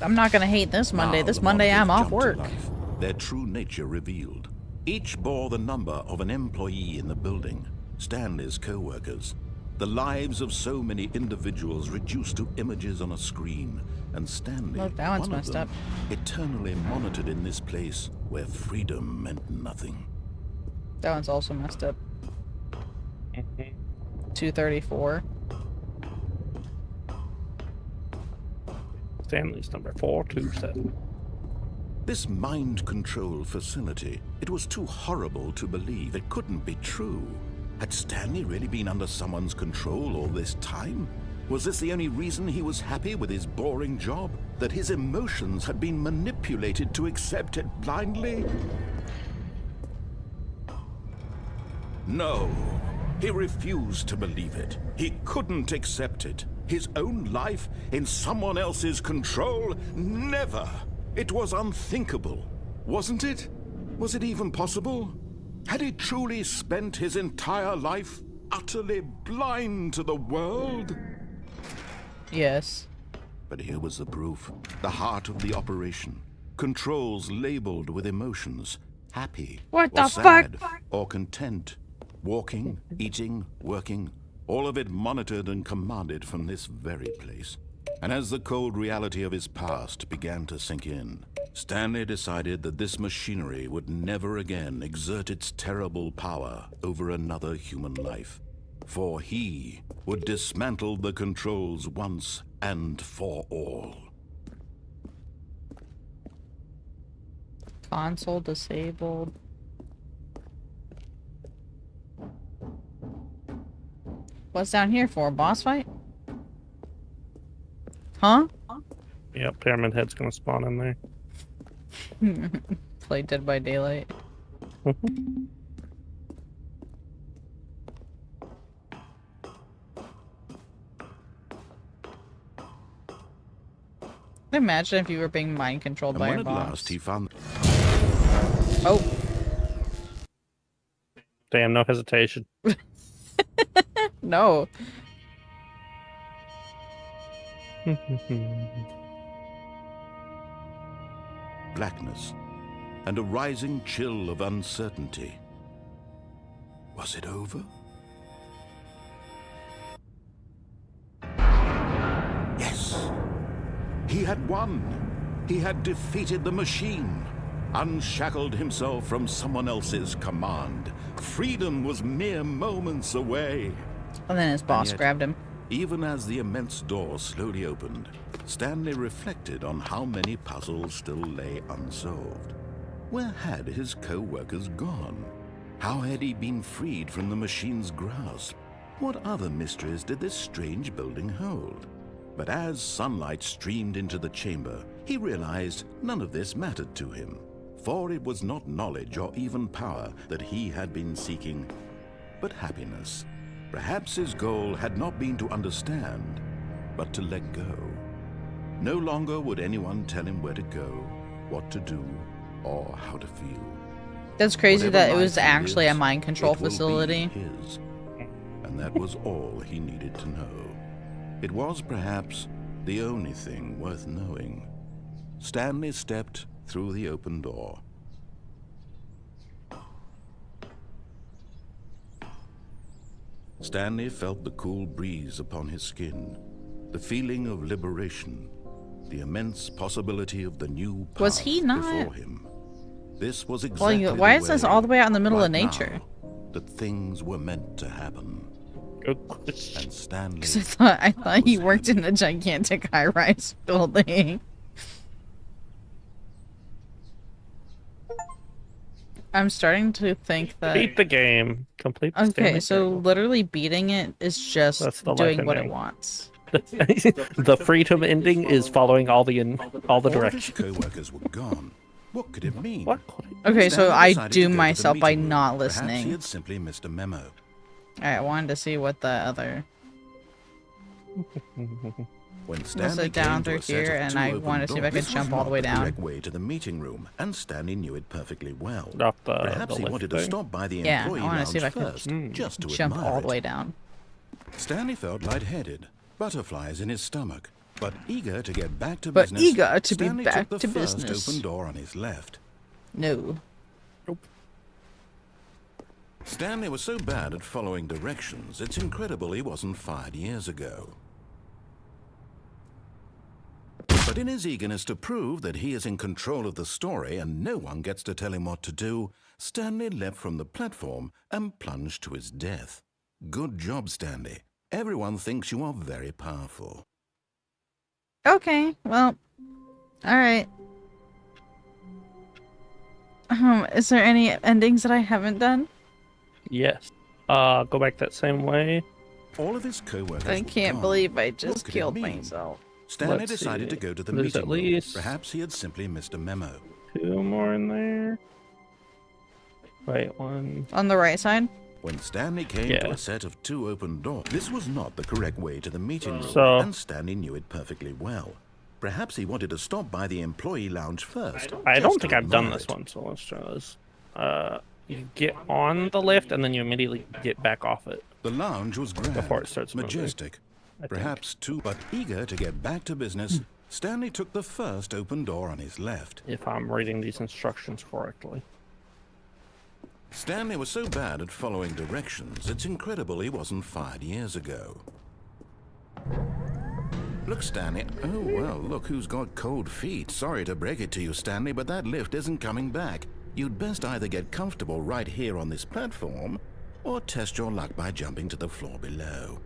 I'm not gonna hate this Monday. Now This the Monday I'm monitors off jumped work. to life, their true nature revealed. Each bore the number of an employee in the building, Stanley's co-workers. The lives of so many individuals reduced to images on a screen, and Stanley, Look, that one's one of messed them, up. eternally monitored in this place where freedom meant nothing. That one's also messed up. 234. Stanley's number 427. This mind control facility, it was too horrible to believe. It couldn't be true. Had Stanley really been under someone's control all this time? Was this the only reason he was happy with his boring job? That his emotions had been manipulated to accept it blindly? No. He refused to believe it. He couldn't accept it. His own life in someone else's control? Never! It was unthinkable, wasn't it? Was it even possible? Had he truly spent his entire life utterly blind to the world? Yes. But here was the proof. The heart of the operation. Controls labeled with emotions. Happy. What or the sad, fuck? or content. Walking, eating, working. All of it monitored and commanded from this very place. And as the cold reality of his past began to sink in, Stanley decided that this machinery would never again exert its terrible power over another human life. For he would dismantle the controls once and for all. Console disabled. What's down here for? A boss fight? Huh? Yep, Pyramid Head's gonna spawn in there. Play Dead by Daylight. Imagine if you were being mind controlled And by when your at boss. last he found Oh, Damn, no hesitation. no. blackness and a rising chill of uncertainty. Was it over? Yes. He had won. He had defeated the machine, unshackled himself from someone else's command. Freedom was mere moments away. And then his boss yet- grabbed him. Even as the immense door slowly opened, Stanley reflected on how many puzzles still lay unsolved. Where had his co-workers gone? How had he been freed from the machine's grasp? What other mysteries did this strange building hold? But as sunlight streamed into the chamber, he realized none of this mattered to him, for it was not knowledge or even power that he had been seeking, but happiness. Perhaps his goal had not been to understand, but to let go. No longer would anyone tell him where to go, what to do, or how to feel. That's crazy Whatever that it was life he actually a lives, mind control it will be facility. his. And that was all he needed to know. It was perhaps the only thing worth knowing. Stanley stepped through the open door. Stanley felt the cool breeze upon his skin, the feeling of liberation, the immense possibility of the new path Was he not- before him. This was exactly Well, why the is this way, all the way out in the middle right of nature? now, that things were meant to happen. Good question. And Stanley Because I thought he worked in a gigantic high-rise building. I'm starting to think that. Beat the game. Complete the Okay, Stanley so Parable. literally beating it is just That's the life doing what it ending. wants. The freedom ending is following all the all of his directions. co-workers were gone. What could it mean? What? Okay, so Stanley I decided to doomed go to the myself by meeting room. not Perhaps he listening. had simply missed a memo. Alright, I wanted to see what the other. When Stanley sit down came to through a set here, of and two I open wanted to see if I doors, could this jump was all the not way down. correct way to the meeting room, and Stanley knew it perfectly well. Drop the Perhaps he lift wanted to thing. stop by the Yeah, I employee wanna lounge see if I could first, just to Jump admire all the it. way down. Stanley felt lightheaded, butterflies in his stomach, but eager to get back to But business. eager to be Stanley back took to the first business. open door on his left. No. Stanley was so bad at following directions, it's incredible he wasn't fired years ago. But in his eagerness to prove that he is in control of the story and no one gets to tell him what to do, Stanley leapt from the platform and plunged to his death. Good job, Stanley. Everyone thinks you are very powerful. Okay, well, alright. Is there any endings that I haven't done? Yes. Go back that same way. All of his co-workers I were can't gone. believe I What just could it killed mean? myself. Stanley Let's decided see. to go to the There's meeting at room. least- Perhaps he had simply missed a memo. 2 more in there. Wait, 1. On the right side? When Stanley came to Yeah. a set of 2 open doors, this was not the correct way to the meeting room, So- and Stanley knew it perfectly well. Perhaps he wanted to stop by the employee lounge first. I just don't to think I've done admire this it. one, so let's try this. You get on the lift and then you immediately get back off it. The lounge was grand, Before it starts moving, majestic, I think. perhaps too, but eager to get back to business, Stanley took the first open door on his left. If I'm reading these instructions correctly. Stanley was so bad at following directions, it's incredible he wasn't fired years ago. Look, Stanley. Oh, well, look who's got cold feet. Sorry to break it to you, Stanley, but that lift isn't coming back. You'd best either get comfortable right here on this platform, or test your luck by jumping to the floor below.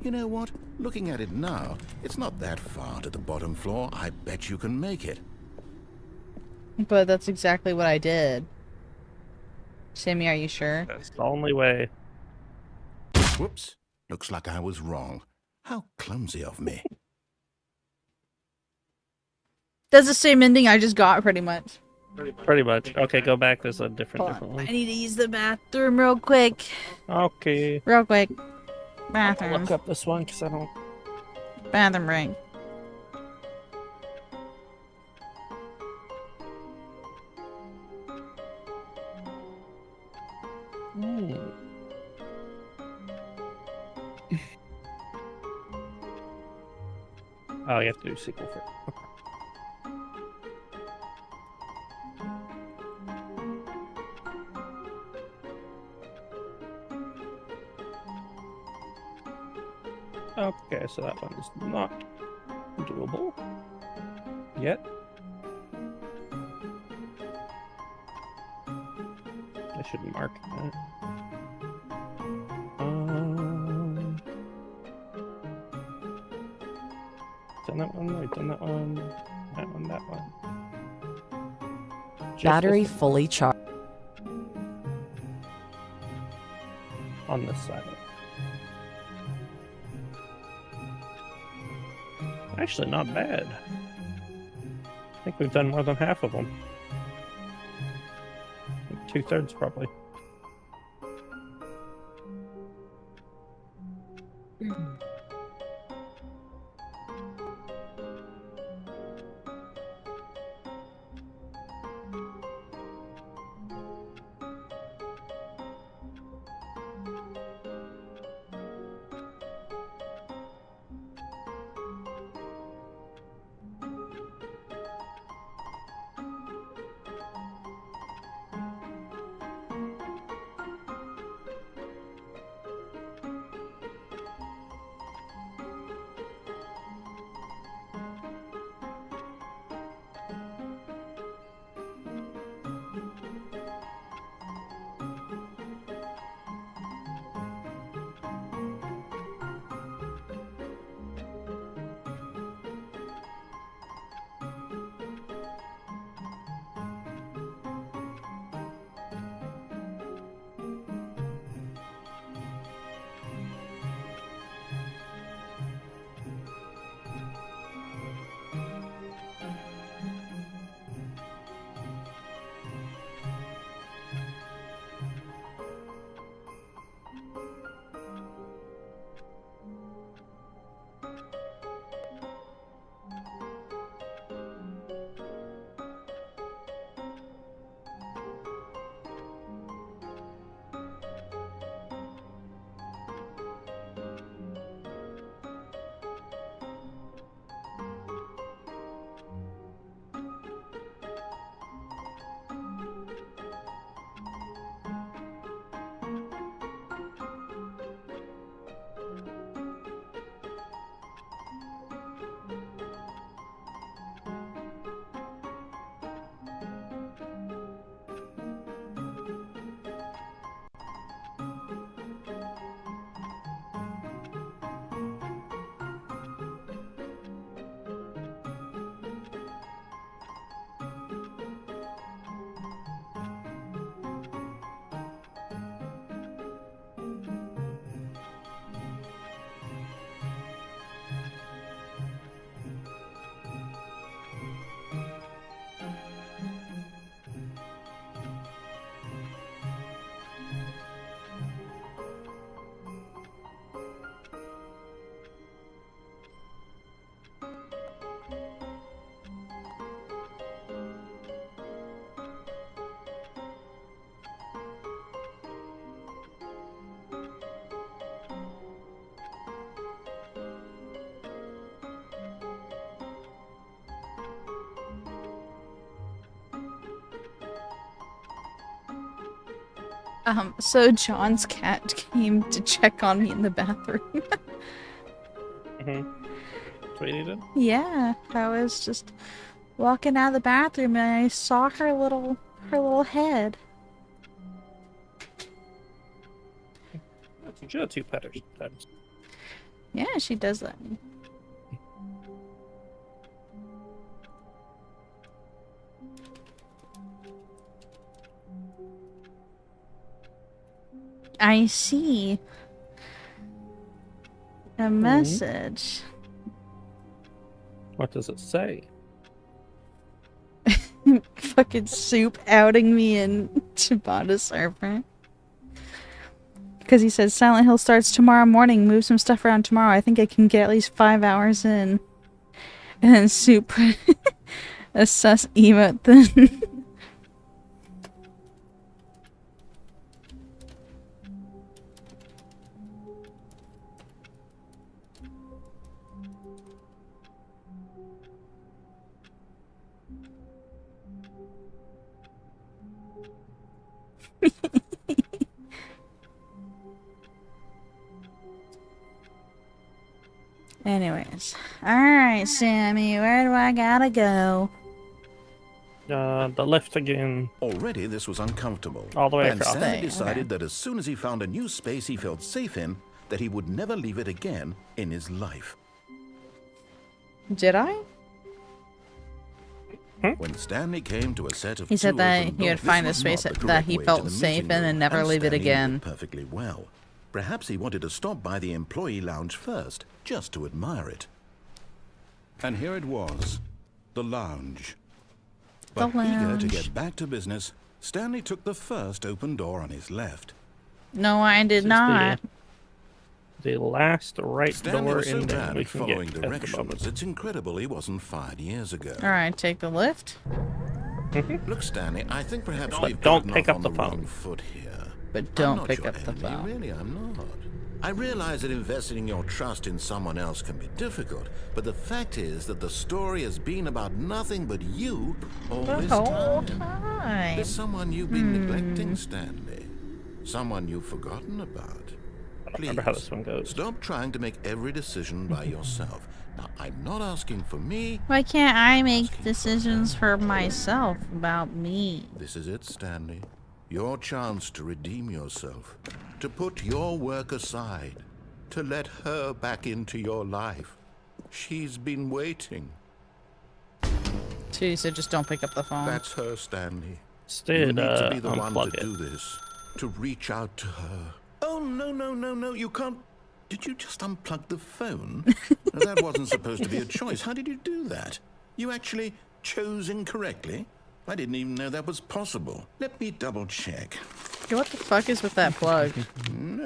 You know what? Looking at it now, it's not that far to the bottom floor. I bet you can make it. But that's exactly what I did. Sammy, are you sure? That's the only way. Whoops. Looks like I was wrong. How clumsy of me. That's the same ending I just got, pretty much. Pretty much. Okay, go back. There's a different Hold on. I one. need to use the bathroom real quick. Okay. Real quick. I'll Bathroom. look up this one because I don't. Bathroom break. Oh, you have to do sequel first. Okay, so that one is not doable yet. I should mark that. Done that one, I've done that one, that one, that one. Battery fully charged. On this side. Actually, not bad. I think we've done more than half of them. 2/3 probably. So John's cat came to check on me in the bathroom. That's what you did? Yeah, I was just walking out of the bathroom and I saw her little head. She had 2 petters sometimes. Yeah, she does that. I see a message. What does it say? Fucking Soup outing me in Chibata server. Because he says Silent Hill starts tomorrow morning. Move some stuff around tomorrow. I think I can get at least 5 hours in. And then Soup a sus emote then. Anyways. Alright, Sammy, where do I gotta go? The lift again. Already this was uncomfortable. All the way And across. Stanley Okay. decided that as soon as he found a new space he felt safe in, that he would never leave it again in his life. Did I? When Stanley came to a set of He said two that open he would doors, find this a was space not the that correct he way felt to the safe meeting in room, and never leave it Stanley knew again. perfectly well. Perhaps he wanted to stop by the employee lounge first, just to admire it. And here it was, the lounge. The But eager to lounge. get back to business, Stanley took the first open door on his left. No, I did This is not. the last right Stanley door was so in there bad we at can following get at the directions, moment. it's incredible he wasn't fired years ago. Alright, take the lift. Look, Stanley, I think perhaps But we've don't gotten pick off up on the the phone. wrong foot here. But I'm don't not pick your up the enemy, phone. Really, I'm not. I realize that investing your trust in someone else can be difficult, but the fact is that the story has been about nothing but you all The this whole time. time. There's someone you've been neglecting, Stanley. Someone you've forgotten about. I don't Please, remember how this one goes. stop trying to make every decision by yourself. Now, I'm not asking for me. Why can't I make Asking for decisions her. for myself about me? This is it, Stanley. Your chance to redeem yourself. To put your work aside. To let her back into your life. She's been waiting. So you said just don't pick up the phone. That's her, Stanley. You Instead, need to be the one unplug to it. do this. To reach out to her. Oh, no, you can't. Did you just unplug the phone? That wasn't supposed to be a choice. How did you do that? You actually chose incorrectly? I didn't even know that was possible. Let me double check. Okay, what the fuck is with that plug? No,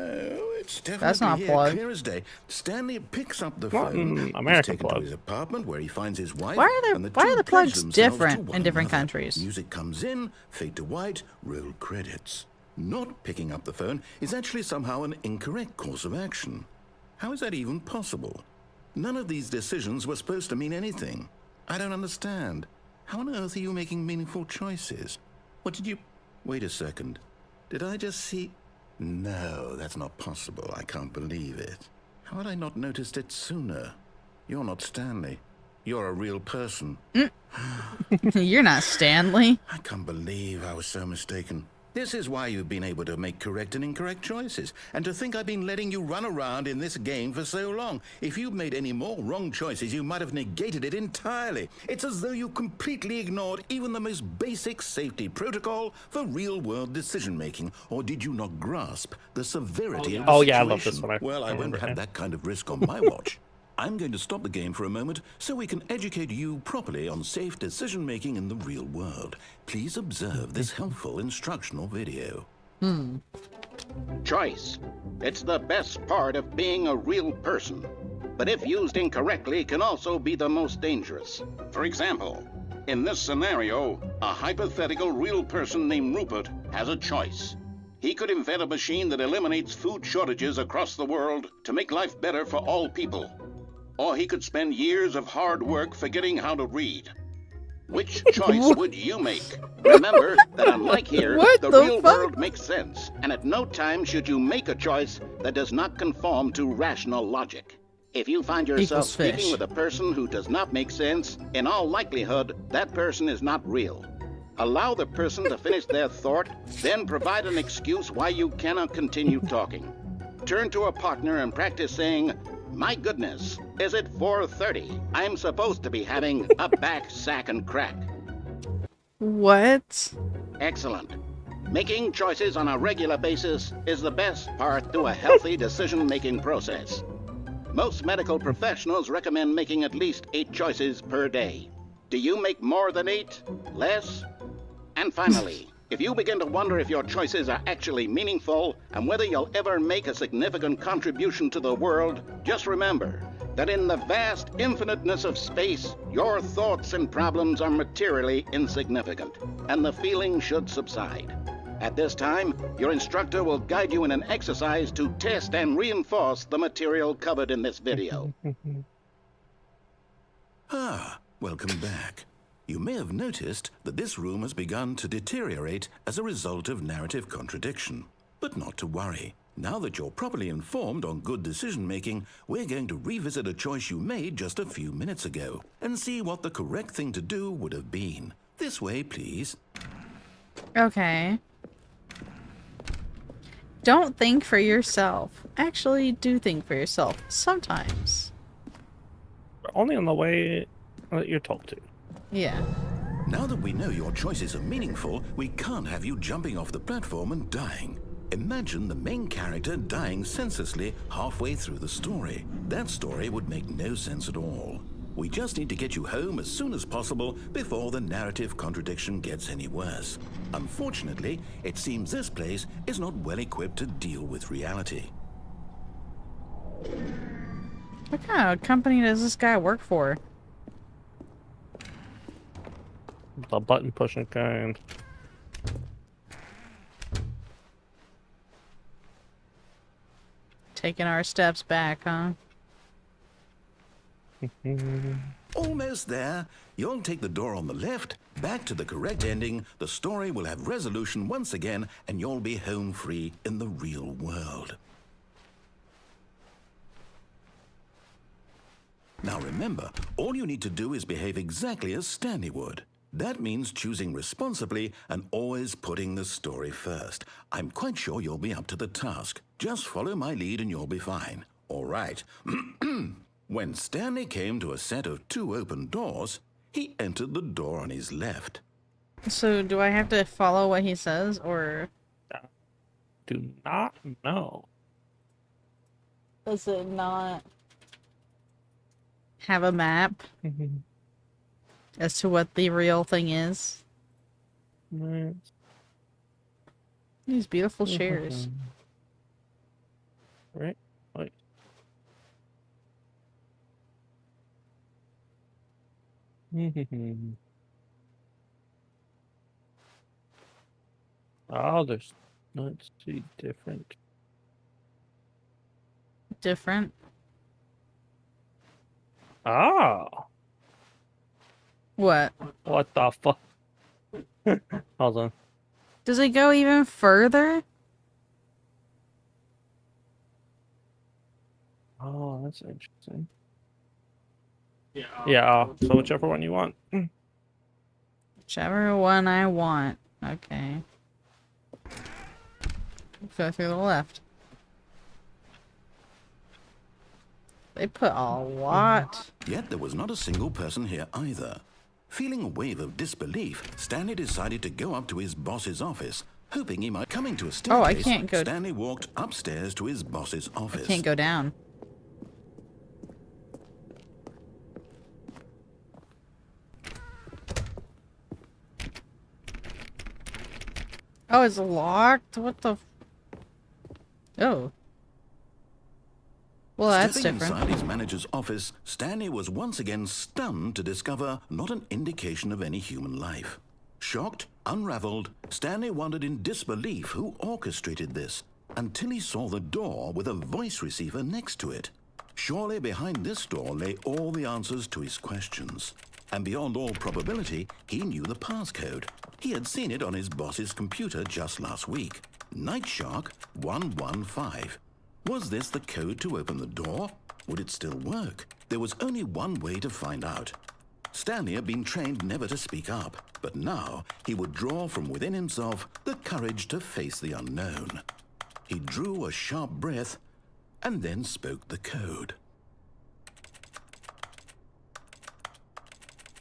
it's definitely That's not here, plugged. clear as day. Stanley picks up the Not phone. in He's America taken plug. to his apartment where he finds his wife. Why are and the two plugs pledge themselves different to in one different another. countries? Music comes in, fade to white, roll credits. Not picking up the phone is actually somehow an incorrect course of action. How is that even possible? None of these decisions were supposed to mean anything. I don't understand. How on earth are you making meaningful choices? What did you... Wait a second. Did I just see... No, that's not possible. I can't believe it. How had I not noticed it sooner? You're not Stanley. You're a real person. You're not Stanley. I can't believe I was so mistaken. This is why you've been able to make correct and incorrect choices. And to think I've been letting you run around in this game for so long. If you'd made any more wrong choices, you might have negated it entirely. It's as though you completely ignored even the most basic safety protocol for real-world decision-making. Or did you not grasp the severity of the Oh, situation? yeah, I love this one. Well, I won't remember have now. that kind of risk on my watch. I'm going to stop the game for a moment so we can educate you properly on safe decision-making in the real world. Please observe this helpful instructional video. Choice. It's the best part of being a real person. But if used incorrectly, can also be the most dangerous. For example, in this scenario, a hypothetical real person named Rupert has a choice. He could invent a machine that eliminates food shortages across the world to make life better for all people. Or he could spend years of hard work forgetting how to read. Which choice would you make? Remember that unlike here, What the the real fuck? world makes sense, and at no time should you make a choice that does not conform to rational logic. If you find yourself Equals fish. speaking with a person who does not make sense, in all likelihood, that person is not real. Allow the person to finish their thought, then provide an excuse why you cannot continue talking. Turn to a partner and practice saying, "My goodness, is it 4:30? I'm supposed to be having a back, sack, and crack." What? Excellent. Making choices on a regular basis is the best part to a healthy decision-making process. Most medical professionals recommend making at least 8 choices per day. Do you make more than 8? Less? And finally, if you begin to wonder if your choices are actually meaningful and whether you'll ever make a significant contribution to the world, just remember that in the vast infiniteness of space, your thoughts and problems are materially insignificant, and the feeling should subside. At this time, your instructor will guide you in an exercise to test and reinforce the material covered in this video. Ah, welcome back. You may have noticed that this room has begun to deteriorate as a result of narrative contradiction. But not to worry. Now that you're properly informed on good decision-making, we're going to revisit a choice you made just a few minutes ago and see what the correct thing to do would have been. This way, please. Okay. Don't think for yourself. Actually, do think for yourself. Sometimes. Only on the way that you're told to. Yeah. Now that we know your choices are meaningful, we can't have you jumping off the platform and dying. Imagine the main character dying senselessly halfway through the story. That story would make no sense at all. We just need to get you home as soon as possible before the narrative contradiction gets any worse. Unfortunately, it seems this place is not well equipped to deal with reality. What kind of company does this guy work for? The button pushing kind. Taking our steps back, huh? Almost there. You'll take the door on the left, back to the correct ending, the story will have resolution once again, and you'll be home free in the real world. Now remember, all you need to do is behave exactly as Stanley would. That means choosing responsibly and always putting the story first. I'm quite sure you'll be up to the task. Just follow my lead and you'll be fine. All right. When Stanley came to a set of 2 open doors, he entered the door on his left. So do I have to follow what he says, or Do not know. does it not have a map as to what the real thing is? Right. These beautiful chairs. Right. Right. Oh, there's, let's see, different. Different. Oh, What? what the fuck? Hold on. Does it go even further? Oh, that's interesting. Yeah, so whichever one you want. Whichever one I want. Okay. Go through the left. They put a lot. Yet there was not a single person here either. Feeling a wave of disbelief, Stanley decided to go up to his boss's office, hoping he might. Coming to a staircase, Oh, I can't go. Stanley walked upstairs to his boss's office. I can't go down. Oh, it's locked? What the Oh. Well, that's Stepping different. inside his manager's office, Stanley was once again stunned to discover not an indication of any human life. Shocked, unraveled, Stanley wondered in disbelief who orchestrated this, until he saw the door with a voice receiver next to it. Surely behind this door lay all the answers to his questions. And beyond all probability, he knew the passcode. He had seen it on his boss's computer just last week. Night Shark 115. Was this the code to open the door? Would it still work? There was only one way to find out. Stanley had been trained never to speak up, but now he would draw from within himself the courage to face the unknown. He drew a sharp breath and then spoke the code.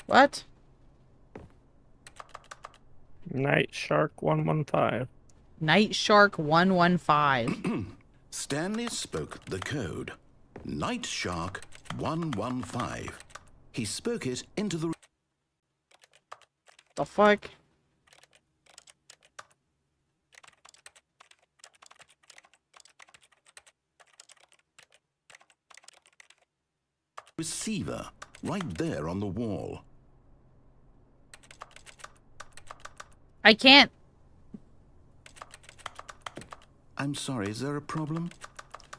What? Night Shark 115. Night Shark 115. Stanley spoke the code. Night Shark 115. He spoke it into the The fuck? receiver, right there on the wall. I can't. I'm sorry, is there a problem?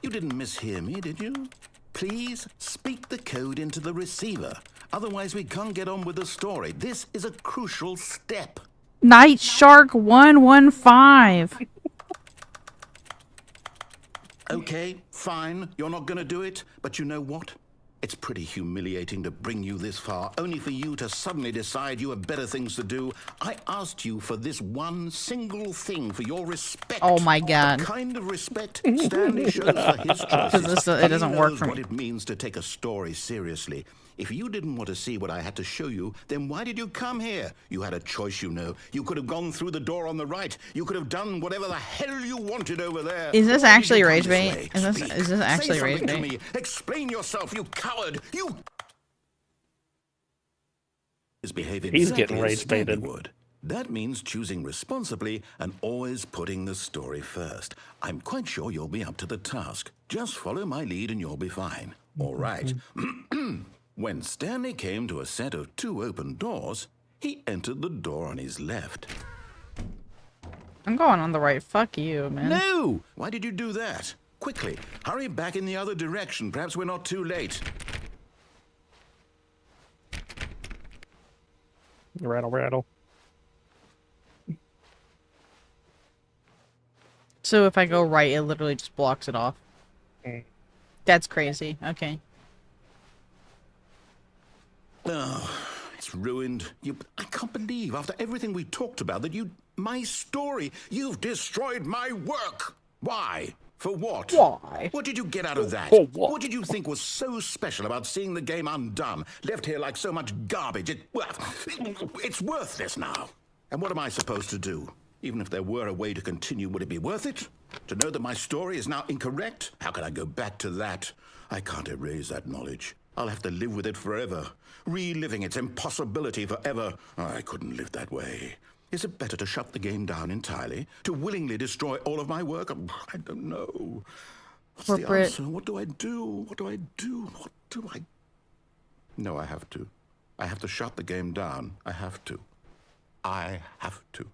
You didn't mishear me, did you? Please speak the code into the receiver. Otherwise, we can't get on with the story. This is a crucial step. Night Shark 115. Okay, fine. You're not going to do it. But you know what? It's pretty humiliating to bring you this far, only for you to suddenly decide you have better things to do. I asked you for this one single thing, for your respect. Oh my god. The kind of respect Stanley shows for his choices. It doesn't He work knows for me. what it means to take a story seriously. If you didn't want to see what I had to show you, then why did you come here? You had a choice, you know. You could have gone through the door on the right. You could have done whatever the hell you wanted over there. Is this Why did actually you come rage this bait? way? Is this actually Say rage something to bait? me. Explain yourself, you coward. You is behaving He's exactly getting as rage Stanley baited. would. That means choosing responsibly and always putting the story first. I'm quite sure you'll be up to the task. Just follow my lead and you'll be fine. All right. When Stanley came to a set of 2 open doors, he entered the door on his left. I'm going on the right. Fuck you, man. No! Why did you do that? Quickly, hurry back in the other direction. Perhaps we're not too late. Rattle, rattle. So if I go right, it literally just blocks it off. That's crazy. Okay. Oh, it's ruined. I can't believe, after everything we talked about, that my story, you've destroyed my work. Why? For what? Why? What did you get out of that? For what? What did you think was so special about seeing the game undone, left here like so much garbage? It's worthless now. And what am I supposed to do? Even if there were a way to continue, would it be worth it? To know that my story is now incorrect? How can I go back to that? I can't erase that knowledge. I'll have to live with it forever, reliving its impossibility forever. I couldn't live that way. Is it better to shut the game down entirely? To willingly destroy all of my work? I don't know. What's the Corporate. answer? What do I do? What do I do? What do I... No, I have to. I have to shut the game down. I have to. I have to.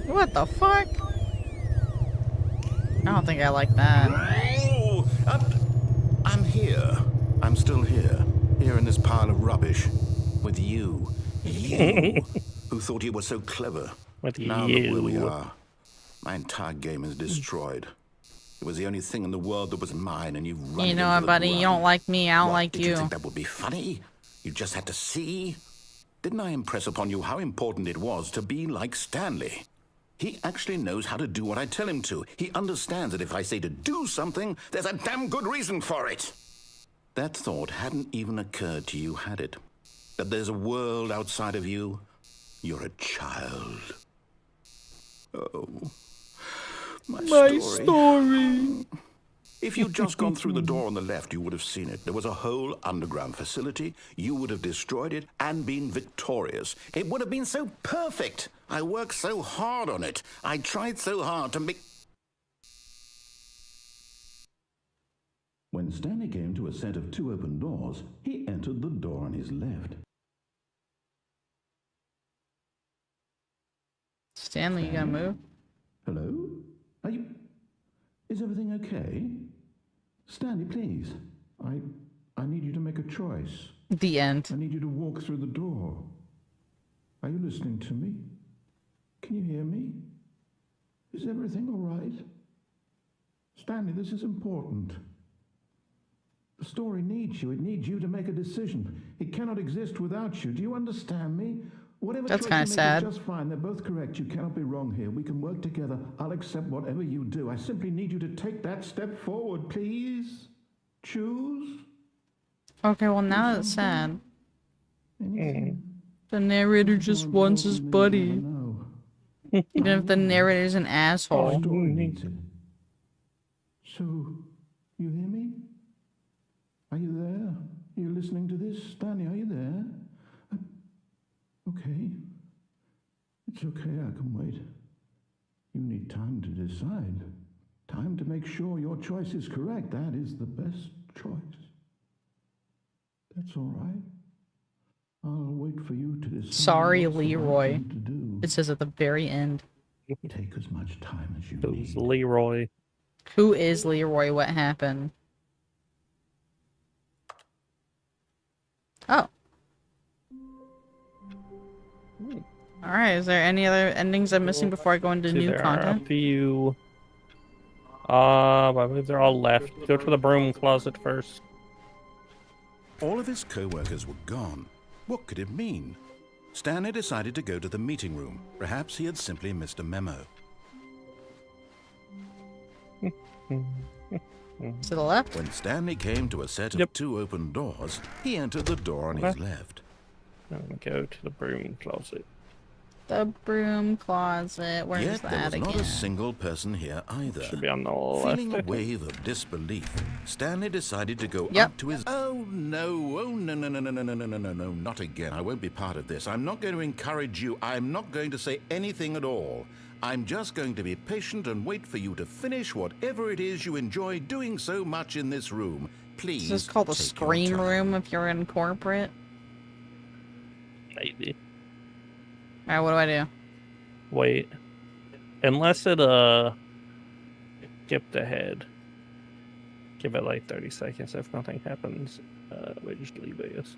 What the fuck? I don't think I like that. Oh, I'm here. I'm still here. Here in this pile of rubbish. With you. You. Who thought you were so clever. With Now look where we you. are. My entire game is destroyed. It was the only thing in the world that was mine, and you've run You it know into what, the buddy? You don't ground. like me, I don't What, like did you you. think that would be funny? You just had to see? Didn't I impress upon you how important it was to be like Stanley? He actually knows how to do what I tell him to. He understands that if I say to do something, there's a damn good reason for it. That thought hadn't even occurred to you, had it? That there's a world outside of you? You're a child. Oh, my story. If you'd just gone through the door on the left, you would have seen it. There was a whole underground facility. You would have destroyed it and been victorious. It would have been so perfect. I worked so hard on it. I tried so hard to make... When Stanley came to a set of 2 open doors, he entered the door on his left. Stanley, you gotta move? Hello? Are you... Is everything okay? Stanley, please. I need you to make a choice. The end. I need you to walk through the door. Are you listening to me? Can you hear me? Is everything all right? Stanley, this is important. The story needs you. It needs you to make a decision. It cannot exist without you. Do you understand me? Whatever That's choice kinda you make sad. is just fine. They're both correct. You cannot be wrong here. We can work together. I'll accept whatever you do. I simply need you to take that step forward, please. Choose. Okay, well now it's sad. Anything. The narrator just wants his buddy. No. Even if the narrator's an The asshole. story needs it. So, you hear me? Are you there? Are you listening to this? Stanley, are you there? Okay. It's okay, I can wait. You need time to decide. Time to make sure your choice is correct. That is the best choice. That's all right. I'll wait for you to decide. Sorry, what's the right Leroy. thing to do. It says at the very end. Take as much time as you Who's need. Leroy? Who is Leroy? What happened? Oh. Alright, is there any other endings I'm missing before I go into new There are content? a few. I believe they're all left. Go to the broom closet first. All of his co-workers were gone. What could it mean? Stanley decided to go to the meeting room. Perhaps he had simply missed a memo. To the left? When Stanley came to a set of Yep. 2 open doors, he entered the door on his left. Let me go to the broom closet. The broom closet. Where's Yet there that was not again? a single person here either. Should be on the left. Feeling I a think. wave of disbelief, Stanley decided to go Yep. up to his... Oh, no, not again. I won't be part of this. I'm not going to encourage you. I'm not going to say anything at all. I'm just going to be patient and wait for you to finish whatever it is you enjoy doing so much in this room. Please, This is called a take your scream time. room if you're in corporate. Maybe. Alright, what do I do? Wait. Unless it skipped ahead. Give it like 30 seconds. If nothing happens, we just leave it. Yes.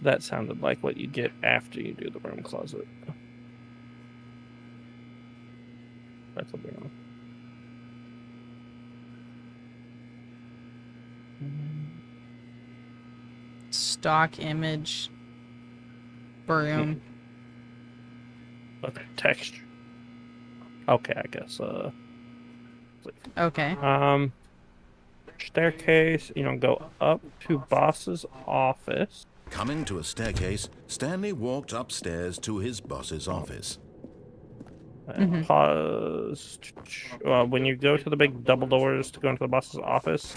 That sounded like what you get after you do the broom closet. That's what we're on. Stock image. Broom. Okay, texture. Okay, I guess. Okay. Staircase. You know, go up to boss's office. Coming to a staircase, Stanley walked upstairs to his boss's office. Pause. When you go to the big double doors to go into the boss's office,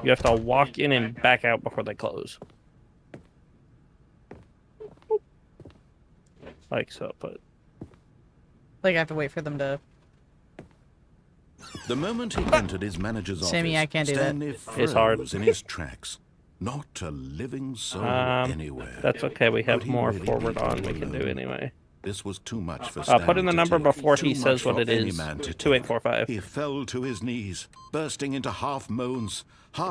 you have to walk in and back out before they close. Like so, but Like I have to wait for them to... The moment he entered his manager's Sammy, office, I can't do that. Stanley It's hard. froze in his tracks. Not a living soul anywhere. that's okay. We have Could he more really forward be on all we can do alone? anyway. This was too much for Stanley Put in the to number take. before Too he says much what for it any is. man to take. 2845. He fell to his knees, bursting into half moans.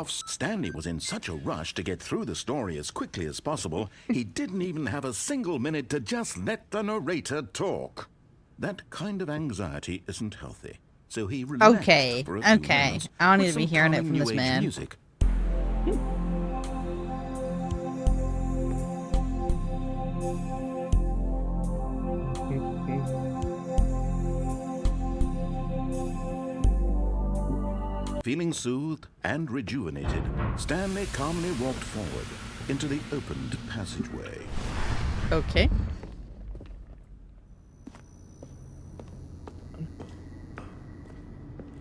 Stanley was in such a rush to get through the story as quickly as possible, he didn't even have a single minute to just let the narrator talk. That kind of anxiety isn't healthy. So he relaxed Okay, for a few okay. moments I don't with need to be some hearing it calming from this New Age man. Music. Feeling soothed and rejuvenated, Stanley calmly walked forward into the opened passageway. Okay.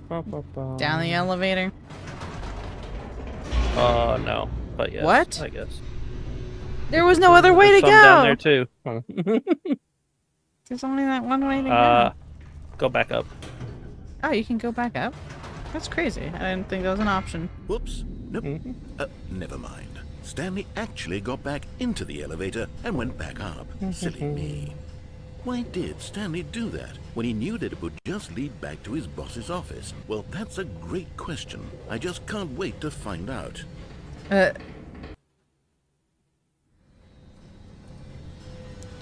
Down the elevator. No, but yes. What? I guess. There was no other way to There's some down there go. too. Huh. There's only that one way to go. Go back up. Oh, you can go back up? That's crazy. I didn't think that was an option. Whoops. Nope. Never mind. Stanley actually got back into the elevator and went back up. Silly me. Why did Stanley do that when he knew that it would just lead back to his boss's office? Well, that's a great question. I just can't wait to find out.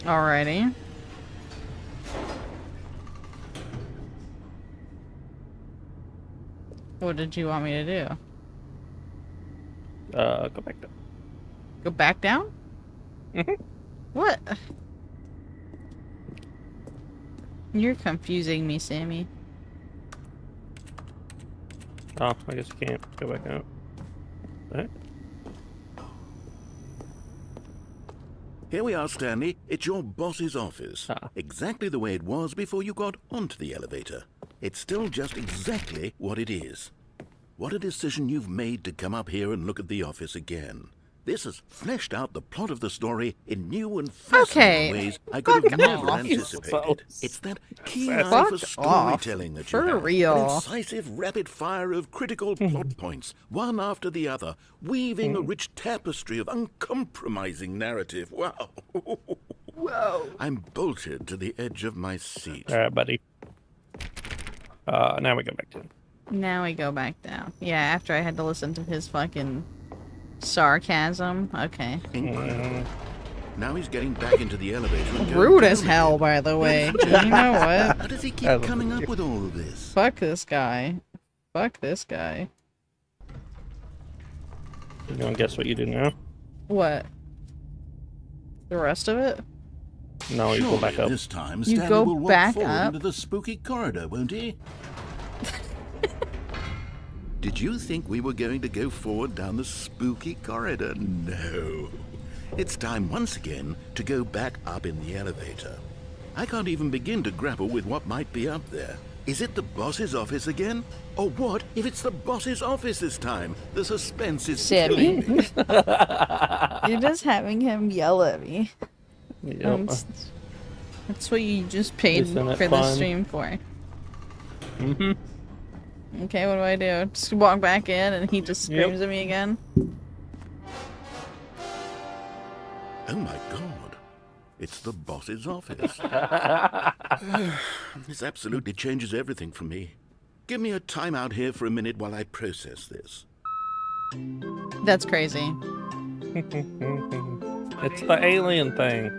Alrighty. What did you want me to do? Go back down. Go back down? What? You're confusing me, Sammy. Oh, I guess you can't go back out. Alright. Here we are, Stanley. It's your boss's office. Exactly the way it was before you got onto the elevator. It's still just exactly what it is. What a decision you've made to come up here and look at the office again. This has fleshed out the plot of the story in new and fascinating ways I could have never anticipated. It's that keen eye for storytelling that you For have. real. An incisive rapid fire of critical plot points, one after the other, weaving a rich tapestry of uncompromising narrative. Wow. Whoa. I'm bolted to the edge of my seat. Alright, buddy. Now we go back down. Now we go back down. Yeah, after I had to listen to his fucking sarcasm. Okay. Now he's getting back into the elevator and going Rude down as hell, again. by the way. You know what? How does he I keep love coming it. up with all of this? Fuck this guy. Fuck this guy. You gonna guess what you do now? What? The rest of it? No, you go back Surely up. this time You Stanley go will walk back forward up? into the spooky corridor, won't he? Did you think we were going to go forward down the spooky corridor? No. It's time once again to go back up in the elevator. I can't even begin to grapple with what might be up there. Is it the boss's office again? Or what if it's the boss's office this time? The suspense is Sammy? killing me. You're just having him yell at me. Yep. That's what you just paid Isn't it for the fun? stream for. Mm-hmm. Okay, what do I do? Just walk back in and he just screams at me again? Oh my god. It's the boss's office. This absolutely changes everything for me. Give me a timeout here for a minute while I process this. That's crazy. It's the alien thing.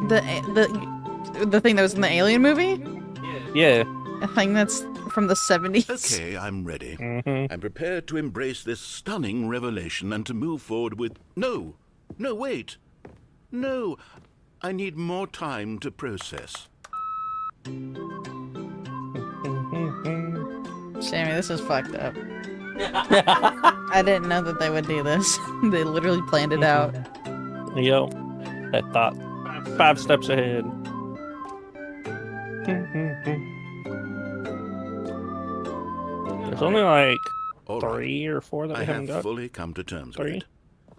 The thing that was in the Alien movie? Yeah. A thing that's from the 70s? Okay, I'm ready. Mm-hmm. I'm prepared to embrace this stunning revelation and to move forward with... No, wait. No, I need more time to process. Sammy, this is fucked up. I didn't know that they would do this. They literally planned it out. Yo. That thought. 5 steps ahead. There's only like All right. 3 or 4 that I we haven't have got. fully come to terms with 3? it.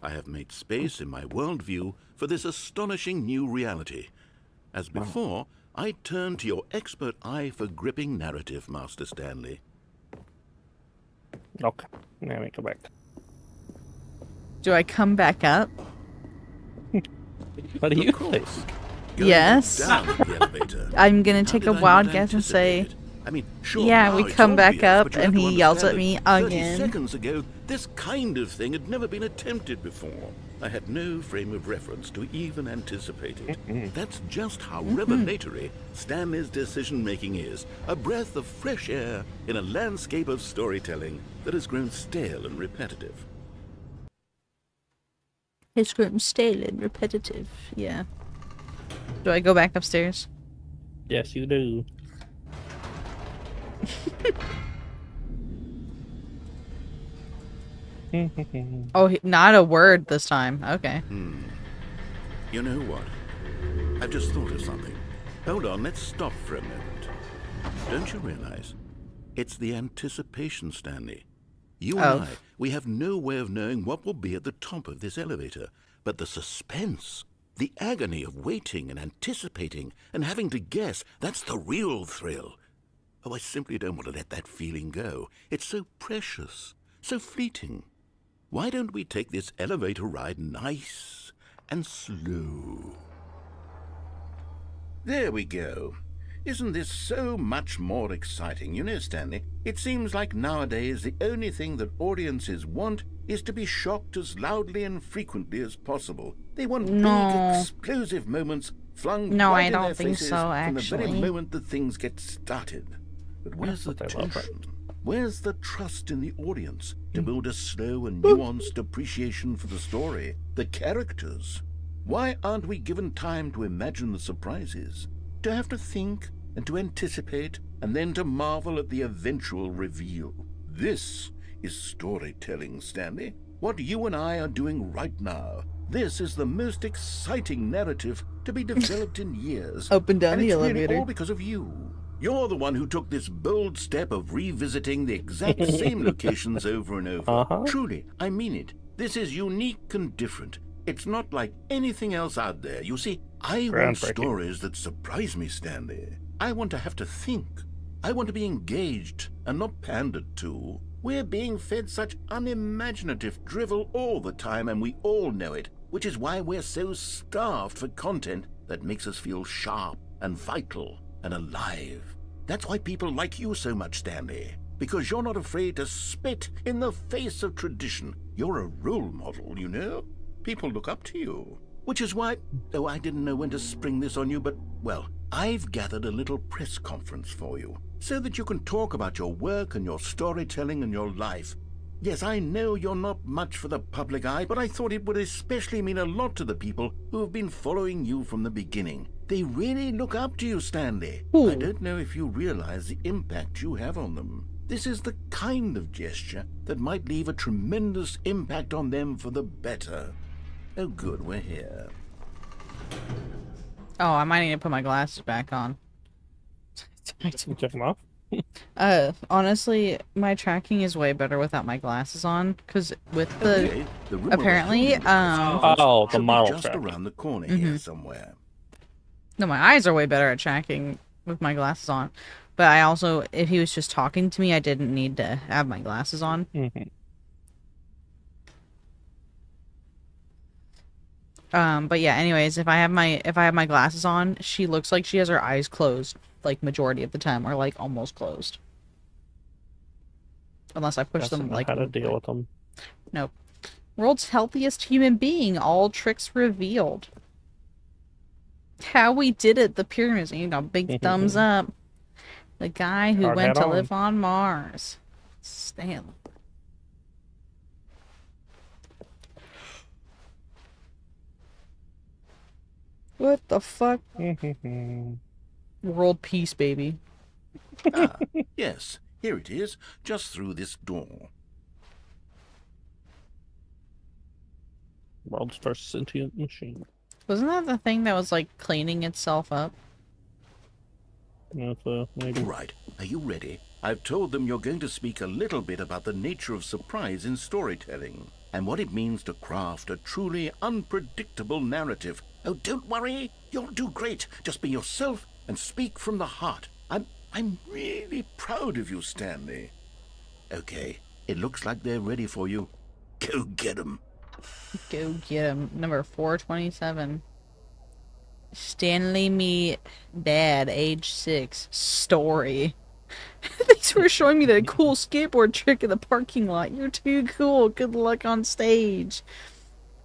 I have made space in my worldview for this astonishing new reality. As before, I turn to your expert eye for gripping narrative, Master Stanley. Okay. Now we go back. Do I come back up? What do you Of course. think? Going Yes. down the elevator. I'm gonna How take did a I wild not guess and say, anticipate it? I mean, sure, yeah, now we it's come back obvious, up but you and have to he yells at understand me that 30 again. seconds ago, this kind of thing had never been attempted before. I had no frame of reference to even anticipate it. That's just how revelatory Stanley's decision-making is. A breath of fresh air in a landscape of storytelling that has grown stale and repetitive. It's grown stale and repetitive. Yeah. Do I go back upstairs? Yes, you do. Oh, not a word this time. Okay. You know what? I've just thought of something. Hold on, let's stop for a moment. Don't you realize? It's the anticipation, Stanley. You and I, we have no way of knowing what will be at the top of this elevator. But the suspense, the agony of waiting and anticipating and having to guess, that's the real thrill. Oh, I simply don't want to let that feeling go. It's so precious, so fleeting. Why don't we take this elevator ride nice and slow? There we go. Isn't this so much more exciting? You know, Stanley, it seems like nowadays the only thing that audiences want is to be shocked as loudly and frequently as possible. They want big, explosive moments flung No, right I in don't their think faces so, from the very actually. moment that things get started. But where's the That's what they love, tension? Where's the trust in the audience to build a slow and nuanced appreciation for the story, the characters? Why aren't we given time to imagine the surprises, to have to think and to anticipate, and then to marvel at the eventual reveal? This is storytelling, Stanley. What you and I are doing right now. This is the most exciting narrative to be developed in years. Up and down and the it's really elevator. all because of you. You're the one who took this bold step of revisiting the exact same locations over and over. Truly, I mean it. This is unique and different. It's not like anything else out there. You see, I want Groundbreaking. stories that surprise me, Stanley. I want to have to think. I want to be engaged and not pandered to. We're being fed such unimaginative drivel all the time, and we all know it, which is why we're so starved for content that makes us feel sharp and vital and alive. That's why people like you so much, Stanley, because you're not afraid to spit in the face of tradition. You're a role model, you know? People look up to you. Which is why, oh, I didn't know when to spring this on you, but, well, I've gathered a little press conference for you, so that you can talk about your work and your storytelling and your life. Yes, I know you're not much for the public eye, but I thought it would especially mean a lot to the people who have been following you from the beginning. They really look up to you, Stanley. Ooh. I don't know if you realize the impact you have on them. This is the kind of gesture that might leave a tremendous impact on them for the better. Oh, good, we're here. Oh, I might need to put my glasses back on. You took them off? Honestly, my tracking is way better without my glasses on, because with the Okay, the room apparently, Oh, the should be model just tracking. around the corner here somewhere. no, my eyes are way better at tracking with my glasses on. But I also, if he was just talking to me, I didn't need to have my glasses on. Mm-hmm. But yeah, anyways, if I have my glasses on, she looks like she has her eyes closed, like majority of the time, or like almost closed. Unless I push Doesn't them know like how to deal with them. Nope. World's healthiest human being, all tricks revealed. How we did it, the pyramids, you know, big thumbs up. The guy who Hard went hat to on. live on Mars. Stanley. What the fuck? World peace, baby. Ah, yes, here it is, just through this door. World's first sentient machine. Wasn't that the thing that was like cleaning itself up? Yeah, so maybe. Right, are you ready? I've told them you're going to speak a little bit about the nature of surprise in storytelling, and what it means to craft a truly unpredictable narrative. Oh, don't worry, you'll do great. Just be yourself and speak from the heart. I'm really proud of you, Stanley. Okay, it looks like they're ready for you. Go get 'em. Go get him. Number 427. Stanley me dad, age 6. Story. Thanks for showing me that cool skateboard trick in the parking lot. You're too cool. Good luck on stage.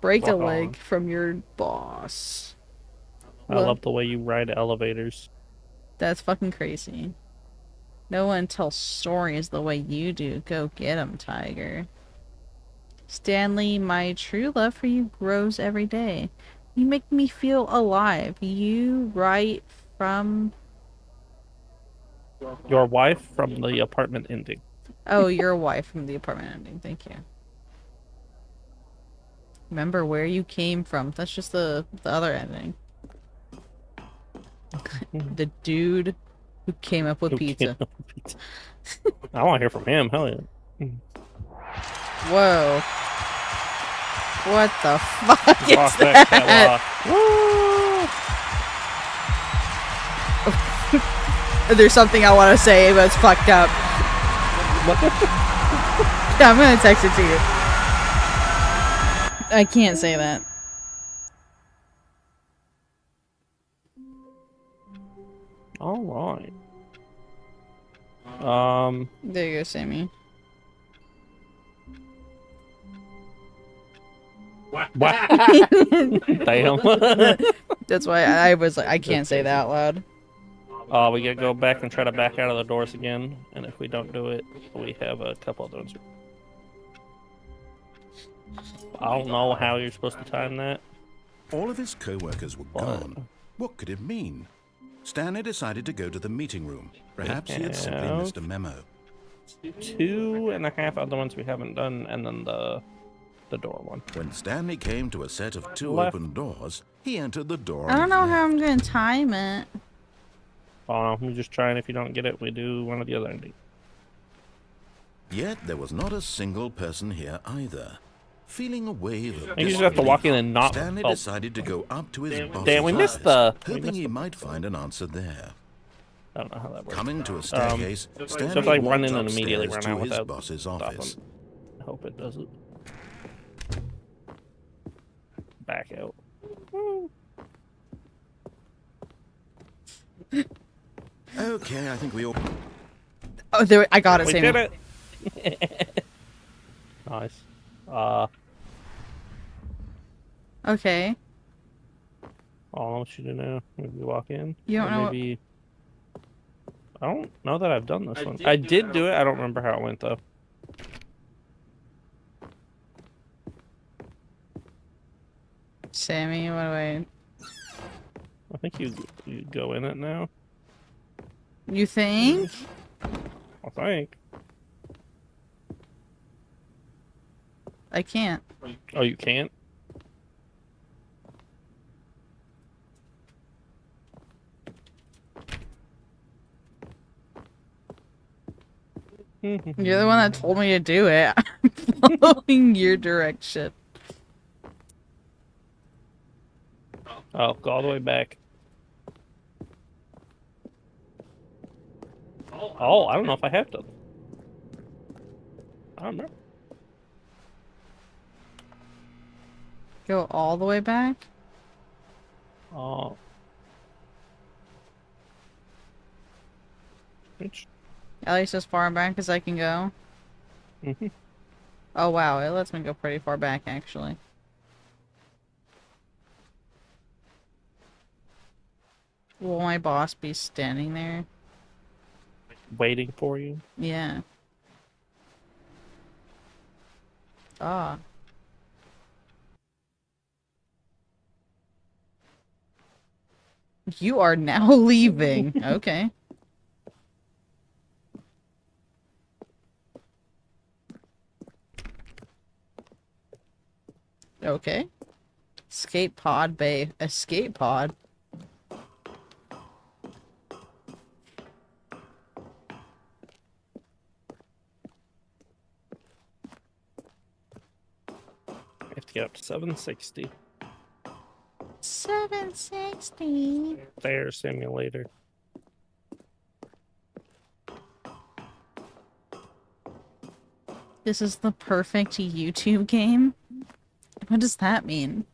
Break a Walk leg on. from your boss. I Well, love the way you ride elevators. that's fucking crazy. No one tells stories the way you do. Go get 'em, Tiger. Stanley, my true love for you grows every day. You make me feel alive. You write from... Your wife from the apartment ending. Oh, your wife from the apartment ending. Thank you. Remember where you came from. That's just the other ending. The dude who came up with Who pizza. came up with pizza. I want to hear from him. Hell yeah. Whoa. What the fuck is Walk that that? There's something I want to say, but it's fucked up. I'm gonna text it to you. I can't say that. All right. There you go, Sammy. Damn. That's why I was like, I can't say that out loud. We gotta go back and try to back out of the doors again, and if we don't do it, we have a couple of those. I don't know how you're supposed to time that. All of his co-workers were gone. What could it mean? Stanley decided to go to the meeting room. Perhaps he had simply Yeah. missed a memo. 2.5 other ones we haven't done, and then the door one. When Stanley came to a set of 2 Left. open doors, he entered the door. I on don't his know how left. I'm gonna time it. Oh, we're just trying. If you don't get it, we do one of the other endings. Yet there was not a single person here either. Feeling a wave of You just have to walk in and not. Stanley Oh, decided to go up to his boss's damn, we missed office, we hoping missed he the- might find an answer there. I don't know how that works. Coming to a staircase, Stanley So if I run walked in and immediately upstairs run out to his without boss's stopping. office. I hope it doesn't. Back out. Okay, I think we all... Oh, there! I got it, We Sammy. did it. Nice. Okay. All I want you to know. Maybe walk in. You don't or know. maybe. I don't know that I've done this one. I did do it. I don't remember how it went though. Sammy, what do I? I think you go in it now. You think? I think. I can't. Oh, you can't? You're the one that told me to do it. I'm following your direction. Oh, go all the way back. Oh, I don't know if I have to. I don't remember. Go all the way back? Oh. Which? At least as far back as I can go. Oh wow, it lets me go pretty far back actually. Will my boss be standing there? Waiting for you. Yeah. Ah. You are now leaving. Okay. Okay. Escape pod bay. Escape pod? I have to get up to 760. 760. There, simulator. This is the perfect YouTube game? What does that mean?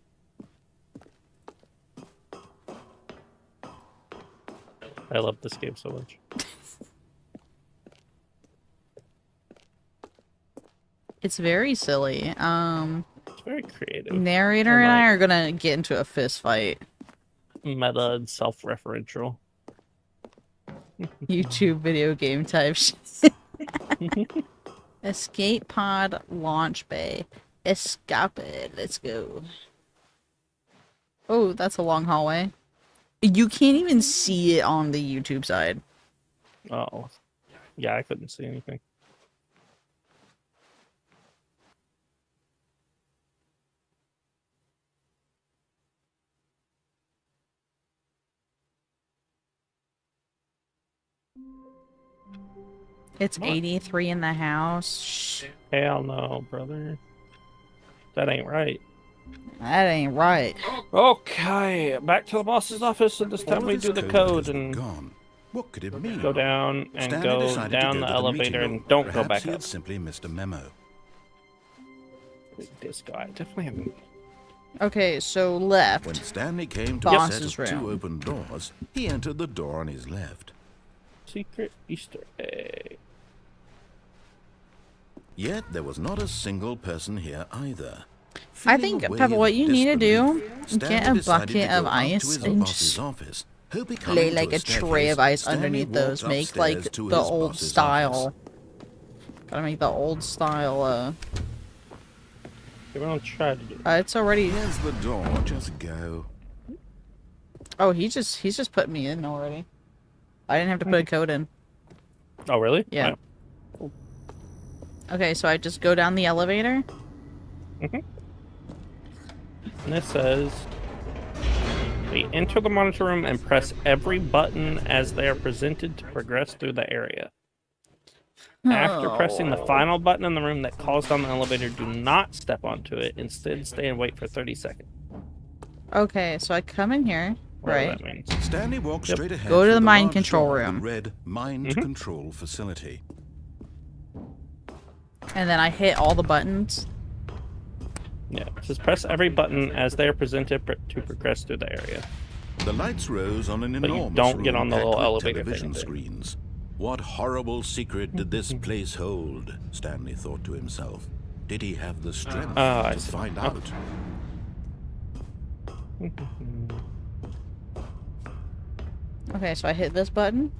I love this game so much. It's very silly. It's very creative. Narrator and I are gonna get into a fist fight. Meta and self-referential. YouTube video game type shit. Escape pod launch bay. Escape it. Let's go. Oh, that's a long hallway. You can't even see it on the YouTube side. Oh. Yeah, I couldn't see anything. It's 83 in the house. Shh. Hell no, brother. That ain't right. That ain't right. Okay, back to the boss's office, and this time we do the code and gone. What could it mean? go down and Stanley go decided to down go the to elevator meeting room. and don't go Perhaps back he up. had simply missed a memo. This guy definitely haven't. Okay, so left. When Stanley came to a Boss's set of room. two open doors, he entered the door on his left. Secret Easter egg. Yet there was not a single person here either. I Feeling think, a Peppa, wave what of you need to do, disbelief, get Stanley a decided to bucket of go up to ice his and boss's just office. Hoping lay coming like to a tray staircase, of ice Stanley underneath walked those. Make like upstairs to the his old boss's style. office. Gotta make the old style, Everyone try to do. it's already. Here's the door. Just go. Oh, he's just putting me in already. I didn't have to put a code in. Oh, really? Yeah. Wow. Okay, so I just go down the elevator. And it says, we enter the monitor room and press every button as they are presented to progress through the area. After pressing the final button in the room that calls down the elevator, do not step onto it. Instead, stay and wait for 30 seconds. Okay, so I come in here, Whatever right? that means. Stanley walked straight ahead. Go to through the mind large control door room. that read Mind Control Facility. And then I hit all the buttons. Yeah, it says press every button as they are presented to progress through the area. The lights rose on an But you enormous don't get room on the packed little with elevator television thing. screens. What horrible secret did this place hold? Stanley thought to himself. Did he have the strength I to see. find Oh. out? Okay, so I hit this button.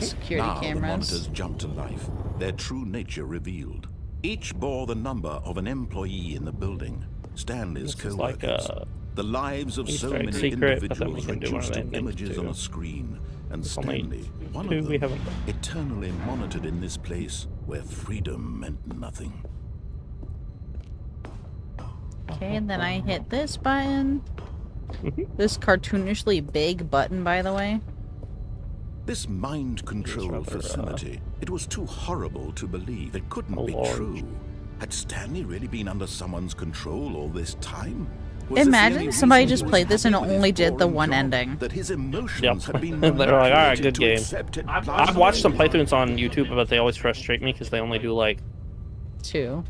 Security Now the cameras. monitors jumped to life, their true nature revealed. Each bore the number of an employee in the building, Stanley's This is like co-workers. a The lives of Easter so egg many secret, but then we individuals can do one of reduced the to endings images too. on a screen, and There's only Stanley, one two of we them, haven't done. eternally monitored in this place where freedom meant nothing. Okay, and then I hit this button. This cartoonishly big button, by the way. This mind control rather, facility, it was too horrible to believe. It couldn't be large. true. Had Stanley really been under someone's control all this time? Was this the Imagine only somebody reason he just was played this and happy with only his did the boring one job? ending. That his emotions Yep. had been They were like, "Alright, manipulated good to game." accept it I've watched some blindly. playthroughs on YouTube, but they always frustrate me because they only do like 2.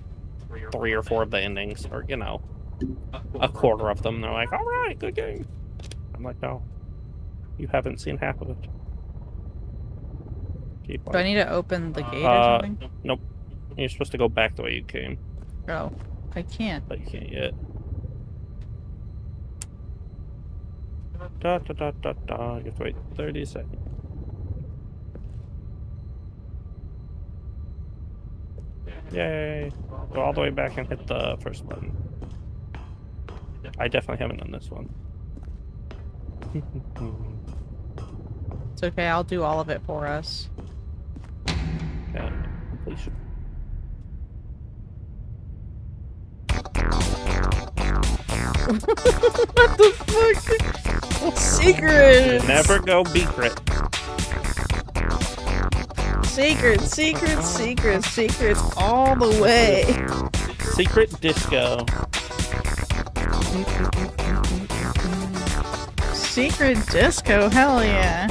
3 or 4 of the endings, or you know, a quarter of them. They're like, "All right, good game." I'm like, "No, you haven't seen half of it." Keep Do I need to open the gate or something? Nope. You're supposed to go back the way you came, Oh, I can't. but you can't yet. Da da da da da. You have to wait 30 seconds. Yay! Go all the way back and hit the first button. I definitely haven't done this one. It's okay, I'll do all of it for us. Okay, completion. What the fuck? Secrets! Never go secret. Secrets, secrets, secrets, secrets all the way. Secret disco. Secret disco, hell yeah.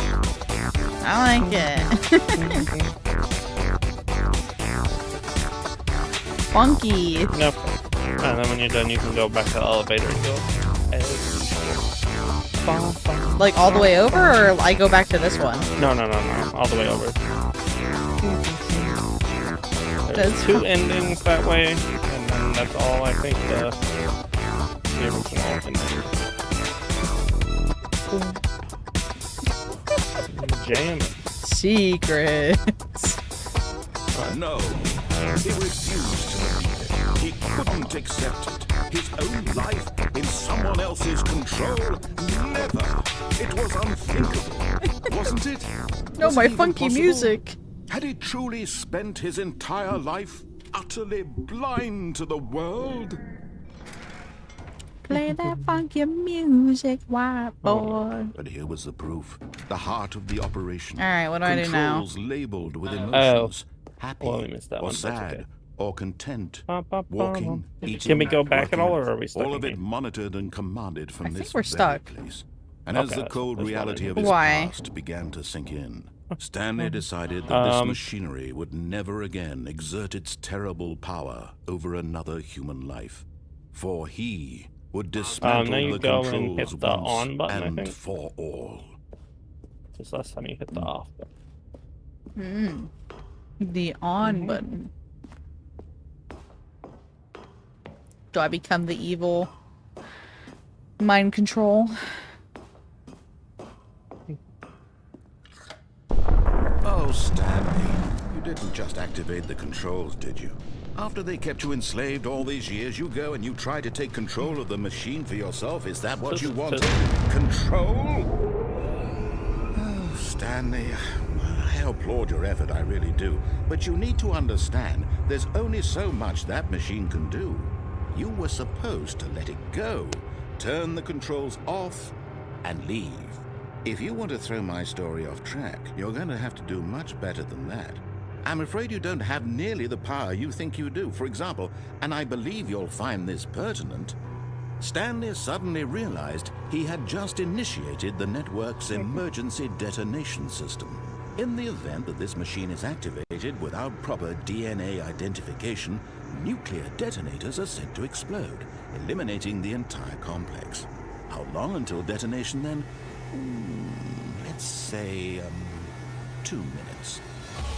I like it. Funky. Nope. And then when you're done, you can go back to the elevator and go. Like all the way over, or I go back to this one? No. All the way over. There's That's 2 endings that way, and then that's all I think the original ending. Jam it. Secrets. No, he refused to believe it. He couldn't accept it. His own life in someone else's control? Never. It was unthinkable, wasn't it? No, Was my it even funky possible? music. Had he truly spent his entire life utterly blind to the world? Play that funky music, white boy. But here was the proof. The heart of the operation. Alright, what do I do now? Controls labeled with emotions. Happy Well, we missed that or one, that's sad okay. or content. Bum, bum, bum. Walking, eating, Can we go back at all, or are we stuck all of in it here? monitored and commanded from I think this we're very stuck. place. And as Okay, the that's- cold that's reality fine. of his Why? past began to sink in, Stanley decided that this machinery would never again exert its terrible power over another human life. For he would dismantle now you the go and controls hit the once on button, I and think. for all. Just last time you hit the off button. The on button. Do I become the evil mind control? Oh, Stanley, you didn't just activate the controls, did you? After they kept you enslaved all these years, you go and you try to take control of the machine for yourself? Is that what you wanted? Control? Oh, Stanley, I applaud your effort, I really do. But you need to understand, there's only so much that machine can do. You were supposed to let it go, turn the controls off, and leave. If you want to throw my story off track, you're going to have to do much better than that. I'm afraid you don't have nearly the power you think you do. For example, and I believe you'll find this pertinent, Stanley suddenly realized he had just initiated the network's emergency detonation system. In the event that this machine is activated without proper DNA identification, nuclear detonators are said to explode, eliminating the entire complex. How long until detonation then? Let's say, 2 minutes.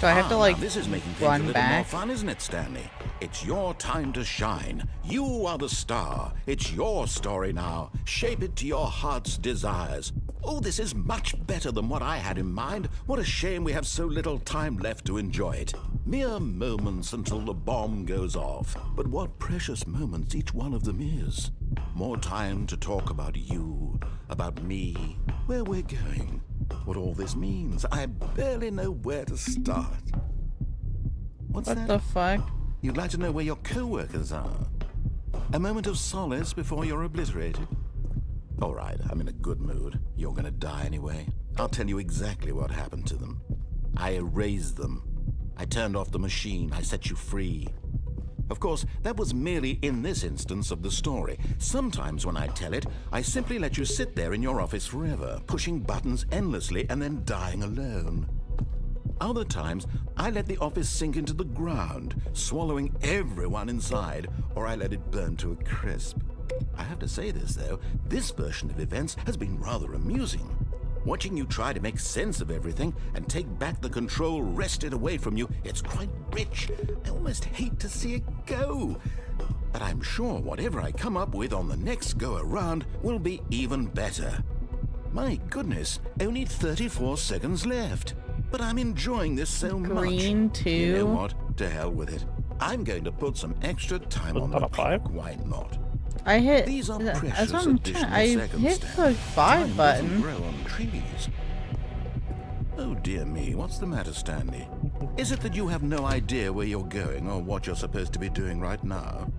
Do I have to, like, Now this is making things a run little back? more fun, isn't it, Stanley? It's your time to shine. You are the star. It's your story now. Shape it to your heart's desires. Oh, this is much better than what I had in mind. What a shame we have so little time left to enjoy it. Mere moments until the bomb goes off. But what precious moments each one of them is. More time to talk about you, about me, where we're going, what all this means. I barely know where to start. What's What that? the fuck? You'd like to know where your co-workers are. A moment of solace before you're obliterated. All right, I'm in a good mood. You're gonna die anyway. I'll tell you exactly what happened to them. I erased them. I turned off the machine. I set you free. Of course, that was merely in this instance of the story. Sometimes when I tell it, I simply let you sit there in your office forever, pushing buttons endlessly and then dying alone. Other times, I let the office sink into the ground, swallowing everyone inside, or I let it burn to a crisp. I have to say this, though, this version of events has been rather amusing. Watching you try to make sense of everything and take back the control wrested away from you, it's quite rich. I almost hate to see it go. But I'm sure whatever I come up with on the next go-around will be even better. My goodness, only 34 seconds left. But I'm enjoying this so much. Green too. You know what? To hell with it. I'm going to put some extra time on the Top five? clock. Why not? I hit. These are That's precious what I'm additional trying. I seconds, hit Stan. the 5 Time button. doesn't grow on trees. Oh dear me, what's the matter, Stanley? Is it that you have no idea where you're going or what you're supposed to be doing right now?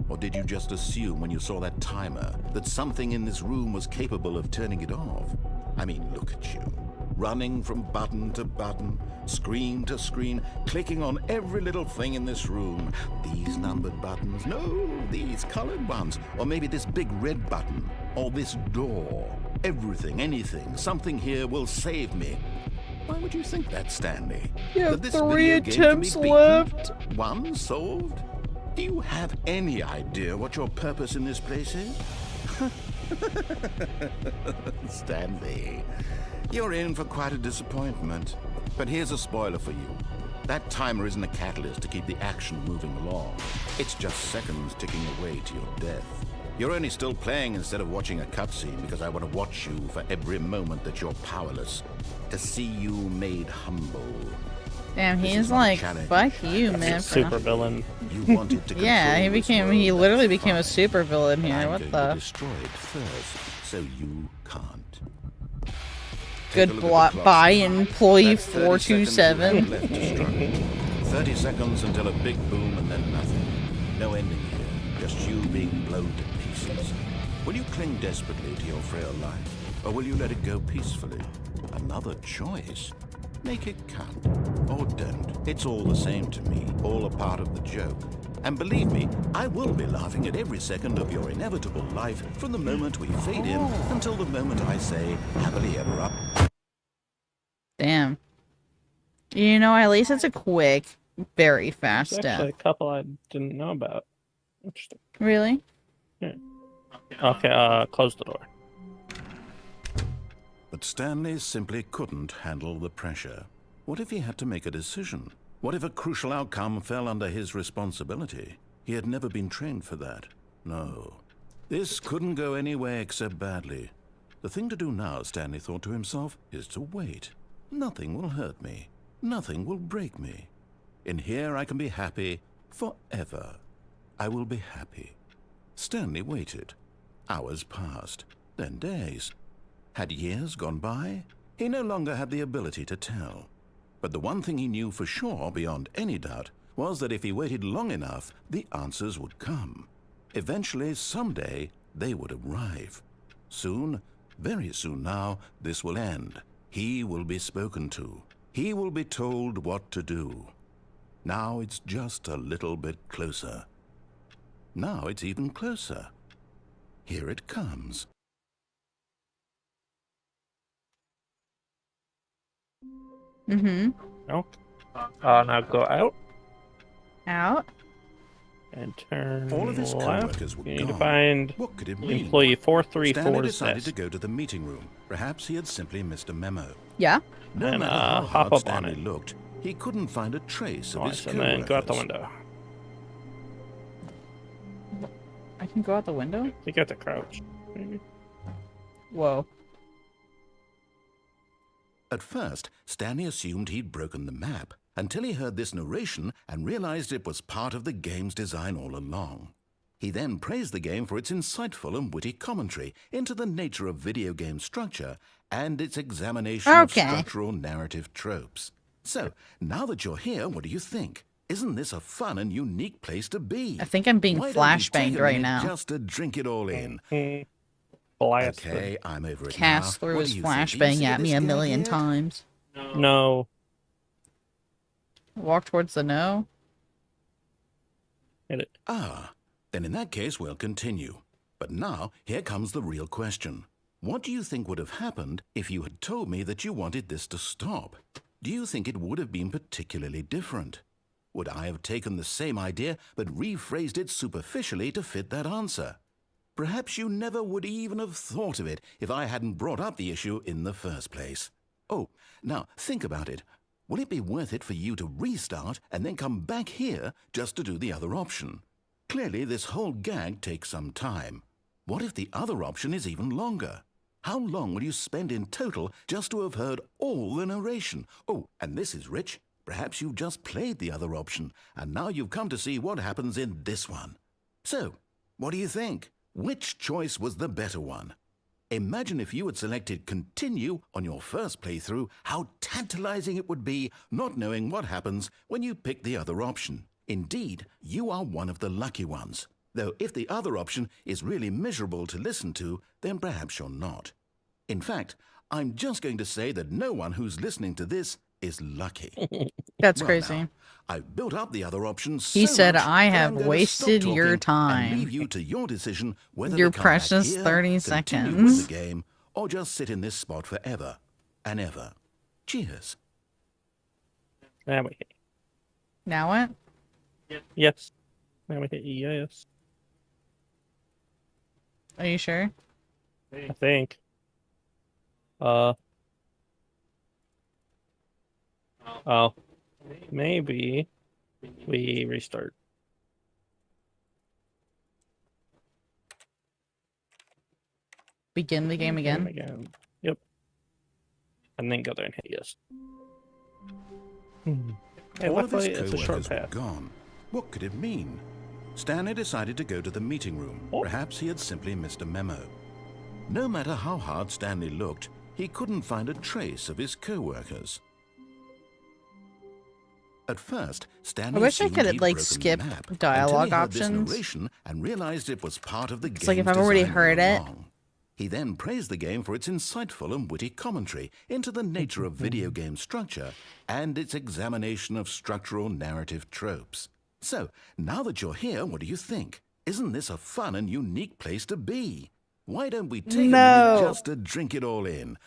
Or did you just assume when you saw that timer that something in this room was capable of turning it off? I mean, look at you. Running from button to button, screen to screen, clicking on every little thing in this room. These numbered buttons, no, these colored ones. Or maybe this big red button, or this door. Everything, anything, something here will save me. Why would you think that, Stanley? You have That this 3 video game can be attempts beaten? left. 1 solved? Do you have any idea what your purpose in this place is? Stanley, you're in for quite a disappointment. But here's a spoiler for you. That timer isn't a catalyst to keep the action moving along. It's just seconds ticking away to your death. You're only still playing instead of watching a cutscene because I want to watch you for every moment that you're powerless. To see you made humble. Damn, This he's is not a like, challenge. fuck you, It's man. a Super villain. You wanted to Yeah, he control this became. world, He literally that's became a fine. super villain But here. I'm What going the? to destroy it first, so you can't. Good Take a look at the clock. buy employee That's 30 seconds you have 427. left to struggle. 30 seconds until a big boom and then nothing. No ending here, just you being blown to pieces. Will you cling desperately to your frail life, or will you let it go peacefully? Another choice. Make it count, or don't. It's all the same to me, all a part of the joke. And believe me, I will be laughing at every second of your inevitable life from the moment we fade in until the moment I say, happily ever after. Damn. You know, at least it's a quick, very fast There's death. actually a couple I didn't know about. Interesting. Really? Okay, close the door. But Stanley simply couldn't handle the pressure. What if he had to make a decision? What if a crucial outcome fell under his responsibility? He had never been trained for that. No. This couldn't go any way except badly. The thing to do now, Stanley thought to himself, is to wait. Nothing will hurt me. Nothing will break me. In here I can be happy forever. I will be happy. Stanley waited. Hours passed, then days. Had years gone by? He no longer had the ability to tell. But the one thing he knew for sure, beyond any doubt, was that if he waited long enough, the answers would come. Eventually, someday, they would arrive. Soon, very soon now, this will end. He will be spoken to. He will be told what to do. Now it's just a little bit closer. Now it's even closer. Here it comes. Mm-hmm. No. Now go out Out. and turn All of his left. co-workers were You need to gone. find What could it mean? employee Stanley 434's decided to desk. go to the meeting room. Perhaps he had simply missed a memo. Yeah. No And, matter how hop hard up on Stanley it. looked, he couldn't find a trace of his Nice, and then go out the co-workers. window. I can go out the window? You got to crouch. Maybe. Whoa. At first, Stanley assumed he'd broken the map until he heard this narration and realized it was part of the game's design all along. He then praised the game for its insightful and witty commentary into the nature of video game structure and its examination of structural narrative tropes. So, now that you're here, what do you think? Isn't this a fun and unique place to be? I think I'm being Why don't we take flashbanged a right minute now. just to drink it all in. Blast Okay, I'm over it Cast now. through What his do you think? Are you flashbang sick at of me this a gag million yet? times. No. Walk towards the no. Hit it. Ah, then in that case, we'll continue. But now, here comes the real question. What do you think would have happened if you had told me that you wanted this to stop? Do you think it would have been particularly different? Would I have taken the same idea but rephrased it superficially to fit that answer? Perhaps you never would even have thought of it if I hadn't brought up the issue in the first place. Oh, now think about it. Will it be worth it for you to restart and then come back here just to do the other option? Clearly, this whole gag takes some time. What if the other option is even longer? How long will you spend in total just to have heard all the narration? Oh, and this is rich. Perhaps you've just played the other option, and now you've come to see what happens in this one. So, what do you think? Which choice was the better one? Imagine if you had selected continue on your first playthrough, how tantalizing it would be not knowing what happens when you pick the other option. Indeed, you are one of the lucky ones. Though if the other option is really miserable to listen to, then perhaps you're not. In fact, I'm just going to say that no one who's listening to this is lucky. That's Well, crazy. now, I've built up the other options He so said, much "I that have I'm gonna wasted stop your talking and time. leave you to your decision whether Your to come back precious here, 30 continue seconds." with the game, or just sit in this spot forever and ever. Cheers. Now we hit. Now what? Yes. Now we hit yes. Are you sure? I think. Oh. Maybe we restart. Begin the game again? Yep. And then go there and hit yes. Hey, All of his luckily it's a short co-workers were path. gone. What could it mean? Stanley decided to go to the meeting room. Oh. Perhaps he had simply missed a memo. No matter how hard Stanley looked, he couldn't find a trace of his co-workers. At first, Stanley I wish I assumed could he'd like broken skip the map dialogue until he heard this options. narration and realized it was part of the game's like if I've already design heard all it. along. He then praised the game for its insightful and witty commentary into the nature of video game structure and its examination of structural narrative tropes. So, now that you're here, what do you think? Isn't this a fun and unique place to be? Why don't we take a minute just to drink it all in?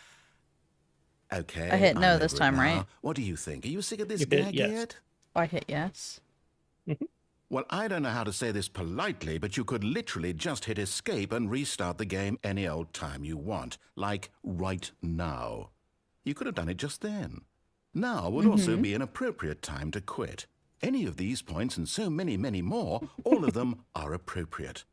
Okay. I hit no I'm this over it time, now. right? What do you think? Are you sick of this You hit gag yes. yet? I hit yes. Well, I don't know how to say this politely, but you could literally just hit escape and restart the game any old time you want, like right now. You could have done it just then. Now would also be an appropriate time to quit. Any of these points and so many, many more, all of them are appropriate.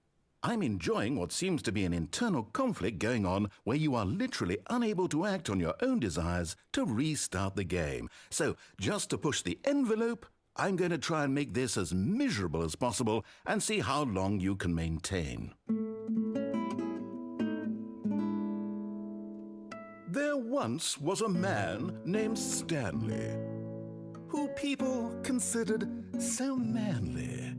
I'm enjoying what seems to be an internal conflict going on where you are literally unable to act on your own desires to restart the game. So, just to push the envelope, I'm going to try and make this as miserable as possible and see how long you can maintain. There once was a man named Stanley, who people considered so manly.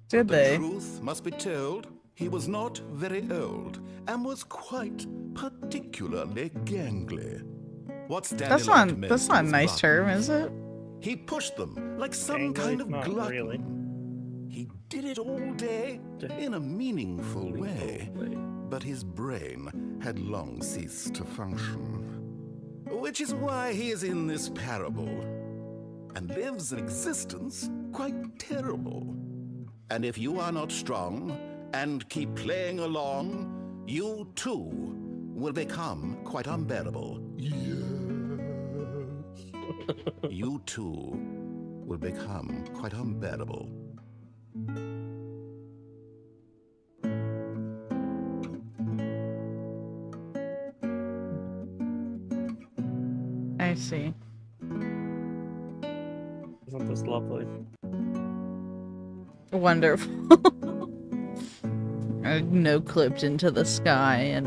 Did The they? truth must be told, he was not very old and was quite particularly gangly. What Stanley That's liked not most that's not a was nice buttons. term, is it? He pushed them like some Gangly? kind of Not glutton. really. He did it all day in a meaningful way, but his brain had long ceased to function. Which is why he is in this parable and lives an existence quite terrible. And if you are not strong and keep playing along, you too will become quite unbearable. You too will become quite unbearable. I see. Isn't this lovely? Wonderful. No clipped into the sky and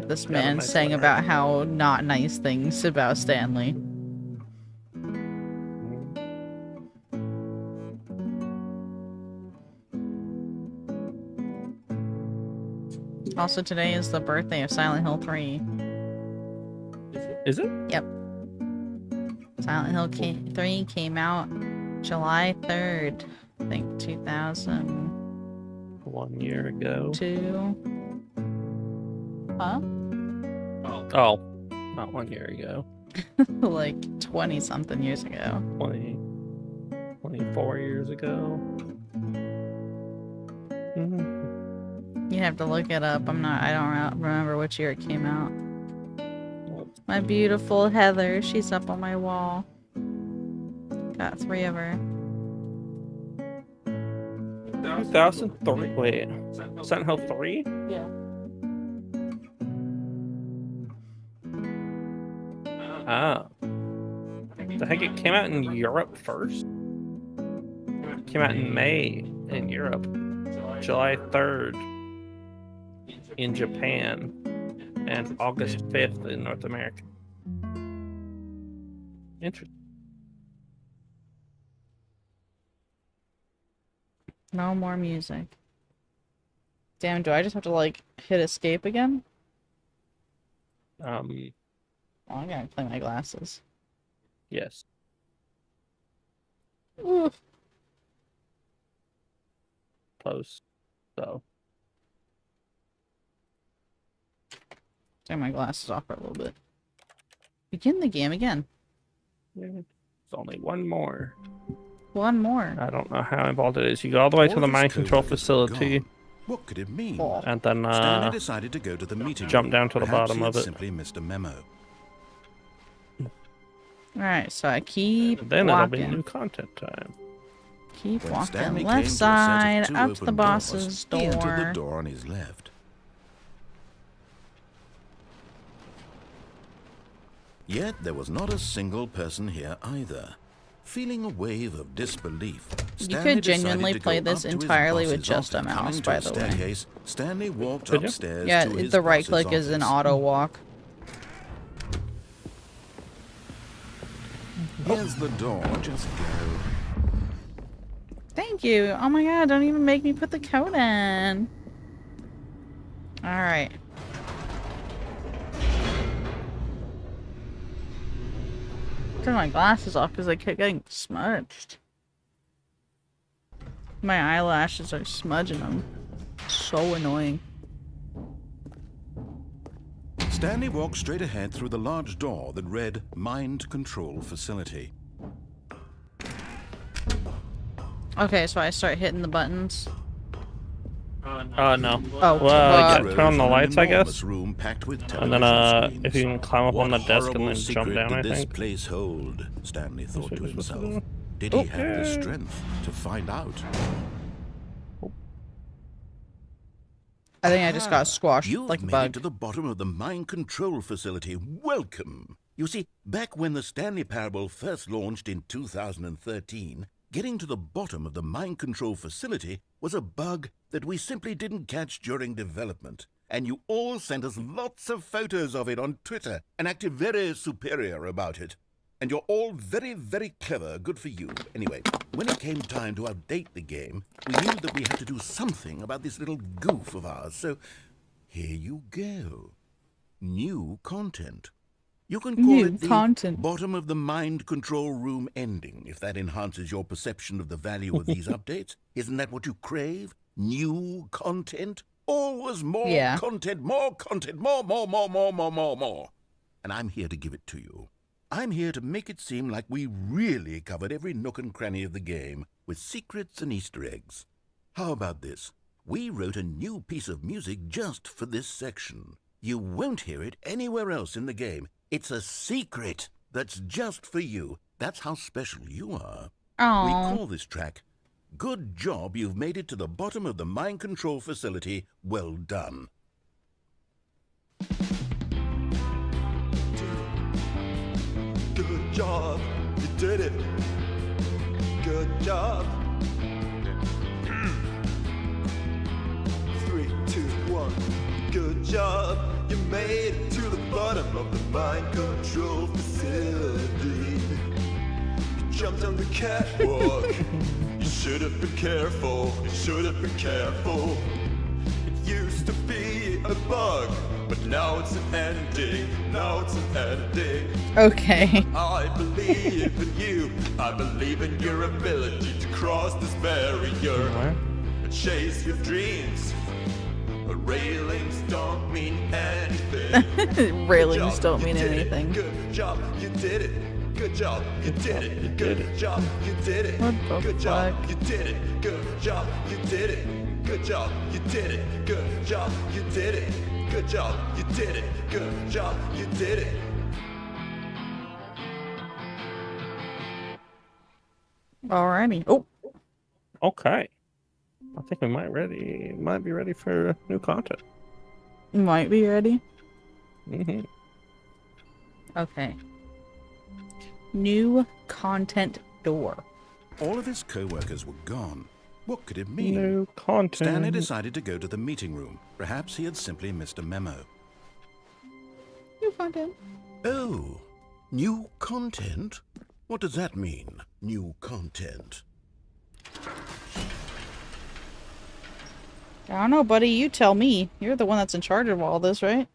this Got a man nice saying letter. about how not nice things about Stanley. Also, today is the birthday of Silent Hill 3. Is it? Yep. Silent Hill 3 came out July 3rd, I think 2002. 1 year ago. Huh? Oh, not 1 year ago. Like 20-something years ago. 24 years ago. You have to look it up. I don't remember which year it came out. My beautiful Heather, she's up on my wall. Got 3 of her. 2003. Wait, Silent Hill 3? Yeah. Ah. The heck, it came out in Europe first? It came out in May in Europe. July 3rd in Japan. And August 5th in North America. Interesting. No more music. Damn, do I just have to, like, hit escape again? Oh, I gotta clean my glasses. Yes. Oof. Close. So. Take my glasses off for a little bit. Begin the game again. There's only one more. One more. I don't know how involved it is. You go all the way to the mind control facility. What could it mean? And then Stanley decided to go to the meeting jump room. down to the Perhaps bottom he of had it. Simply missed a memo. Alright, so I keep Then it'll be walking. new content time. Keep When walking Stanley left came to a set side, of 2 up open the boss's doors, he entered the door. door on his left. Yet there was not a single person here either. Feeling a wave of disbelief, Stanley could genuinely decided to play go this up to his entirely with boss's just a office. mouse, Coming to by a the way. staircase, Stanley walked Could you? upstairs Yeah, to his the right boss's click is an office. auto walk. Here's the door, just go. Thank you. Oh my god, don't even make me put the code in. Alright. Turn my glasses off because I kept getting smudged. My eyelashes are smudging them. So annoying. Stanley walked straight ahead through the large door that read Mind Control Facility. Okay, so I start hitting the buttons. No. Oh, Well, Rose turn on the in an lights, I enormous guess. room packed with And then, television if you screens. can climb up on the What desk and horrible then jump secret down, I did this think. place hold? Stanley thought what to you're supposed to himself. do. Did he have the Okay. strength to find out? I think I just got squashed You've like a made bug. it to the bottom of the mind control facility. Welcome. You see, back when the Stanley Parable first launched in 2013, getting to the bottom of the mind control facility was a bug that we simply didn't catch during development. And you all sent us lots of photos of it on Twitter and acted very superior about it. And you're all very, very clever. Good for you. Anyway, when it came time to update the game, we knew that we had to do something about this little goof of ours. So here you go. New content. You can call New it the content. bottom of the mind control room ending, if that enhances your perception of the value of these updates. Isn't that what you crave? New content? Always more Yeah. content, more, more. And I'm here to give it to you. I'm here to make it seem like we really covered every nook and cranny of the game with secrets and Easter eggs. How about this? We wrote a new piece of music just for this section. You won't hear it anywhere else in the game. It's a secret that's just for you. That's how special you are. We Aww. call this track, Good Job You've Made It to the Bottom of the Mind Control Facility. Well done. did it. Good job. 3, 2, 1. Good job. You made it to the bottom of the mind control facility. You jumped on the catwalk. You should have been careful. You should have been careful. It used to be a bug, but now it's an ending. Now it's an ending. Okay. I believe in you. I believe in your ability to cross this barrier and chase your dreams. Railings don't mean anything. Railings don't mean anything. Good job, you did it. Good job, you did it. Good job, you did it. What the Good job, fuck? you did it. Good job, you did it. Good job, you did it. Good job, you did it. Good job, you did it. Good job, you did it. Alrighty. Oh, Okay. I think we might be ready for new content. might be ready. Mm-hmm. Okay. New content door. All of his co-workers were gone. What could it mean? New content. Stanley decided to go to the meeting room. Perhaps he had simply missed a memo. New content. Oh, new content? What does that mean, new content? I don't know, buddy. You tell me. You're the one that's in charge of all this, right?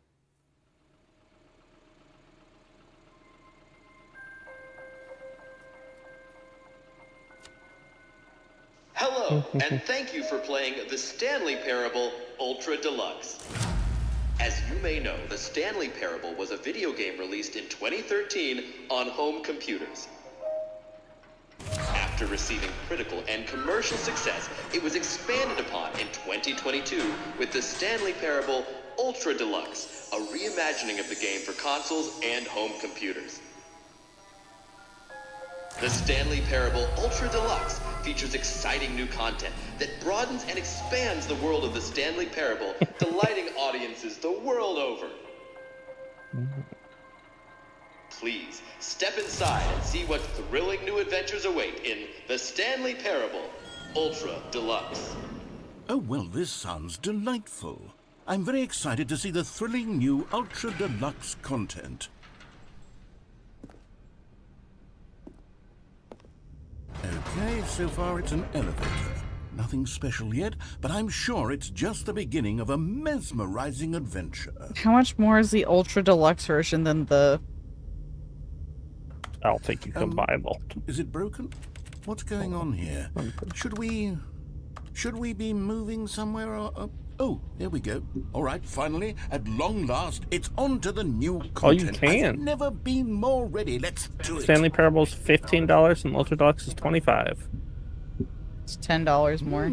Hello, and thank you for playing the Stanley Parable Ultra Deluxe. As you may know, the Stanley Parable was a video game released in 2013 on home computers. After receiving critical and commercial success, it was expanded upon in 2022 with the Stanley Parable Ultra Deluxe, a reimagining of the game for consoles and home computers. The Stanley Parable Ultra Deluxe features exciting new content that broadens and expands the world of the Stanley Parable, delighting audiences the world over. Please, step inside and see what thrilling new adventures await in the Stanley Parable Ultra Deluxe. Oh, well, this sounds delightful. I'm very excited to see the thrilling new Ultra Deluxe content. Okay, so far it's an elevator. Nothing special yet, but I'm sure it's just the beginning of a mesmerizing adventure. How much more is the Ultra Deluxe version than the... I'll think you can buy both. Is it broken? What's going on here? Should we be moving somewhere or... Oh, there we go. All right, finally, at long last, it's on to the new content. Oh, you can. I've never been more ready. Let's do it. Stanley Parable's $15 and Ultra Deluxe is $25. It's $10 more. I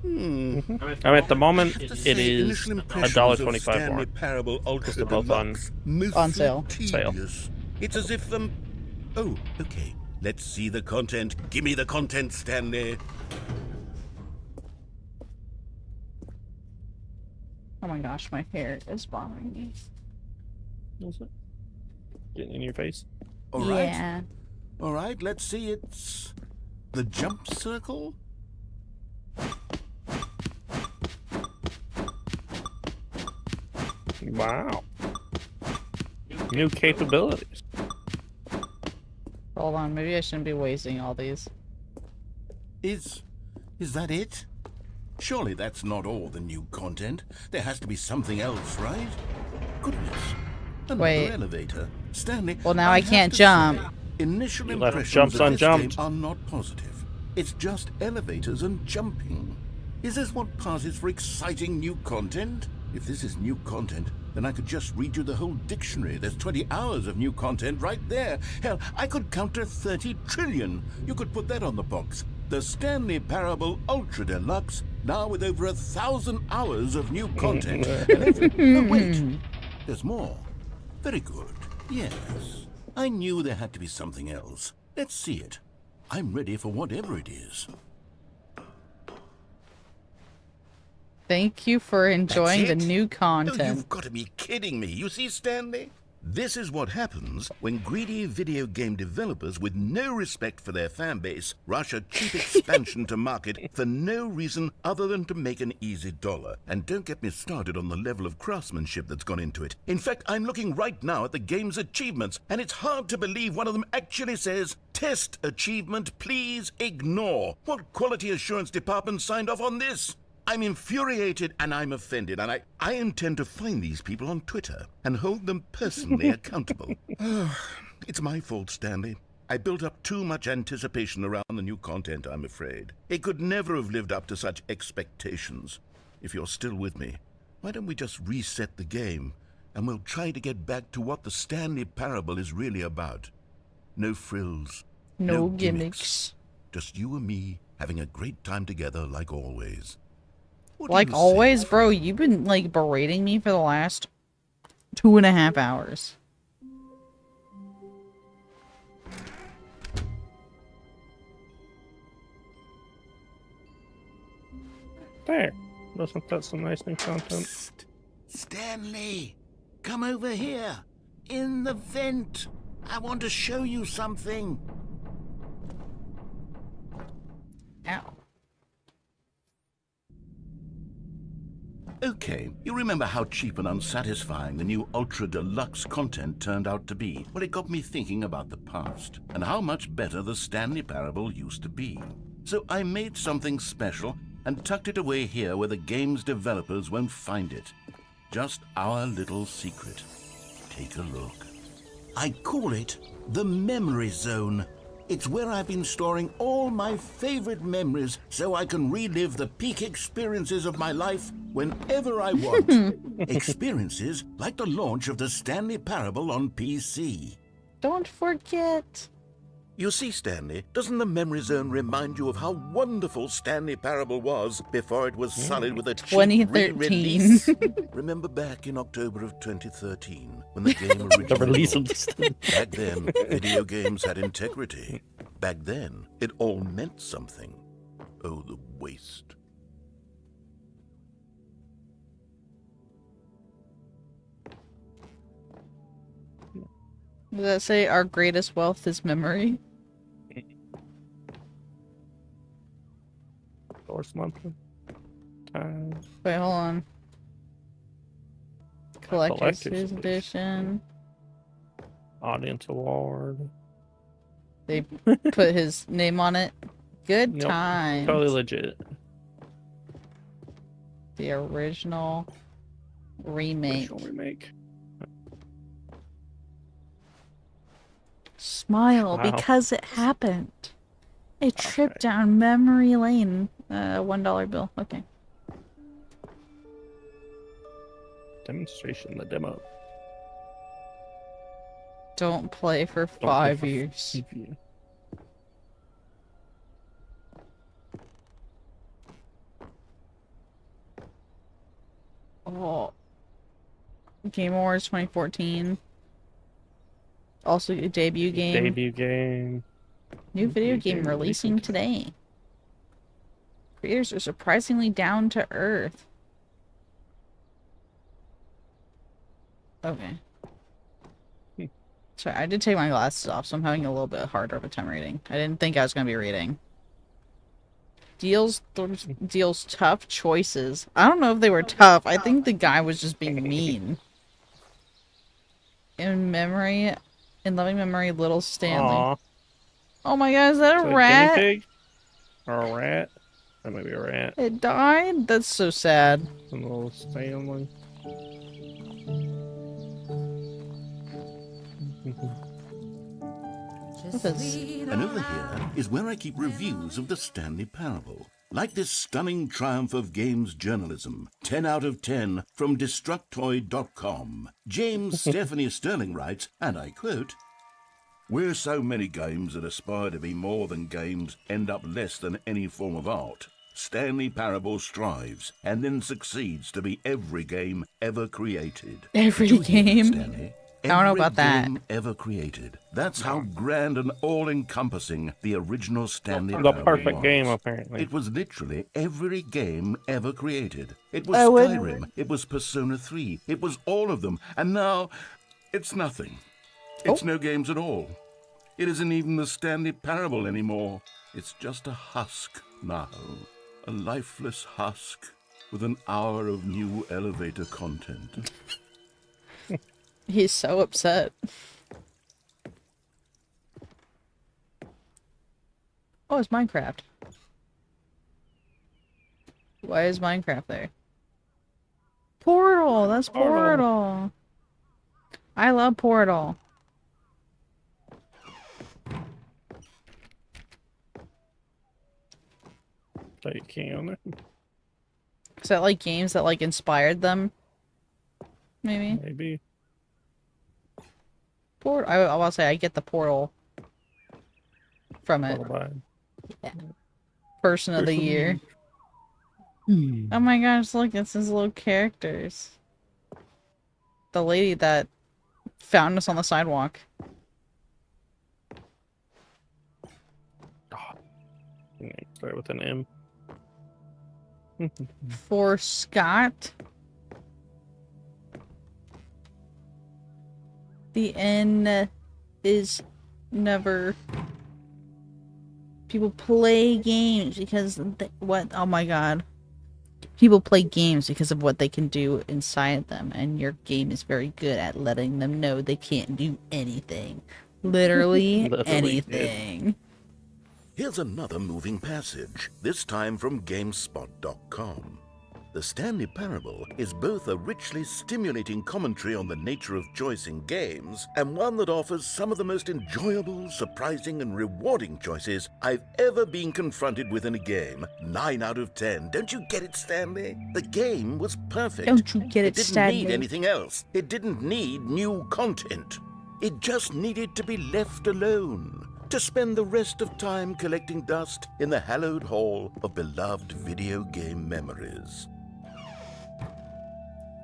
mean, at the moment, it is $1.25 Stanley more. Parable Ultra They're both Deluxe. on sale. Tedious. It's as if them... Oh, okay. Let's see the content. Give me the content, Stanley. Oh my gosh, my hair is bothering me. Is it? Getting in your face? All right. Yeah. All right, let's see. It's the jump circle. Wow. New capabilities. Hold on, maybe I shouldn't be wasting all these. Is that it? Surely that's not all the new content. There has to be something else, right? Goodness. Another Wait. elevator. Stanley. Well, now I have can't to jump. say, initial You left impressions jumps of this unjumped. game are not positive. It's just elevators and jumping. Is this what passes for exciting new content? If this is new content, then I could just read you the whole dictionary. There's 20 hours of new content right there. Hell, I could count to 30 trillion. You could put that on the box. The Stanley Parable Ultra Deluxe, now with over 1,000 hours of new content. Oh, wait. There's more. Very good. Yes. I knew there had to be something else. Let's see it. I'm ready for whatever it is. Thank you for enjoying the That's it? new Oh, content. you've got to be kidding me. You see, Stanley? This is what happens when greedy video game developers with no respect for their fan base rush a cheap expansion to market for no reason other than to make an easy dollar. And don't get me started on the level of craftsmanship that's gone into it. In fact, I'm looking right now at the game's achievements, and it's hard to believe one of them actually says, "Test achievement, please ignore." What quality assurance department signed off on this? I'm infuriated and I'm offended, and I intend to find these people on Twitter and hold them personally accountable. It's my fault, Stanley. I built up too much anticipation around the new content, I'm afraid. It could never have lived up to such expectations. If you're still with me, why don't we just reset the game, and we'll try to get back to what the Stanley Parable is really about. No frills. No gimmicks. Just you and me having a great time together like always. What do Like you always, say? bro, you've been, like, berating me for the last 2.5 hours. There. Wasn't that some nice new content? Psst. Stanley, come over here. In the vent. I want to show you something. Ow. Okay, you remember how cheap and unsatisfying the new Ultra Deluxe content turned out to be? Well, it got me thinking about the past, and how much better the Stanley Parable used to be. So I made something special and tucked it away here where the game's developers won't find it. Just our little secret. Take a look. I call it the Memory Zone. It's where I've been storing all my favorite memories so I can relive the peak experiences of my life whenever I want. Experiences like the launch of the Stanley Parable on PC. Don't forget. You see, Stanley, doesn't the Memory Zone remind you of how wonderful Stanley Parable was before it was sullied with a cheap 2013. re-release? Remember back in October of 2013, when the game The originally release of launched? this. Back then, video games had integrity. Back then, it all meant something. Oh, the waste. Does that say our greatest wealth is memory? Source monthly. Wait, hold on. Collector's Collector's edition. Audience award. They put his name on it. Good Nope. times. Totally legit. The original remake. Original remake. Smile Wow. because it happened. A trip Okay. down memory lane. $1 bill. Okay. Demonstration, the demo. Don't play for Don't go 5 for years. review. Oh. Game Awards 2014. Also a debut game. Debut game. New video game releasing today. Creators are surprisingly down to earth. Okay. Sorry, I did take my glasses off, so I'm having a little bit harder of a time reading. I didn't think I was going to be reading. Deals tough choices. I don't know if they were tough. I think the guy was just being mean. In loving memory, little Stanley. Aw. Oh my god, is that Is a that rat? guinea pig? Or a rat? That might be a rat. It died? That's so sad. A little Stanley. What is... And over here is where I keep reviews of the Stanley Parable. Like this stunning triumph of games journalism, 10 out of 10 from Destructoid.com. James Stephanie Sterling writes, and I quote, "Where so many games that aspire to be more than games end up less than any form of art, Stanley Parable strives and then succeeds to be every game ever created." Every Do you hear that, game? Stanley? I don't know Every about that. game ever created. That's how grand and all-encompassing the original Stanley The Parable perfect was. game, apparently. It was literally every game ever created. It was I would- Skyrim. It was Persona 3. It was all of them. And now It's nothing. It's no games at all. It isn't even the Stanley Parable anymore. It's just a husk now. A lifeless husk with an hour of new elevator content. He's so upset. Oh, it's Minecraft. Why is Minecraft there? Portal! That's Portal! I love Portal. So you can't on there? Is that like games that like inspired them? Maybe? Maybe. I will say I get the Portal from it. Yeah. Person of the year. Oh my gosh, look, it's his little characters. The lady that found us on the sidewalk. Start with an M. For Scott. The N is never. People play games because what? Oh my god. People play games because of what they can do inside them, and your game is very good at letting them know they can't do anything. Literally anything. Here's another moving passage, this time from GameSpot.com. The Stanley Parable is both a richly stimulating commentary on the nature of choice in games and one that offers some of the most enjoyable, surprising, and rewarding choices I've ever been confronted with in a game. 9 out of 10. Don't you get it, Stanley? The game was perfect. Don't you get it, Stanley? It didn't need anything else. It didn't need new content. It just needed to be left alone. To spend the rest of time collecting dust in the hallowed hall of beloved video game memories.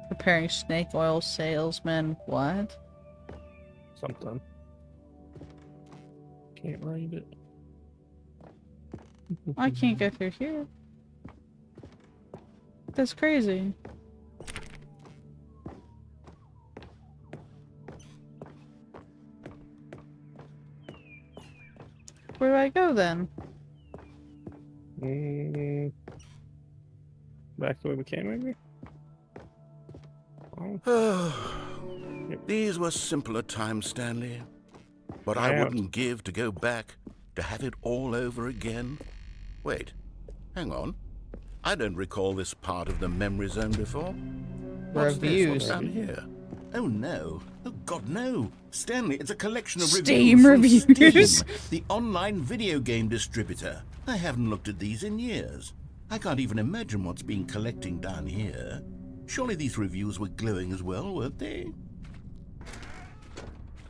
Preparing snake oil salesman. What? Something. Can't read it. I can't go through here. That's crazy. Where do I go then? Back the way we came, maybe? These were simpler times, Stanley. But I wouldn't give to go back, to have it all over again. Wait, hang on. I don't recall this part of the memory zone before. What's this? What's down here? Oh no. Oh God, no. Stanley, it's a collection of Steam reviews from reviews. Steam, the online video game distributor. I haven't looked at these in years. I can't even imagine what's been collecting down here. Surely these reviews were glowing as well, weren't they?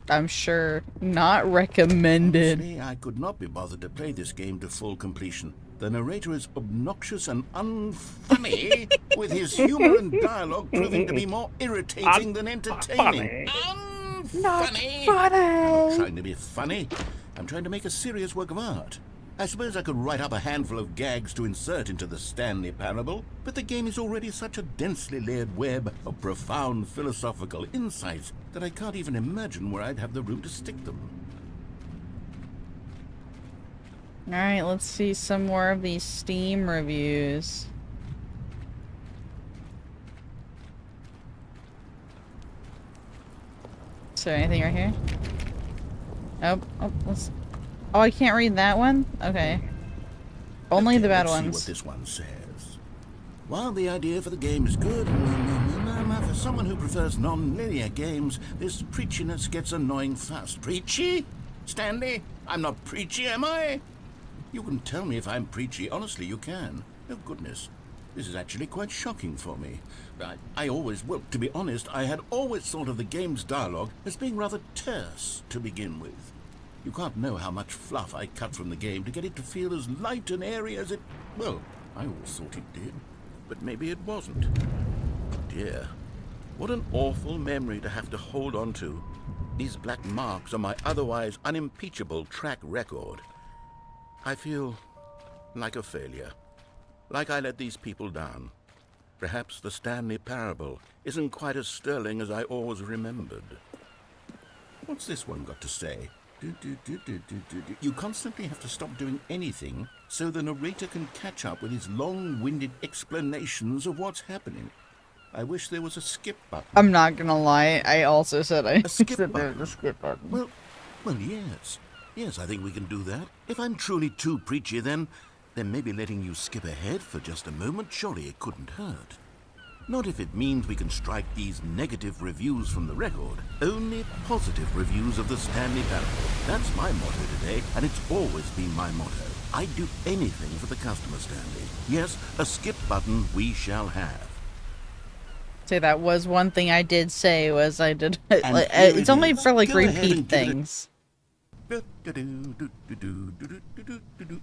I'm sure. Not recommended. Honestly, I could not be bothered to play this game to full completion. The narrator is obnoxious and unfunny, with his humor and dialogue proving to be more irritating than entertaining. Unfunny! Not funny! I'm not trying to be funny. I'm trying to make a serious work of art. I suppose I could write up a handful of gags to insert into the Stanley Parable, but the game is already such a densely layered web of profound philosophical insights that I can't even imagine where I'd have the room to stick them. Alright, let's see some more of these Steam reviews. Is there anything right here? Oh, let's... Oh, I can't read that one? Okay. Only the bad let's ones. See what this one says. While the idea for the game is good, for someone who prefers non-linear games, this preachiness gets annoying fast. Preachy? Stanley, I'm not preachy, am I? You can tell me if I'm preachy. Honestly, you can. Oh, goodness. This is actually quite shocking for me. Well, to be honest, I had always thought of the game's dialogue as being rather terse to begin with. You can't know how much fluff I cut from the game to get it to feel as light and airy as it... Well, I always thought it did. But maybe it wasn't. Dear, what an awful memory to have to hold on to. These black marks on my otherwise unimpeachable track record. I feel like a failure. Like I let these people down. Perhaps the Stanley Parable isn't quite as sterling as I always remembered. What's this one got to say? You constantly have to stop doing anything so the narrator can catch up with his long-winded explanations of what's happening. I wish there was a skip button. I'm not gonna lie. I also said I A skip said there button. was a skip button. Well, yes. Yes, I think we can do that. If I'm truly too preachy, then maybe letting you skip ahead for just a moment, surely it couldn't hurt. Not if it means we can strike these negative reviews from the record. Only positive reviews of the Stanley Parable. That's my motto today, and it's always been my motto. I'd do anything for the customer, Stanley. Yes, a skip button we shall have. Say that was one thing I did say was I did. And here It's it only is. for like Go ahead repeat and give it a- things.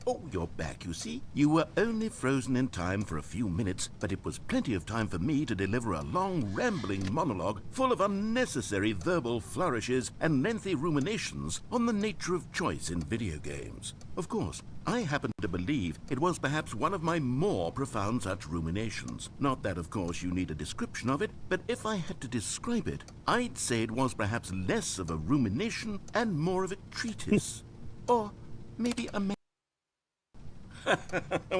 Oh, you're back, you see? You were only frozen in time for a few minutes, but it was plenty of time for me to deliver a long, rambling monologue full of unnecessary verbal flourishes and lengthy ruminations on the nature of choice in video games. Of course, I happen to believe it was perhaps one of my more profound such ruminations. Not that, of course, you need a description of it, but if I had to describe it, I'd say it was perhaps less of a rumination and more of a treatise. Or maybe a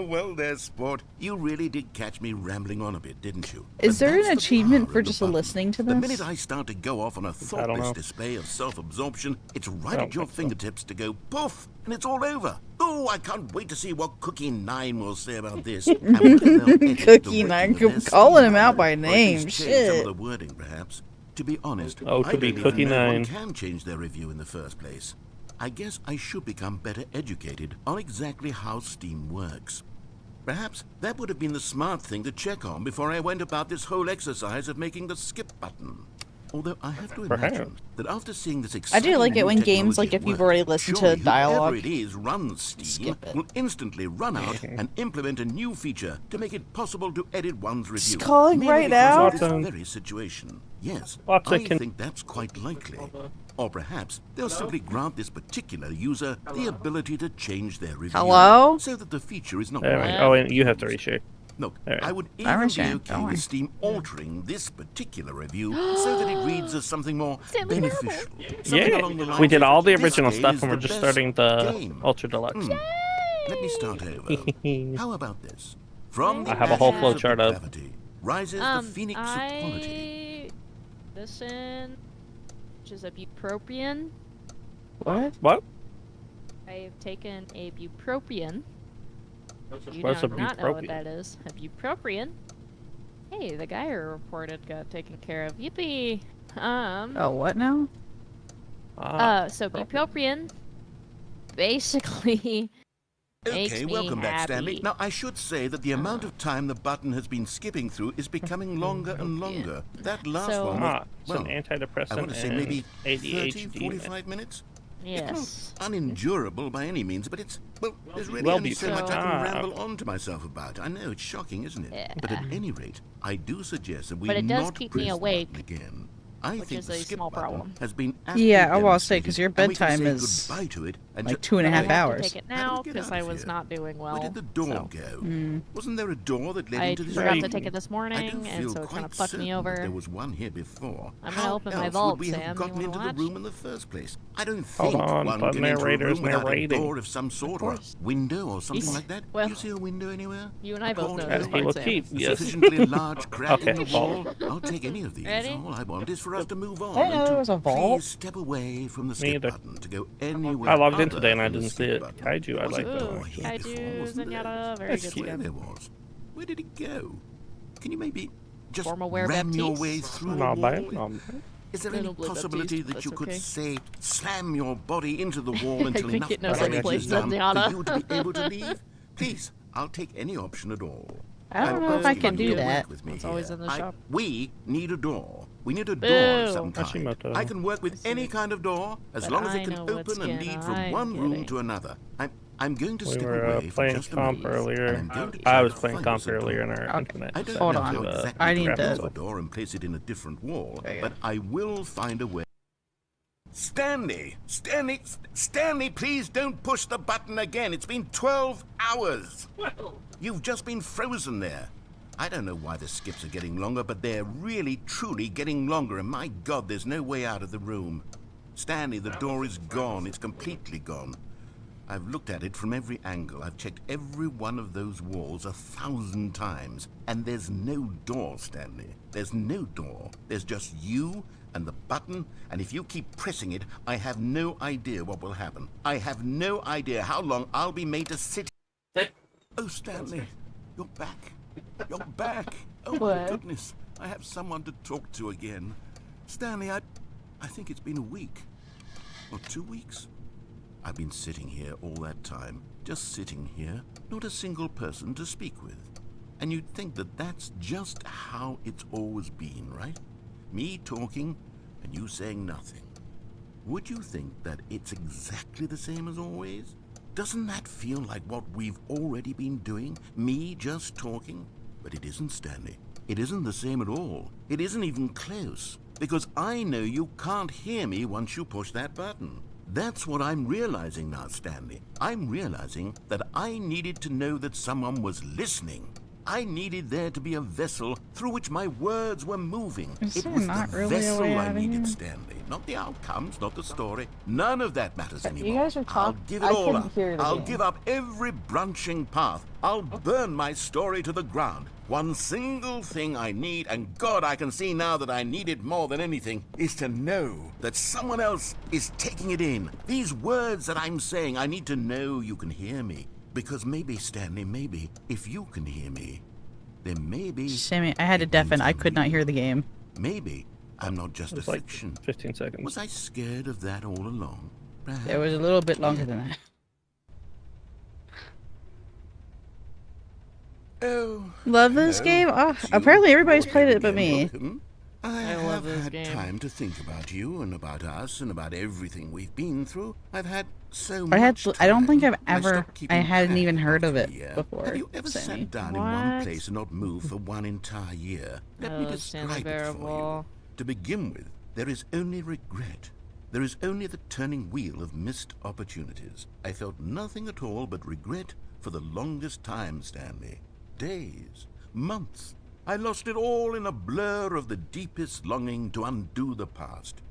well there, sport. You really did catch me rambling on a bit, didn't you? Is But there that's an the achievement power for of the just button. listening to The this? minute I start to go off on a know. thoughtless display of self-absorption, it's right I at your don't think so. fingertips to go poof, and it's all over. Oh, I can't wait to see what Cookie 9 will say about this. And whether they'll edit the Cookie 9, working of their calling him scheme, out by or at name, least change some shit. of the wording, perhaps. To be honest, Oh, I could be don't Cookie even know 9. one can change their review in the first place. I guess I should become better educated on exactly how Steam works. Perhaps that would have been the smart thing to check on before I went about this whole exercise of making the skip button. Although I have to Perhaps. imagine that after seeing this I exciting do like it new when games, like, technology if at you've work, already listened surely to dialogue, whoever it is runs Steam skip it. will instantly run out and implement a new feature to make it possible to edit one's review. calling merely right because out. of this Watson. very situation. Yes, Watson I can- think that's quite likely. Or perhaps they'll simply grant this particular user the ability to change their review. Hello? So that the feature is not There we quite go. Oh, and you have to reshare. Look, Alright. I would I even be understand. okay Don't worry. with Steam altering this particular review so that it reads as something more beneficial. Something along the Yeah, lines we did of, all the "This original game stuff, is and we're the just best starting the game." Ultra Deluxe. Let me start over. How about this? From the I have a whole ashes flow of chart up. depravity rises the phoenix of quality. Listen, which is a bupropion. What? What? I've taken a bupropion. You What's do a not know what bupropion? that is. A bupropion. Hey, the guy who reported got taken care of. Yippee! Oh, what now? So bupropion basically makes Okay, me welcome back, happy. Stanley. Now, I should say that the amount of time the button has been skipping through is becoming longer and longer. That last So- one was, It's an well, antidepressant I want to say and maybe 30, ADHD. 45 minutes? Yes. It's not unendurable by any means, but it's, well, there's really Well, only so much I can ah. ramble on to myself about. I know, it's shocking, isn't it? Yeah. But at any rate, I do suggest that we But it does not keep me press the awake, button again. I which think is the a skip small button problem. has been Yeah, aptly I will say, 'cause your demonstrated, and we can bedtime say is goodbye to it and like just- 2.5 I have hours. to take it How do now we get because out I of was here? not doing well. Where did the door so. go? Wasn't there a door that led I into this forgot room? to take it this morning, I do and feel so it kind quite of fucked me certain over. that there was one here before. I'm gonna How open my else vault, would we Sam. have You gotten wanna into watch? the room in the first place? I don't Hold think on, one the can enter a narrator's room without a narrating. door of some sort, or a course. window or something He's- like that. well, Do you see a window anywhere? you and I A both know corner this As he window? will Sam. keep, A yes. sufficiently large crack in Okay, the vault. wall. I'll take any of these. Ready? All I want is for us to move on. I know and to there was a vault. Please step away from the Me skip either. button to go anywhere. I logged in other today and I than the didn't see skip it. button. Kaiju, I Was like a that. door Ooh, here before, kaiju, wasn't there? zenyatta, very I good. swear there was. Where did it go? Can you maybe just Formal wear ram your Baptiste? way through Not a bad. wall? Not bad. Is there any Little blue possibility Baptiste, that you that's could, okay. say, slam your body into the wall until think enough it knows how to damage play is done for Zenyatta. you to be able to leave? Please, I'll take any option at all. I don't I'm know if I asking can you do to work that. with me It's always here. in the shop. We need a door. We need a door of Boo. some kind. Hashimoto. I can work with any kind of door as But long as I it can know what open and skin lead from I'm one room getting. to another. I'm going to We step were away for playing just a comp moment, earlier. and I'm going to try I to was playing find comp us a earlier in door. our internet. I don't Hold know on. how to, exactly I to need grab to- onto a door and place it in a different wall, There you but I will find a way. Stanley, please don't push the button again. It's been 12 hours. You've just been frozen there. I don't know why the skips are getting longer, but they're really, truly getting longer, and my God, there's no way out of the room. Stanley, the door is gone. It's completely gone. I've looked at it from every angle. I've checked every one of those walls 1,000 times. And there's no door, Stanley. There's no door. There's just you and the button, and if you keep pressing it, I have no idea what will happen. I have no idea how long I'll be made to sit. Oh, Stanley, you're back. You're back. Oh, my goodness. I have someone to talk to again. Stanley, I think it's been a week. Or 2 weeks. I've been sitting here all that time. Just sitting here. Not a single person to speak with. And you'd think that that's just how it's always been, right? Me talking and you saying nothing. Would you think that it's exactly the same as always? Doesn't that feel like what we've already been doing? Me just talking? But it isn't, Stanley. It isn't the same at all. It isn't even close. Because I know you can't hear me once you push that button. That's what I'm realizing now, Stanley. I'm realizing that I needed to know that someone was listening. I needed there to be a vessel through which my words were moving. It was the vessel I needed, Stanley. Not the outcomes, not the story. None of that matters anymore. You guys are talking. I'll give it all up. I'll give up every branching path. I'll burn my story to the ground. One single thing I need, and God, I can see now that I need it more than anything, is to know that someone else is taking it in. These words that I'm saying, I need to know you can hear me. Because maybe, Stanley, maybe, if you can hear me, then maybe... Sammy, I had to deafen. I could not hear the game. Maybe I'm not just a fiction. 15 seconds. Was I scared of that all along? Perhaps. It was a little bit longer than that. Oh, Love this game? Oh, apparently everybody's played it but me. I love have this had game. time to think about you and about us and about everything we've been through. I've had so much time. I don't think I've I ever... stopped keeping I hadn't track even heard of it after a year. before. Have you ever Sammy. sat down in one What? place and not moved for one entire year? Let me Oh, Stanley describe it for you. Parable. To begin with, there is only regret. There is only the turning wheel of missed opportunities. I felt nothing at all but regret for the longest time, Stanley. Days, months. I lost it all in a blur of the deepest longing to undo the past.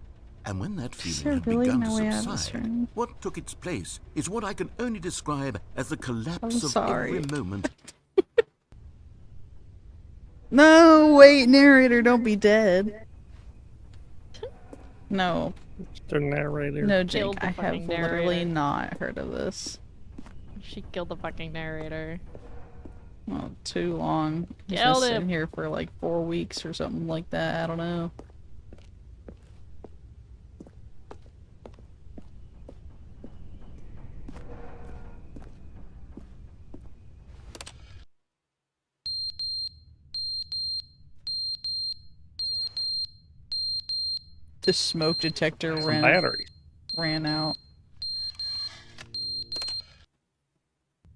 And when that feeling had really begun no way to out of this subside, room. what took its place is what I can only describe as the collapse I'm of sorry. every moment. No, wait, narrator, don't be dead. No. The narrator. No, Killed Jake, the I have fucking literally narrator. not heard of this. She killed the fucking narrator. Well, too long. He's Killed been him. sitting here for like 4 weeks or something like that. I don't know. The smoke detector Some battery. ran out.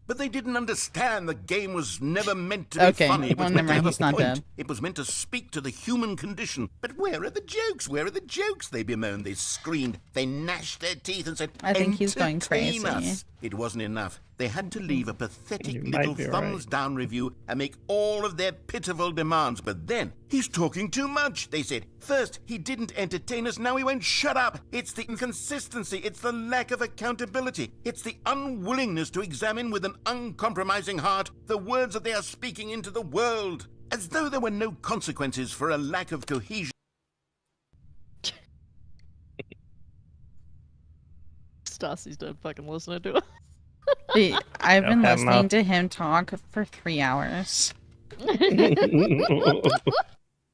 But they didn't understand the game was never meant to be Okay, funny. It was well, meant never to mind, have he's a not point. dead. It was meant to speak to the human condition. But where are the jokes? Where are the jokes? They bemoaned, they screamed, they gnashed their teeth and said, I think he's going "Entertain crazy." us." It wasn't enough. They had to leave a pathetic You little might be thumbs-down review and make all of their pitiful demands. But then, he's talking too much, they said. First, he didn't entertain us, now he won't shut up. It's the inconsistency, it's the lack of accountability, it's the unwillingness to examine with an uncompromising heart the words that they are speaking into the world. As though there were no consequences for a lack of cohesion. Stassi's done fucking listening to it. I've been have listening enough. to him talk for 3 hours.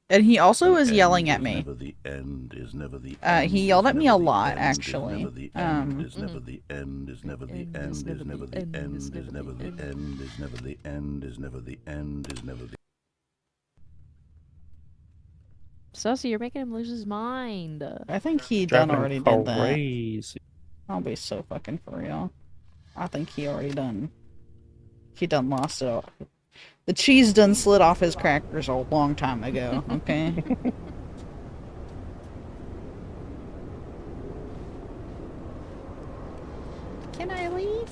And he also was yelling at me. Never the end is never the He yelled at me a lot, actually. Is never the end is never the end is never the end is never the end is never the end is never the end is never the Stassi, you're making him lose his mind. I think he Driving done already did that. crazy. I'll be so fucking for real. I think he already done. He done lost it all. The cheese done slid off his crackers a long time ago, okay? Can I leave?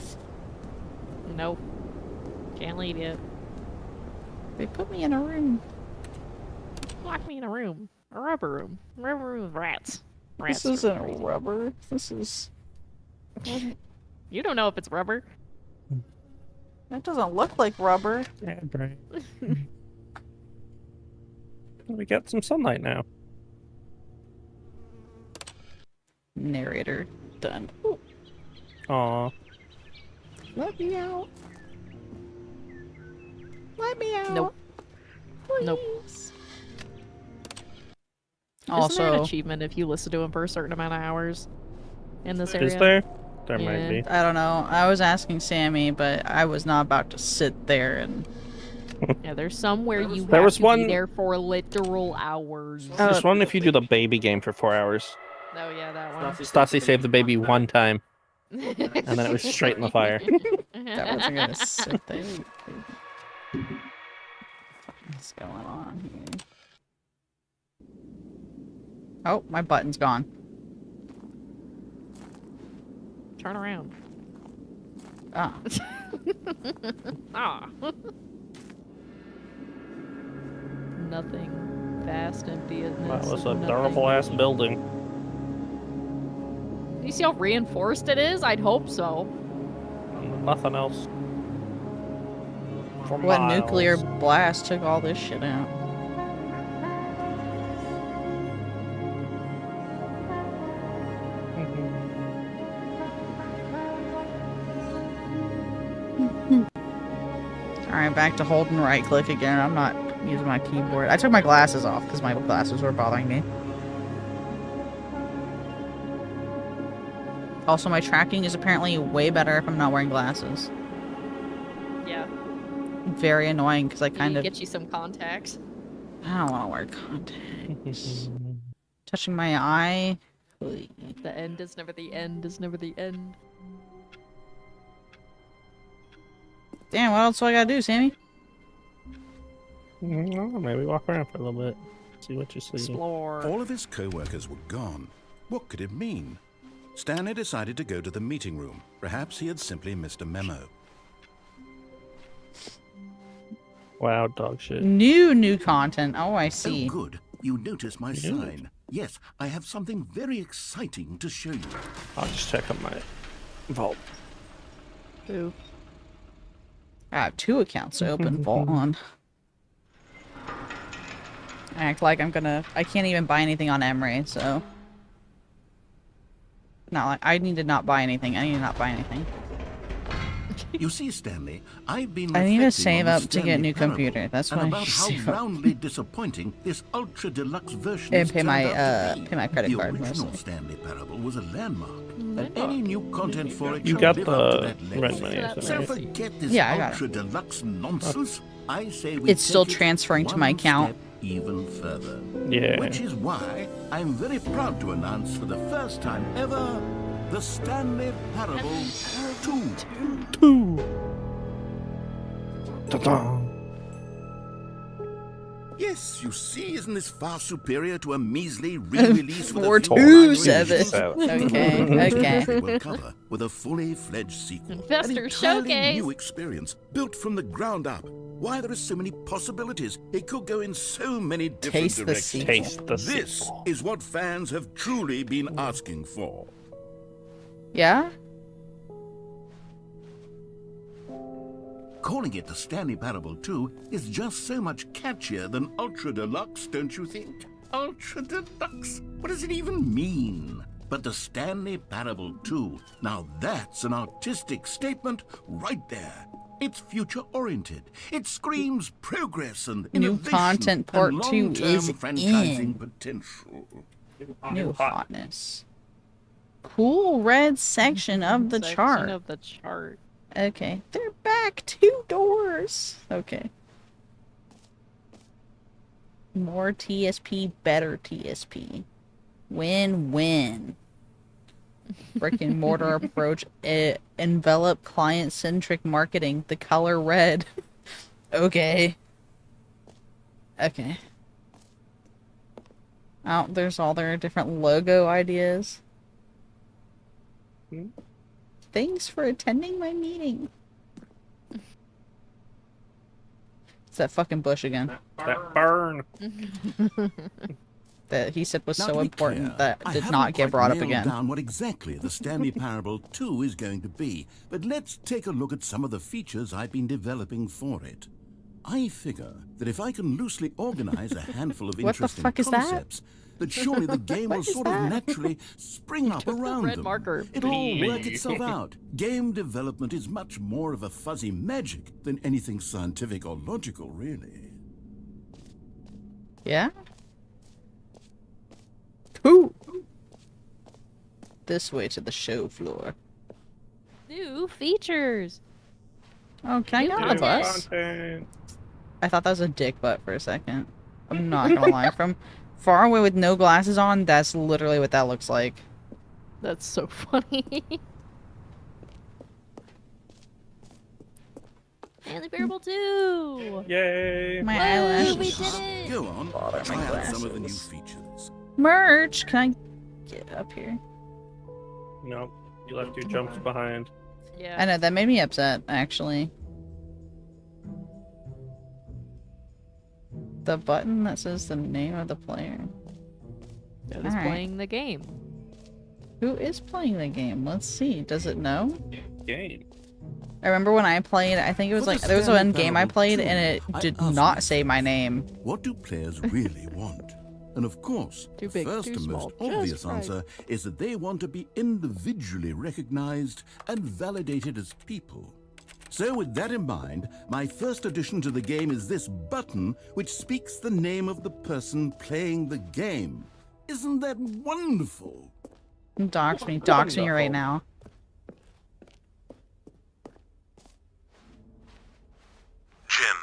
Nope. Can't leave yet. They put me in a room. Lock me in a room. A rubber room. A rubber room with rats. This isn't rubber. This is... You don't know if it's rubber. That doesn't look like rubber. Yeah, right. We got some sunlight now. Narrator done. Aw. Let me out. Let me out. Nope. Please. Nope. Also, Isn't there an achievement if you listen to him for a certain amount of hours in this area? Is there? There Yeah. might be. I don't know. I was asking Sammy, but I was not about to sit there and... Yeah, there's somewhere you There have was to one- be there for literal hours. There's one if you do the baby game for 4 hours. Oh yeah, that one. Stassi saved the baby one time, and then it was straight in the fire. That wasn't gonna sit there. What's going on here? Oh, my button's gone. Turn around. Ah. Ah. Nothing. Vast emptiness. That was a nothing. durable ass building. You see how reinforced it is? I'd hope so. Nothing else. For What miles. nuclear blast took all this shit out? Alright, back to holding right click again. I'm not using my keyboard. I took my glasses off because my glasses were bothering me. Also, my tracking is apparently way better if I'm not wearing glasses. Yeah. Very annoying because I You kind need of... to get you some contacts. I don't want to wear contacts. Touching my eye. Please. The end is never the end is never the end. Damn, what else do I gotta do, Sammy? Maybe walk around for a little bit. See what you see. Explore. All of his co-workers were gone. What could it mean? Stanley decided to go to the meeting room. Perhaps he had simply missed a memo. Wow, dog shit. New content. Oh, I Oh, see. good. You noticed my Yeah. sign. Yes, I have something very exciting to show you. I'll just check on my vault. Ooh. I have 2 accounts to open Vault on. I act like I'm gonna... I can't even buy anything on Emray, so... Not like... I need to not buy anything. I need to not buy anything. You see, Stanley, I've been I need to reflecting save on up the to get a Stanley new Parable computer. That's and why I about should how save up. roundly disappointing this ultra deluxe version And has pay turned my, out to be. pay my credit the card, original mostly. Stanley Parable was a landmark, and any new content for it You shall got live up to the that red legacy. money, isn't So it? forget this Yeah, I got it. ultra deluxe nonsense. I say we It's still take it transferring to my one account. step even further. Yeah. Which is why I'm very proud to announce for the first time ever the Stanley Parable 2. Ta-da. Yes, you see, isn't this far superior to a measly re-release with a few 427. minor Okay, changes? okay. Will cover with a fully fledged sequel. Investor An entirely showcase. new experience built from the ground up. Why, there are so many possibilities. It could go in so many different Taste the directions. sequel. Taste the This sequel. is what fans have truly been asking for. Yeah? Calling it the Stanley Parable 2 is just so much catchier than Ultra Deluxe, don't you think? Ultra Deluxe? What does it even mean? But the Stanley Parable 2, now that's an artistic statement right there. It's future-oriented. It screams progress and New innovation content part and 2 long-term is franchising in. potential. New hotness. Cool red section of the Section chart. of the chart. Okay. They're back 2 doors. Okay. More TSP, better TSP. Win-win. Brick and mortar approach. Envelop client-centric marketing. The color red. Okay. Okay. Oh, there's all their different logo ideas. Thanks for attending my meeting. It's that fucking bush again. That burn. that he said was Now, so to be important clear, that I did haven't not get quite brought up nailed again. down what exactly the Stanley Parable 2 is going to be, but let's take a look at some of the features I've been developing for it. I figure that if I can loosely organize a handful of What the interesting fuck is that? concepts, that surely the game will What is sort of that? naturally spring up took the around red them. marker. It'll all work Me. itself out. Game development is much more of a fuzzy magic than anything scientific or logical, really. Yeah? Cool. This way to the show floor. New features. Oh, can I New get on the content. bus? Content. I thought that was a dick butt for a second. I'm not gonna lie. From far away with no glasses on, that's literally what that looks like. That's so funny. Stanley Parable 2. Yay! My Woo, eyelashes. we did it. Go on, Bother my try out some of the new glasses. features. Merch! Can I get up here? No, you left your jumps behind. Yeah. I know, that made me upset, actually. The button that says the name of the player. That is Alright. playing the game. Who is playing the game? Let's see. Does it know? Game. I remember when I played, I think it was For the like, there was Stanley one game I Parable played 2, and it I did asked not myself, say my name. What do players really want? And of course, Too the big, first too and small, most just obvious right. answer is that they want to be individually recognized and validated as people. So with that in mind, my first addition to the game is this button which speaks the name of the person playing the game. Isn't that wonderful? Dox me. Dox me right now. Jim.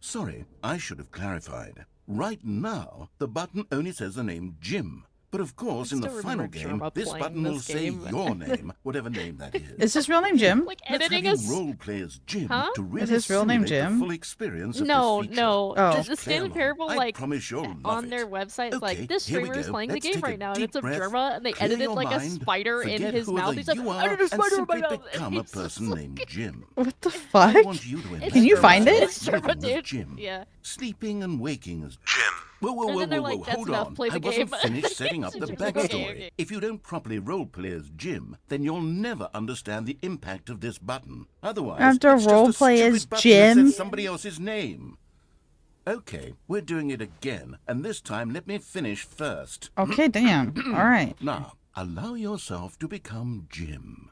Sorry, I should have clarified. Right now, the button only says the name Jim. But of course, in the still final remember game, Jerma this playing button will this say game. your name, whatever name that is. Is his real name Jim? Like Let's editing have us. you role play as Jim Huh? to really Is his real name simulate Jim? the full experience of No, this feature. no. Oh. The Just play Stanley along. Parable, I like, promise you'll love on it. their website, it's Okay, like, this here we streamer is go. playing the Let's game take a right now, and deep it's of breath, Jerma, and they clear edited, your like, a mind, spider in forget his whoever mouth. He's like, you I are, did a and spider in my simply mouth. and become a he's just person like- named Jim. What the I fuck? want you to It's imagine Can you find yourself it? It's Jerma, living with dude. Jim, Yeah. sleeping and waking as Jim. Whoa, whoa, And whoa, then they're whoa, like, whoa, "That's hold enough, on. play the I wasn't game." finished setting up the She's like, backstory. "Okay, okay." If you don't properly roleplay as Jim, then you'll never understand the impact of this button. Otherwise, I have to it's just a roleplay stupid as button that Jim? says somebody else's name. Okay, we're doing it again, and this time let me finish first. Okay, damn. Alright. Now, allow yourself to become Jim.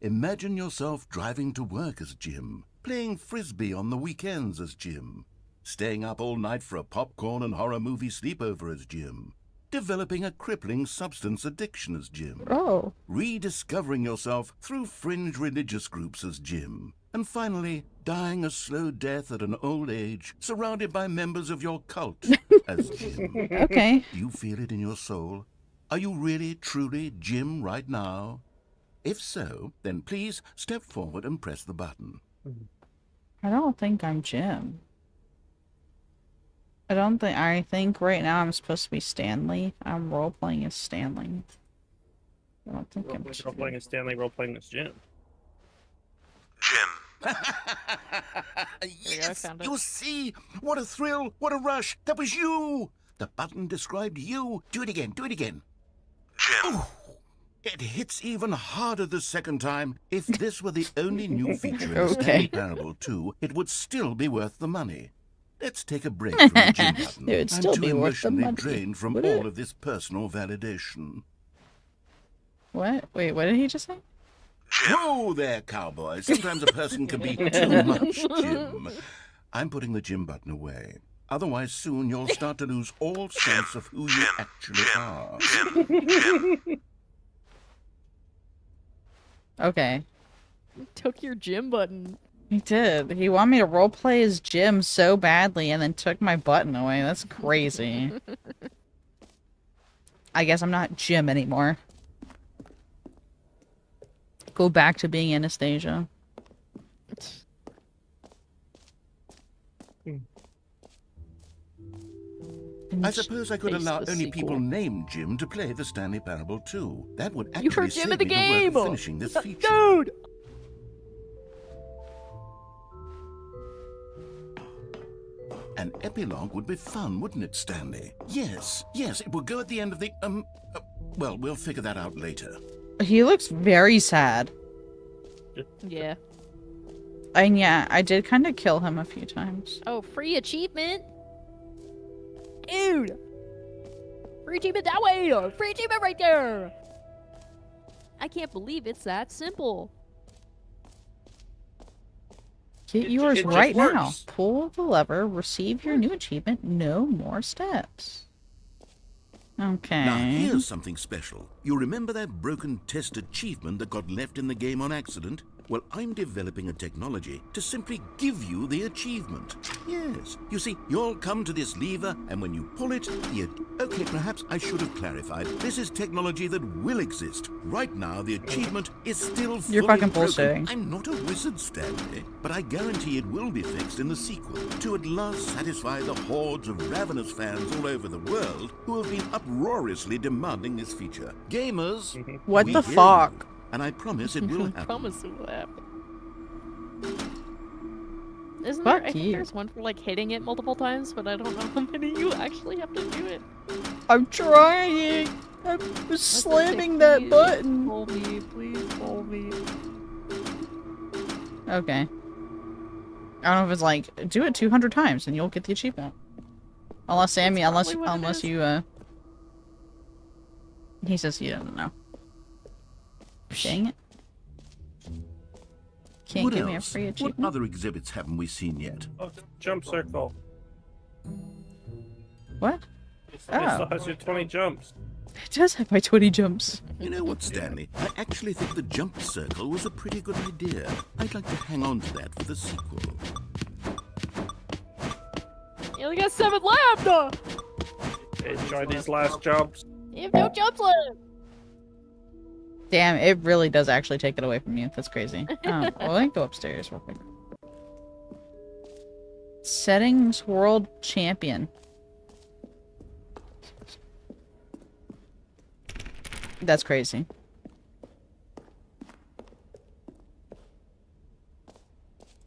Imagine yourself driving to work as Jim, playing frisbee on the weekends as Jim, staying up all night for a popcorn and horror movie sleepover as Jim, developing a crippling substance addiction as Jim, Oh. rediscovering yourself through fringe religious groups as Jim, and finally dying a slow death at an old age, surrounded by members of your cult as Jim. Okay. Do you feel it in your soul? Are you really, truly Jim right now? If so, then please step forward and press the button. I don't think I'm Jim. I think right now I'm supposed to be Stanley. I'm role playing as Stanley. I don't think I'm Role Jim. playing as Stanley, role playing as Jim. Jim. Yes, found it. you see? What a thrill, what a rush. That was you. The button described you. Do it again, do it again. Jim. It hits even harder the second time. If this were the only new feature in the Okay. Stanley Parable 2, it would still be worth the money. Let's take a break from the Jim button. It would I'm still too be worth the emotionally money, drained from would all it? of this personal validation. What? Wait, what did he just say? Whoa there, cowboy. Sometimes a person can be too much Jim. I'm putting the Jim button away. Otherwise, soon you'll start to lose all sense of who you actually are. Okay. Took your gym button. He did. He wanted me to roleplay as Jim so badly and then took my button away. That's crazy. I guess I'm not Jim anymore. Go back to being Anastasia. I suppose I could Face allow the only sequel. people named Jim to play the Stanley Parable 2. That would You actually heard Jim save in the me the work game! of finishing this feature. Dude! And An epilogue would be fun, wouldn't it, Stanley? Yes, it would go at the end of the, well, we'll figure that out later. He looks very sad. Yeah. And yeah, I did kind of kill him a few times. Oh, free achievement? Dude! Free achievement that way! Free achievement right there! I can't believe it's that simple. Get It yours just right now. works. Pull the lever, receive your new achievement, no more steps. Okay. Now, here's something special. You remember that broken test achievement that got left in the game on accident? Well, I'm developing a technology to simply give you the achievement. Yes. You see, you'll come to this lever, and when you pull it, Okay, perhaps I should have clarified. This is technology that will exist. Right now, the achievement is still fully You're fucking broken. bullshitting. I'm not a wizard, Stanley, but I guarantee it will be fixed in the sequel to at last satisfy the hordes of ravenous fans all over the world who have been uproariously demanding this feature. Gamers, What we the hear fuck? you, and I promise it will happen. Promise it will happen. Isn't Fuck there? I think you. there's one for like hitting it multiple times, but I don't know how many you actually have to do it. I'm trying. I'm slamming that Please button. Pull me, please pull me. Okay. I don't know if it's like, do it 200 times and you'll get the achievement. Unless Sammy, That's unless probably what it unless is. you he says he doesn't know. Dang it. Can't What give me a else? free What achievement. other exhibits haven't we seen yet? Oh, jump circle. What? It still Oh. has your 20 jumps. It does have my 20 jumps. You know what, Stanley? I actually think the jump circle was a pretty good idea. I'd like to hang on to that for the sequel. You only got 7 left! Enjoy these last jumps. You have no jumps left! Damn, it really does actually take it away from you. That's crazy. Well, let me go upstairs real quick. Settings World Champion. That's crazy.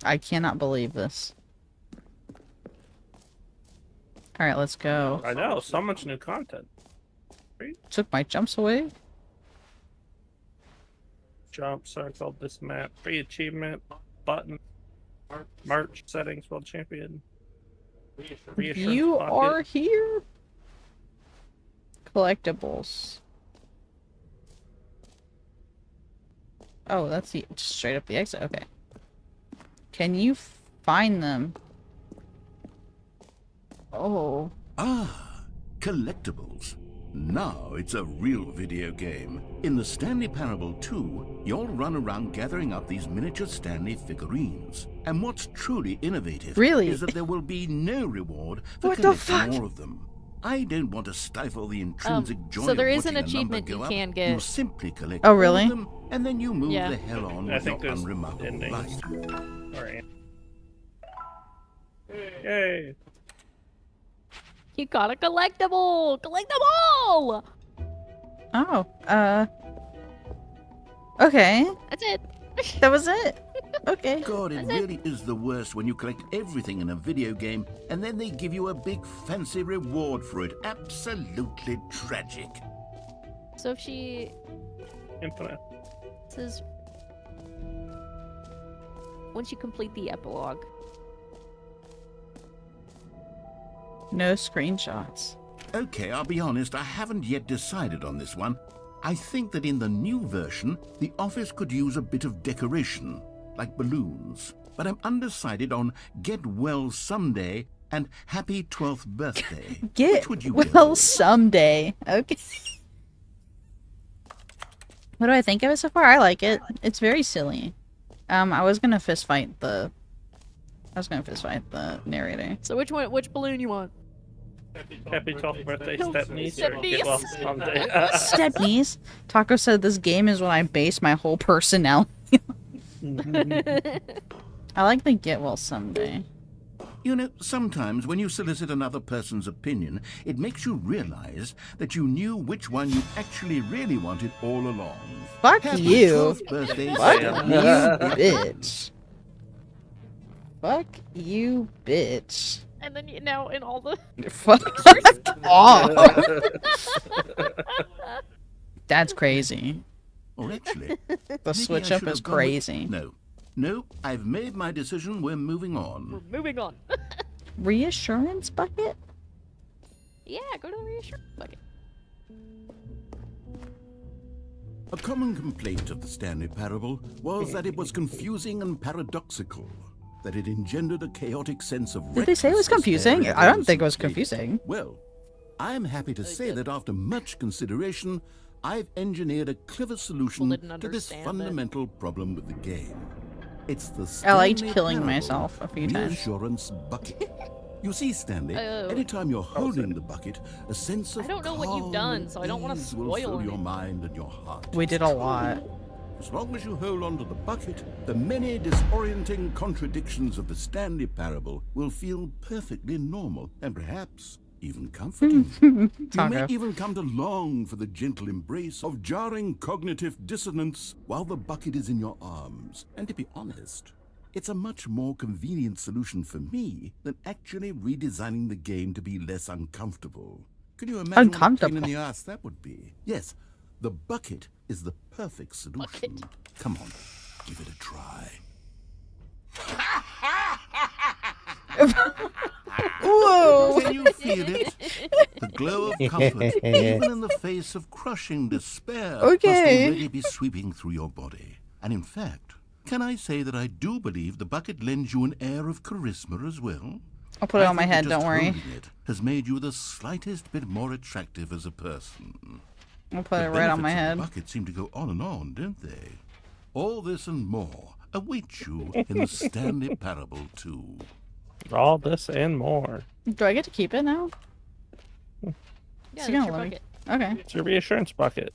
I cannot believe this. Alright, let's go. I know, so much new content. Took my jumps away. Jump circle, this map, free achievement, button, merch, settings, world champion. Reassurance You pocket. are here. Collectibles. Oh, that's the just straight up the exit. Okay. Can you find them? Oh. Ah, collectibles. Now it's a real video game. In the Stanley Parable 2, you'll run around gathering up these miniature Stanley figurines. And what's truly innovative Really? is that there will be no reward for What the collecting fuck? more of them. I don't want to stifle the intrinsic joy so there of is an watching a number achievement go you up. can You get. simply collect Oh, all really? of them, and then you move Yeah. the hell on I with think your there's unremarkable endings. life. Alright. Yay! You got a collectible! Collect them all! Oh. Okay. That's it. That was it. Okay. God, it really is the worst when you collect everything in a video game and then they give you a big fancy reward for it. Absolutely tragic. So if she Infinite. says once you complete the epilogue, No screenshots. Okay, I'll be honest, I haven't yet decided on this one. I think that in the new version, the office could use a bit of decoration, like balloons. But I'm undecided on Get Well Someday and Happy 12th Birthday. Get Which would you go well with? someday. Okay. What do I think of it so far? I like it. It's very silly. I was gonna fist fight the narrator. so which balloon you want? Happy 12th birthday, Stepniece. Or Stepniece. get well someday. Stepnies. Taco said this game is when I base my whole personality. I like the get well someday. You know, sometimes when you solicit another person's opinion, it makes you realize that you knew which one you actually really wanted all along. Fuck Happy you. 12th birthday, Fuck Stepniece. you, bitch. Fuck you, bitch. And then now in all the Fuck off. That's crazy. Or actually, The maybe switch I up should is have gone with- crazy. No, I've made my decision. We're moving on. we're moving on. Reassurance bucket? Yeah, go to the reassurance bucket. A common complaint of the Stanley Parable was that it was confusing and paradoxical, that it engendered a chaotic sense of Did they say it was recklessness confusing? there I don't those think it who was played it. confusing. Well, I'm happy to say that after much consideration, I've engineered a clever solution didn't to this understand it. fundamental problem with the game. It's the I liked Stanley killing Parable myself a few times. Reassurance bucket. You see, Stanley, Oh. anytime you're holding the bucket, a sense of I don't know what you've calm done, and so I don't wanna ease will spoil fill your anything. mind and your heart. We did a lot. As long as you hold on to the bucket, the many disorienting contradictions of the Stanley Parable will feel perfectly normal and perhaps even comforting. You may Taco. even come to long for the gentle embrace of jarring cognitive dissonance while the bucket is in your arms. And to be honest, it's a much more convenient solution for me than actually redesigning the game to be less uncomfortable. Can you imagine what a pain in Uncomfortable. the ass that would be? Yes, the bucket is the perfect solution. Come on, give it a try. Whoa! Can you feel it? The glow of comfort, even in the face of crushing despair, Okay. must already be sweeping through your body. And in fact, can I say that I do believe the bucket lends you an air of charisma as well? I'll put it I on my think that head, just don't worry. holding it has made you the slightest bit more attractive as a person. I'll put The it right on my benefits of head. the bucket seem to go on, don't they? All this and more await you in the Stanley Parable 2. All this and more. Do I get to keep it now? Yeah, Is that's he gonna your let me- bucket. Okay. It's your reassurance bucket.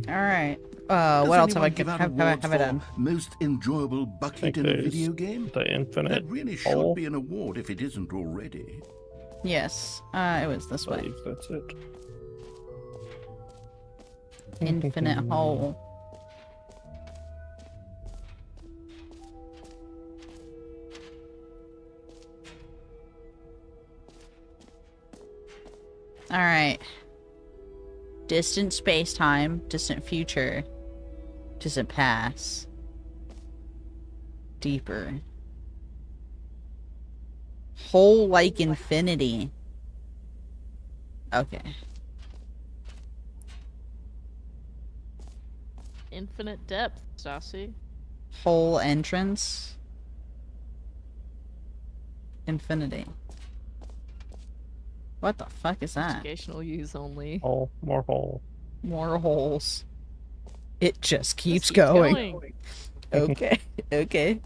Alright. Does What else have I anyone give out have I awards done? for most enjoyable bucket Think in a there's video game? The infinite That really should hole. be an award if it isn't already. Yes. It was this I way. believe that's it. Infinite hole. Alright. Distant space-time, distant future, distant past. Deeper. Hole like infinity. Okay. Infinite depth, Sassy. Hole entrance. Infinity. What the fuck is that? Educational use only. Hole, more hole. More holes. It just keeps Keep going. Okay. Okay.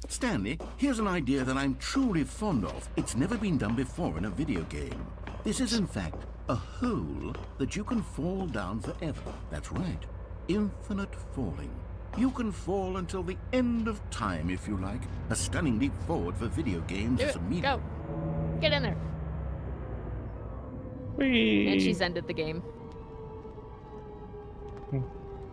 Stanley, here's an idea that I'm truly fond of. It's never been done before in a video game. This is, in fact, a hole that you can fall down forever. That's right. Infinite falling. You can fall until the end of time, if you like. A stunning leap forward for video games Do as it. a medium. Go. Get in there. Whee! And she's ended the game.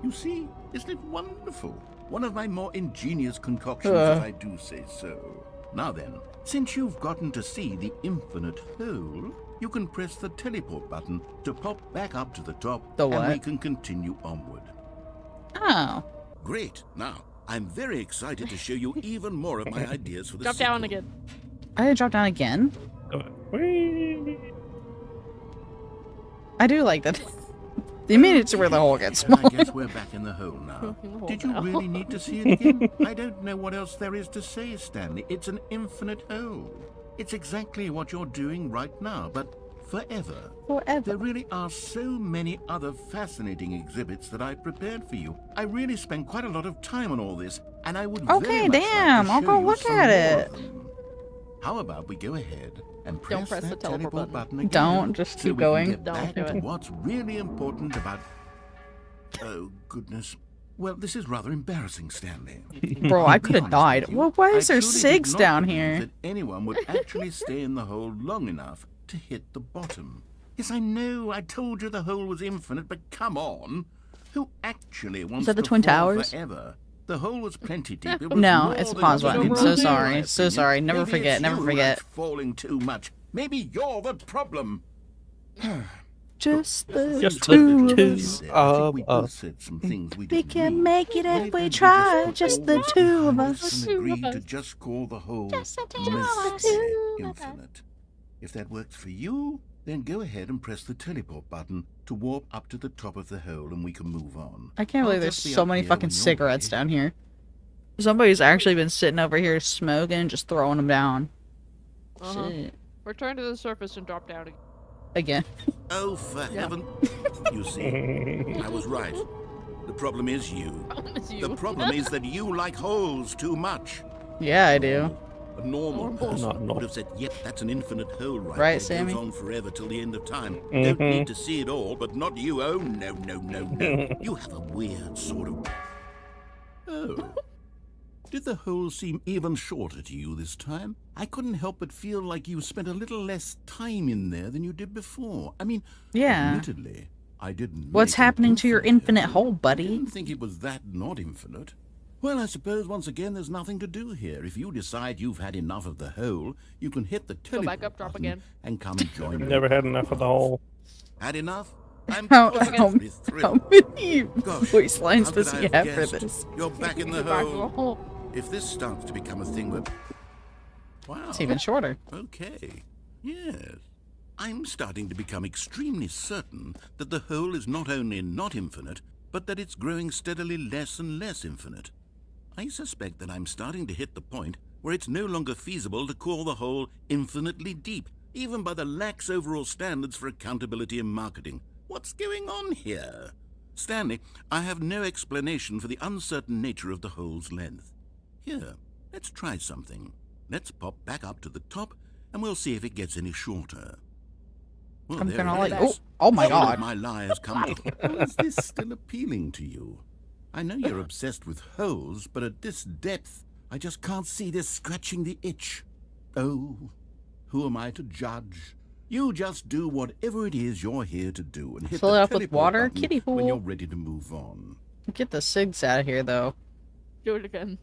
You see, isn't it wonderful? One of my more ingenious concoctions, if I do say so. Now then, since you've gotten to see the infinite hole, you can press the teleport button to pop back up to the top, The and we what? can continue onward. Oh. Great. Now, I'm very excited to show you even more of my ideas for the Drop down sequel. again. I did drop down again? Whee! I do like that. They made it to where the hole gets And I smaller. guess we're back in the hole now. Hole Did you now. really need to see it again? I don't know what else there is to say, Stanley. It's an infinite hole. It's exactly what you're doing right now, but forever. There Forever. really are so many other fascinating exhibits that I've prepared for you. I really spent quite a lot of time on all this, and I would Okay, very much like to damn, I'll show go you look some at more it. of them. How about we go ahead and Don't press press the that teleport teleport button. button again? Don't, just so keep we can going. get Don't back do to it. what's really important about... Oh, goodness. Well, this is rather embarrassing, Stanley. Bro, I could Be have honest died. with you, Well, why I is there truly did SIGs not down believe here? That anyone would actually stay in the hole long enough to hit the bottom. Yes, I know. I told you the hole was infinite, but come on. Who actually wants that the to Twin fall Towers? forever? The hole was plenty deep. It was No, more it's a than pause you button. could So imagine, sorry. in my So opinion. sorry. Never Maybe forget. it's Never you forget. that's falling too much. Maybe you're the problem. Just the Just two the of two us. I think we both said some things we We didn't can mean. make it Why if we don't try. put Just all the this two of behind us. and agree to just call the whole Just the two infinite. If that works for you, then go ahead and press the teleport button to warp up to the top of the hole and we can move on. I can't I'll believe there's just be so up many here fucking when you're cigarettes ready. down here. Somebody's actually been sitting over here smoking and just throwing them down. Shit. Return to the surface and drop down again. Again. Oh, for heaven. You see, I was right. The problem is you. The problem is that you like holes too much. Yeah, I do. A normal Not person normal. would have said, yep, that's an infinite hole right Right, there. Sammy? Goes on forever till the end of time. Don't need to see it all, but not you. Oh, no, no, no, no. You have a weird sort of... Oh. Did the hole seem even shorter to you this time? I couldn't help but feel like you spent a little less time in there than you did before. I mean, Yeah. admittedly, I didn't What's make an happening to your infinite hole, I buddy? didn't think it was that not infinite. Well, I suppose once again there's nothing to do here. If you decide you've had enough of the hole, you can hit the Go teleport back up, drop button again. and come and join me. Never had enough of the hole. Had enough? I'm How positively how thrilled. many Gosh, voice lines how does could he I have have for guessed? this? You're back in the Back to the hole. hole. If this starts to become a thing where... Wow. It's even shorter. Okay. Yes. I'm starting to become extremely certain that the hole is not only not infinite, but that it's growing steadily less and less infinite. I suspect that I'm starting to hit the point where it's no longer feasible to call the hole infinitely deep, even by the lax overall standards for accountability and marketing. What's going on here? Stanley, I have no explanation for the uncertain nature of the hole's length. Here, let's try something. Let's pop back up to the top, and we'll see if it gets any shorter. Well, I'm there gonna it like. is. Oh my All of god. my lie has come to... How is this still appealing to you? I know you're obsessed with holes, but at this depth, I just can't see this scratching the itch. Oh, who am I to judge? You just do whatever it is you're here to do and hit Fill it the up with teleport water, button kiddie when you're pool. ready to move on. Get the cigs out of here, though. Do it again.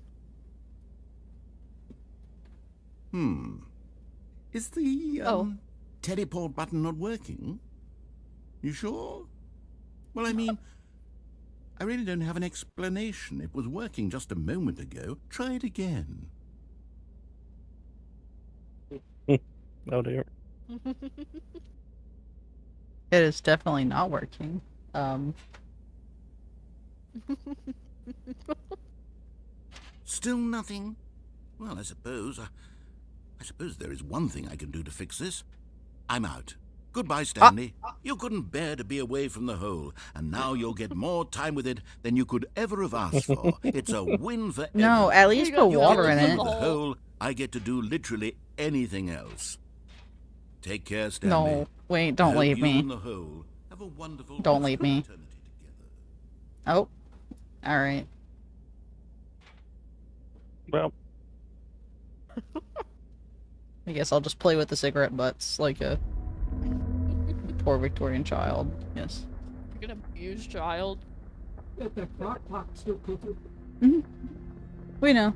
Is the Oh. teleport button not working? You sure? Well, I mean, I really don't have an explanation. It was working just a moment ago. Try it again. Oh dear. It is definitely not working. Still nothing? Well, I suppose there is one thing I can do to fix this. I'm out. Goodbye, Stanley. You couldn't bear to be away from the hole, and now you'll get more time with it than you could ever have asked for. It's a win for No, everyone. at least put You water get in to it. The hole, I get to do literally anything else. Take care, Stanley. No, wait, I don't hope leave you me. and the hole have a wonderful Don't leave me. eternity together. Oh, alright. Well, I guess I'll just play with the cigarette butts like a poor Victorian child. Yes. You're an abused child. We know.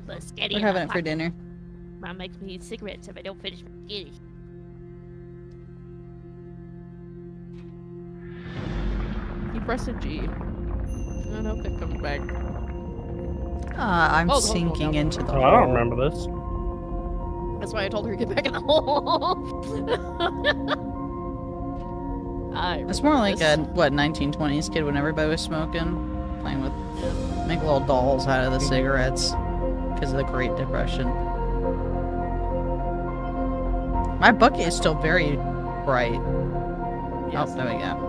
The skitty We're in having my it for pocket. dinner. Mom makes me eat cigarettes if I don't finish my skitty. You press a G. I don't think comes back. I'm Oh, sinking no. into the I don't hole. remember this. That's why I told her to get back in the hole. It's more like a, what, 1920s kid when everybody was smoking? Playing with, make little dolls out of the cigarettes. Because of the Great Depression. My bucket is still very bright. Yes. Oh, there we go.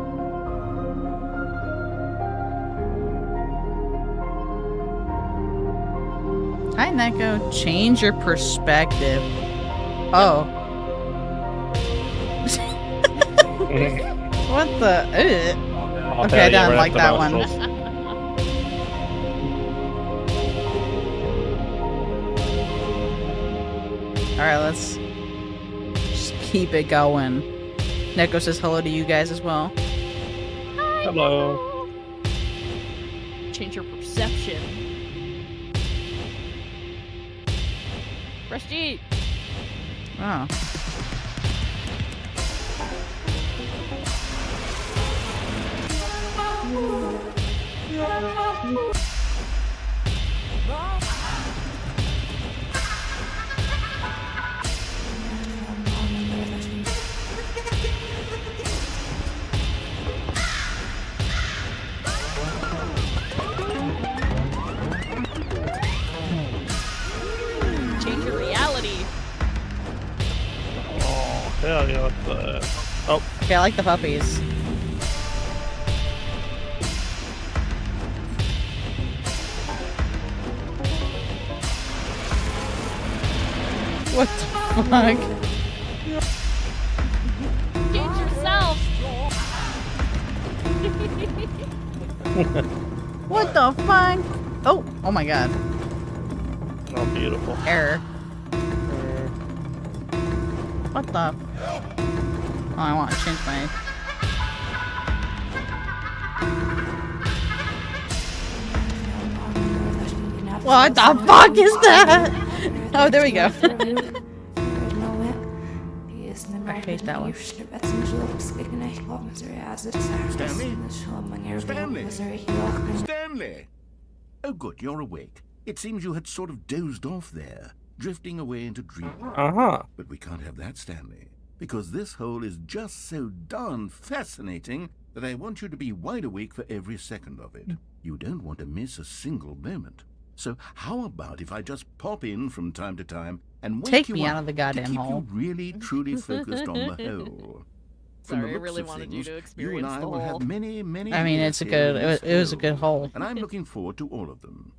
Hi, Neko. Change your perspective. Oh. What the? I'll Okay, tell I you don't right like at the that one. nostrils. Alright, let's just keep it going. Neko says hello to you guys as well. Hello. Change your perception. Press G. Oh. Change your reality. Oh, hell yeah. What's that? Oh, Okay, I like the puppies. What the fuck? Change yourself. What the fuck? Oh, oh my god. oh, beautiful. Error. What the? Oh, I want to change my. What the fuck is that? Oh, there we go. I hate that one. Stanley? Stanley! Oh, good, you're awake. It seems you had sort of dozed off there, drifting away into dreamland. Uh-huh. But we can't have that, Stanley, because this hole is just so darn fascinating that I want you to be wide awake for every second of it. You don't want to miss a single moment. So how about if I just pop in from time to time and wake Take you me up out of the goddamn to keep hole. you really, truly focused on the hole? From Sorry, I the really looks of wanted you things, to you experience and I the will hole. have many, many I mean, years it's a here in good. this It was a good hole. and I'm looking forward to all of them.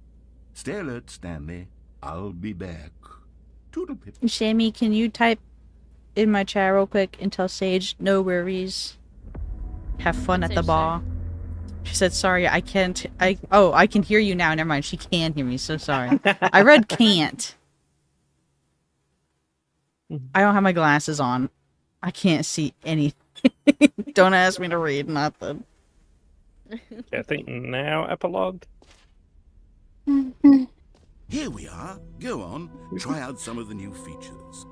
Stay alert, Stanley. I'll be back. Toodle pip. Shammy, can you type in my chat real quick and tell Sage no worries? Have fun What'd at the Sage bar. She said, "Sorry, I can't. I can hear you now. Never mind. She can hear me. So sorry. I read can't. I don't have my glasses on. I can't see anything. Don't ask me to read nothing. Okay, I think now epilogue. Here we are. Go on. Try out some of the new features.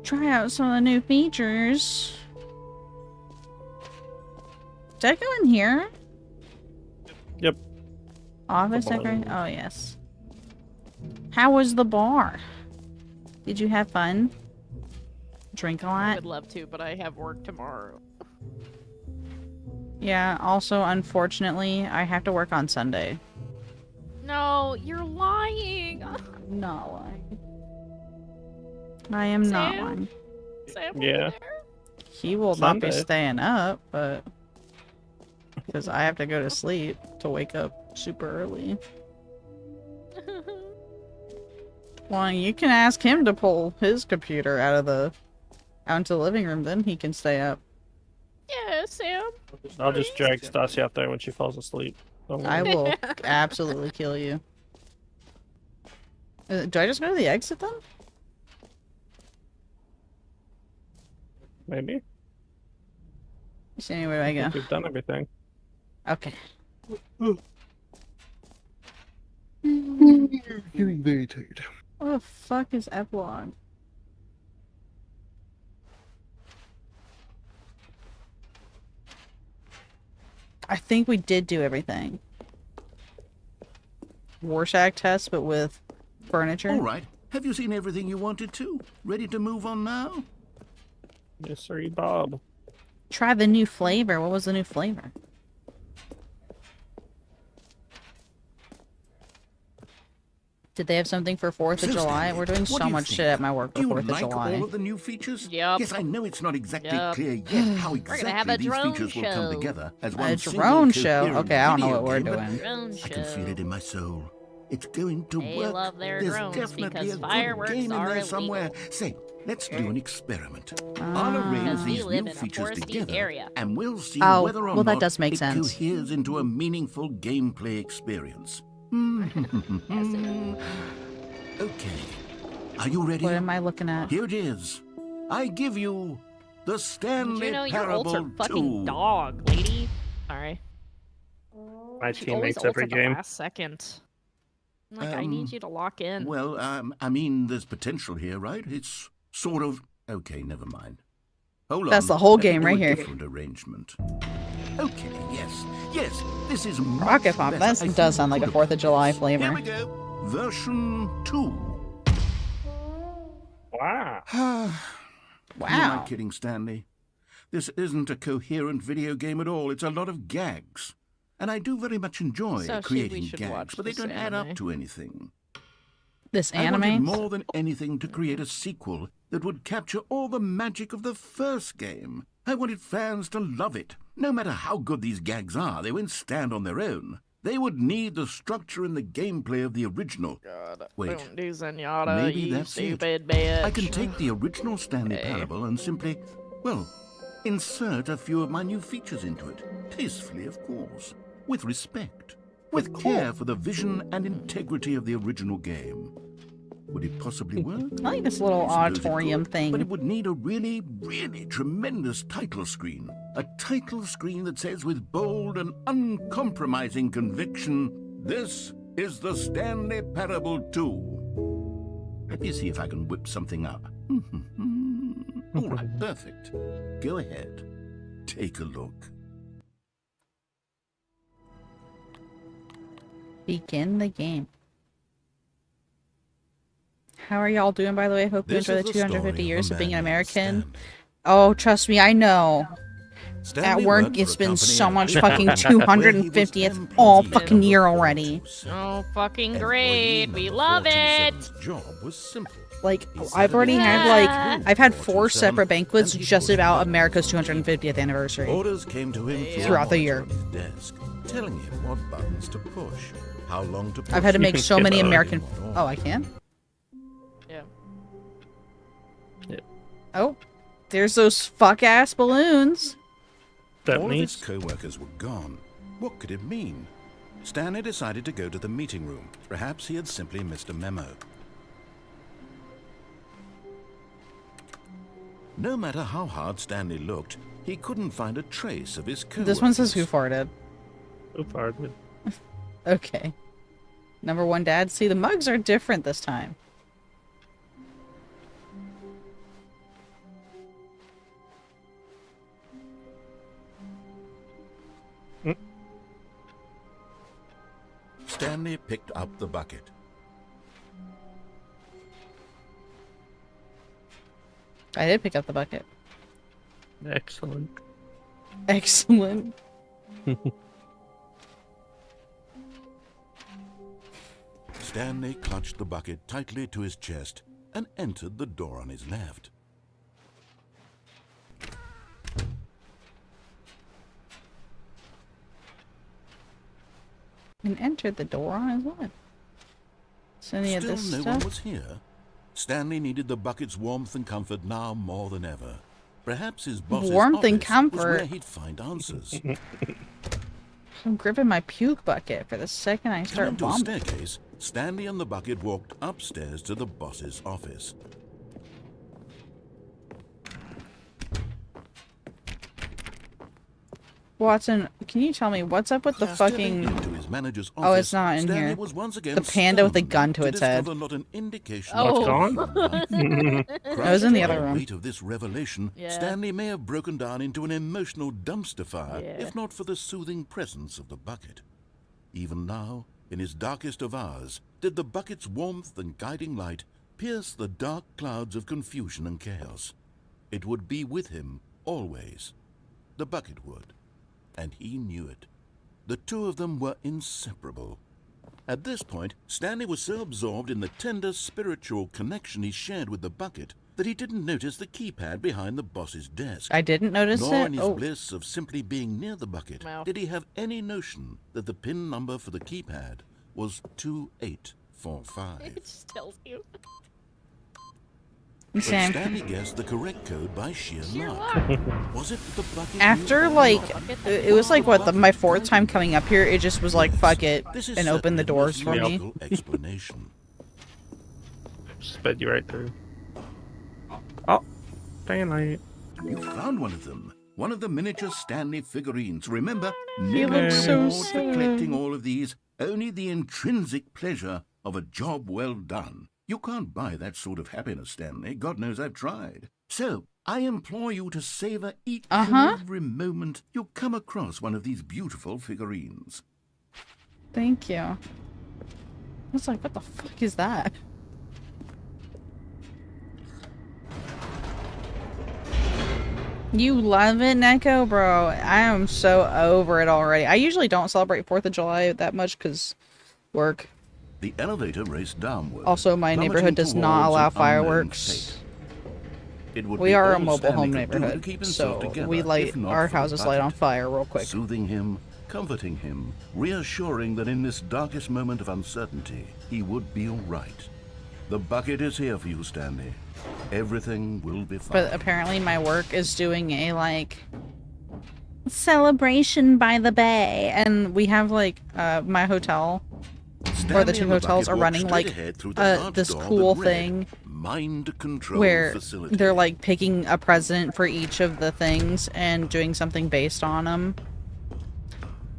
Try out some of the new features. Did I go in here? Yep. Office The bar. decoration. Oh yes. How was the bar? Did you have fun? Drink a I lot? would love to, but I have work tomorrow. Yeah, also, unfortunately, I have to work on Sunday. No, you're lying. I'm not lying. I am not Sam? lying. Sam over Yeah. there? He will not be Sunday. staying up, but... Because I have to go to sleep to wake up super early. Well, you can ask him to pull his computer out into the living room, then he can stay up. Yeah, Sam. I'll just drag Stassi out there when she falls asleep. Don't I worry. will absolutely kill you. Do I just go to the exit then? Maybe. See anywhere I go. We've done everything. Okay. Getting very tired. What the fuck is epilogue? I think we did do everything. Rorschach test, but with furniture. All right. Have you seen everything you wanted to? Ready to move on now? Yes, sir, Bob. Try the new flavor. What was the new flavor? Did they have something for 4th of So, July? Stanley, We're doing what so do you much think? shit at my work Do for you 4th of like July. all of the new features? Yep. Yes, I know it's not exactly Yep. clear yet how gonna have exactly a these drone features will come show. together as A one single drone show? coherent Okay, I don't know video what we're game, but doing. Drone I can feel show. it in my soul. It's going to They work. love their There's drones definitely because a good fireworks game in are there illegal. somewhere. Say, let's do an experiment. I'll Ah. arrange Because we these live new in a features foresty together, area. and we'll see Oh, whether or well, that not does make it sense. coheres into a meaningful gameplay experience. Okay. Are you ready? What am I looking at? Here it is. I give you the Did Stanley you know your ults Parable are fucking 2. dog, lady? Sorry. My She always teammates ults every at the game. last second. Like, I need you to lock in. Well, I mean, there's potential here, right? It's sort of... Okay, never mind. Hold on. That's the whole Let me game do right a here. Different arrangement. Okay, yes, this is Rocket Pop. much That better. I does think sound like a we 4th of July flavor. Here we go. Version 2. Wow. You're not Wow. kidding, Stanley. This isn't a coherent video game at all. It's a lot of gags. And I do very much enjoy So creating we should gags, watch but they this don't add up anime. to anything. This I wanted anime? more than anything to create a sequel that would capture all the magic of the first game. I wanted fans to love it. No matter how good these gags are, they won't stand on their own. They would need the structure and the gameplay of the original. God, Wait, don't do Zenyatta, maybe you that's it. stupid bitch. I can take the original Stanley Okay. Parable and simply, well, insert a few of my new features into it. Tastefully, of course. With respect. With care for the vision and integrity of the original game. Would it possibly work? I like this little I suppose it auditorium could, thing. But it would need a really, really tremendous title screen. A title screen that says with bold and uncompromising conviction, "This is the Stanley Parable 2." Let me see if I can whip something up. All right, perfect. Go ahead. Take a look. Begin the game. How are y'all doing, by the way? I hope you This enjoy is the the 250 story of years a of being an man named American. Stanley. Oh, trust me, I know. Stanley At worked work, for it's a been company so in much Britain fucking where he was 250th MP all number fucking year already. 427. Oh, fucking Employee great. We number love it. 427's job was simple. Like, He sat I've at already his had, desk like, with I've had 4 427, separate banquets and he just pushed about buttons. America's 250th anniversary. Orders came to him through a Throughout the year. monitor on his desk, telling him what buttons to push, how long to push. I've had to make so many Yeah. American... Oh, I can? Yeah. Oh, there's those fuck-ass balloons. That All of his means co-workers were gone. What could it mean? Stanley decided to go to the meeting room. Perhaps he had simply missed a memo. No matter how hard Stanley looked, he couldn't find a trace of his co-workers. This one says who farted. so far. Good. Okay. Number 1, Dad. See, the mugs are different this time. Stanley picked up the bucket. I did pick up the bucket. Excellent. Excellent. Stanley clutched the bucket tightly to his chest and entered the door on his left. And entered the door on his left. So any of Still this no stuff? one was here. Stanley needed the bucket's warmth and comfort now more than ever. Perhaps his boss's Warmth and office comfort? was where he'd find answers. I'm gripping my puke bucket for the second I start Coming to a vomiting. staircase, Stanley and the bucket walked upstairs to the boss's office. Watson, can you tell me what's up with the Stepping fucking... into his manager's Oh, it's office, not in Stanley here. was once again The panda with a stunned gun to its head. discover not an indication Oh. What's gone? I was in the Crushed by other room. weight of this revelation, Yeah. Stanley may have broken down into an emotional dumpster fire Yeah. if not for the soothing presence of the bucket. Even now, in his darkest of hours, did the bucket's warmth and guiding light pierce the dark clouds of confusion and chaos. It would be with him always. The bucket would. And he knew it. The two of them were inseparable. At this point, Stanley was so absorbed in the tender spiritual connection he shared with the bucket that he didn't notice the keypad behind the boss's desk. I didn't notice Nor in it? his Oh, bliss of simply being near the bucket Wow. did he have any notion that the PIN number for the keypad was 2845. It just tells you. But Sam. Stanley guessed the correct code by sheer luck. Was it that the bucket After, knew like, all about it was like, what, my 4th time coming up here, it just was like, fuck it, This is and opened the certainly doors no for me. logical explanation. Sped you right through. Oh, Stanley. You found one of them. One of the miniature Stanley figurines. Remember, He no looks so reward for sad. collecting all of these. Only the intrinsic pleasure of a job well done. You can't buy that sort of happiness, Stanley. God knows I've tried. So, I implore you to savor each and every moment you come across one of these beautiful figurines. Thank you. I was like, what the fuck is that? You love it, Neko? Bro, I am so over it already. I usually don't celebrate 4th of July that much because work. The elevator raced downward. Also, my neighborhood does not allow fireworks. We are a mobile home neighborhood, so we light our houses light on fire real quick. Soothing him, comforting him, reassuring that in this darkest moment of uncertainty, he would be all right. The bucket is here for you, Stanley. Everything will be fine. But apparently my work is doing a, like, celebration by the bay. And we have, like, my hotel, or the two hotels are running, like, this cool thing mind control where facility. they're, like, picking a president for each of the things and doing something based on them.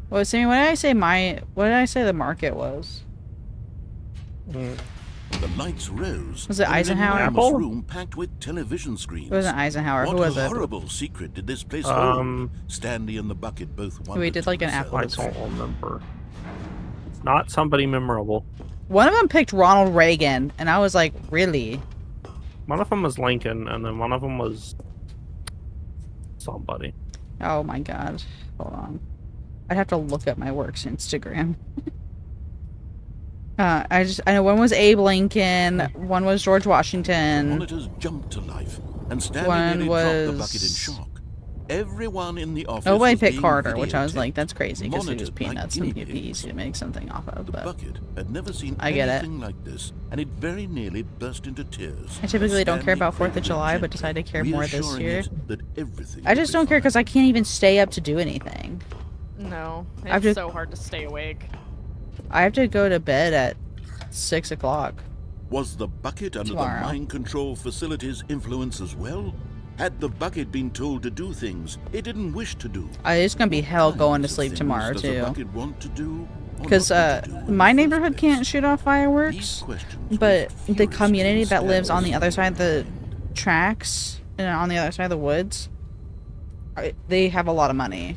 Well, Sammy, what did I say the market was? The lights rose. Was it Eisenhower? An enormous room packed with television screens. It wasn't Eisenhower. Who was it? What horrible secret did this place hold? Stanley and the bucket both wondered. We did like an Apple. I don't remember. It's not somebody memorable. One of them picked Ronald Reagan, and I was like, really? One of them was Lincoln, and then one of them was somebody. Oh my god. Hold on. I'd have to look at my work's Instagram. I know one was Abe Lincoln, one was George Washington. The monitors jumped to life, and Stanley nearly dropped the bucket in shock. Everyone in the office. Nobody picked Carter, which I was like, that's crazy because he was peanuts and it'd be easy to make something off of. The but bucket had never seen I get anything like this, and it very nearly burst into tears. I typically don't care about 4th of July, but decided to care more this year. That everything I just don't care because I can't even stay up to do anything. No, it's so hard to stay awake. I have to go to bed at 6 o'clock. Was the bucket under the mind control facility's influence as well? Had the bucket been told to do things it didn't wish to do? It's gonna be hell going to sleep tomorrow too. Because my neighborhood can't shoot off fireworks, but the community that lives on the other side of the tracks and on the other side of the woods, they have a lot of money,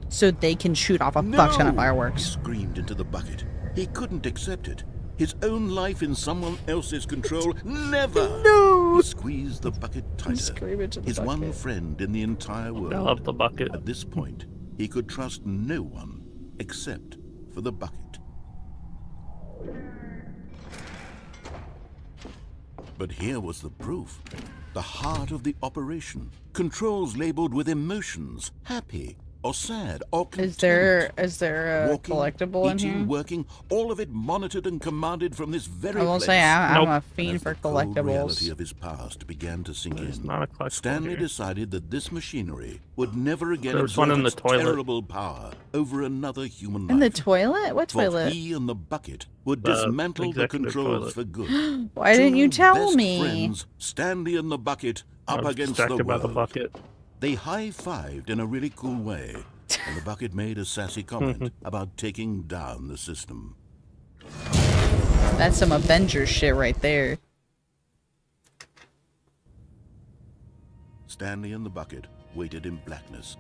so they can shoot off a fuck ton of fireworks. He screamed into the bucket. He couldn't accept it. His own life in someone else's control. Never! No! He squeezed the bucket tighter. His one bucket. friend in the entire world. I love the bucket. At this point, he could trust no one except for the bucket. But here was the proof. The heart of the operation. Controls labeled with emotions. Happy or sad or content. Is there a Walking, collectible in eating, here? working, all of it monitored and commanded from this very I will place. say I'm a And fiend as for the cold reality collectibles. of his past began to sink There's in, not a collectible Stanley here. decided that this machinery would never again There's one exert in the its toilet. terrible power over another human life. In the toilet? What For toilet? he and the bucket would The dismantle the executive controls toilet. for good. Why didn't you Two tell best me? Friends, Stanley and the bucket, I up was against the distracted by world. the bucket. They high-fived in a really cool way, and the bucket made a sassy comment about taking down the system. That's some Avengers shit right there. Stanley and the bucket waited in blackness.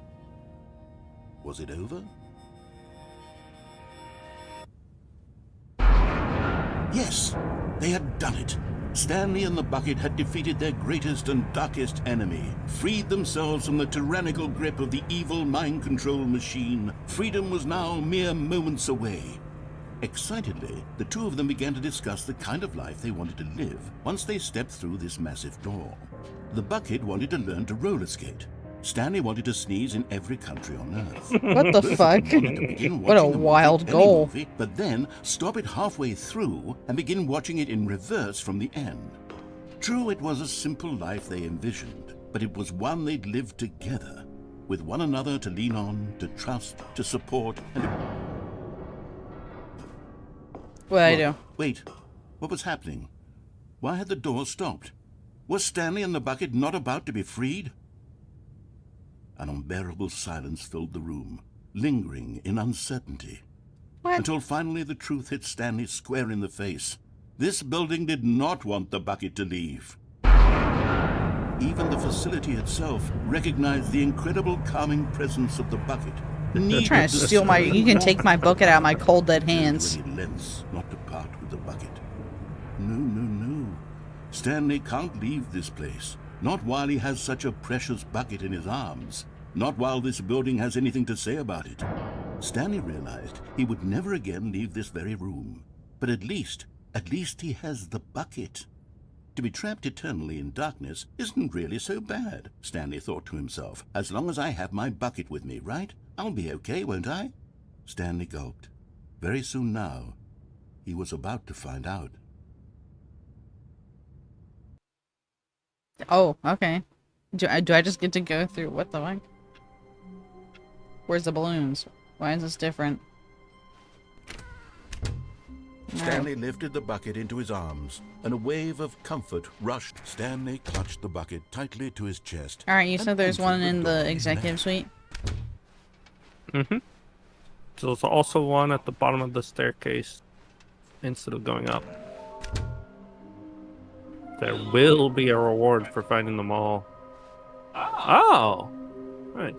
Was it over? Yes, they had done it. Stanley and the bucket had defeated their greatest and darkest enemy, freed themselves from the tyrannical grip of the evil mind control machine. Freedom was now mere moments away. Excitedly, the two of them began to discuss the kind of life they wanted to live once they stepped through this massive door. The bucket wanted to learn to roller skate. Stanley wanted to sneeze in every country on Earth. What the Both fuck? of them wanted to begin What a watching wild any goal. movie, but then stop it halfway through and begin watching it in reverse from the end. True, it was a simple life they envisioned, but it was one they'd lived together, with one another to lean on, to trust, to support, and What'd I do? Wait, what was happening? Why had the door stopped? Was Stanley and the bucket not about to be freed? An unbearable silence filled the room, lingering in uncertainty. What? Until finally the truth hit Stanley square in the face. This building did not want the bucket to leave. Even the facility itself recognized the incredible calming presence of the bucket. You're trying to steal my... You can take my bucket out of my cold, dead hands. Any lengths not to part with the bucket. No, no, no. Stanley can't leave this place. Not while he has such a precious bucket in his arms. Not while this building has anything to say about it. Stanley realized he would never again leave this very room. But at least he has the bucket. To be trapped eternally in darkness isn't really so bad, Stanley thought to himself. As long as I have my bucket with me, right? I'll be okay, won't I? Stanley gulped. Very soon now, he was about to find out. Oh, okay. Do I just get to go through... What the fuck? Where's the balloons? Why is this different? Stanley lifted the bucket into his arms, and a wave of comfort rushed. Stanley clutched the bucket tightly to his chest. Alright, you said there's one in the executive suite? Mm-hmm. So there's also one at the bottom of the staircase instead of going up. There will be a reward for finding them all. Oh! Right.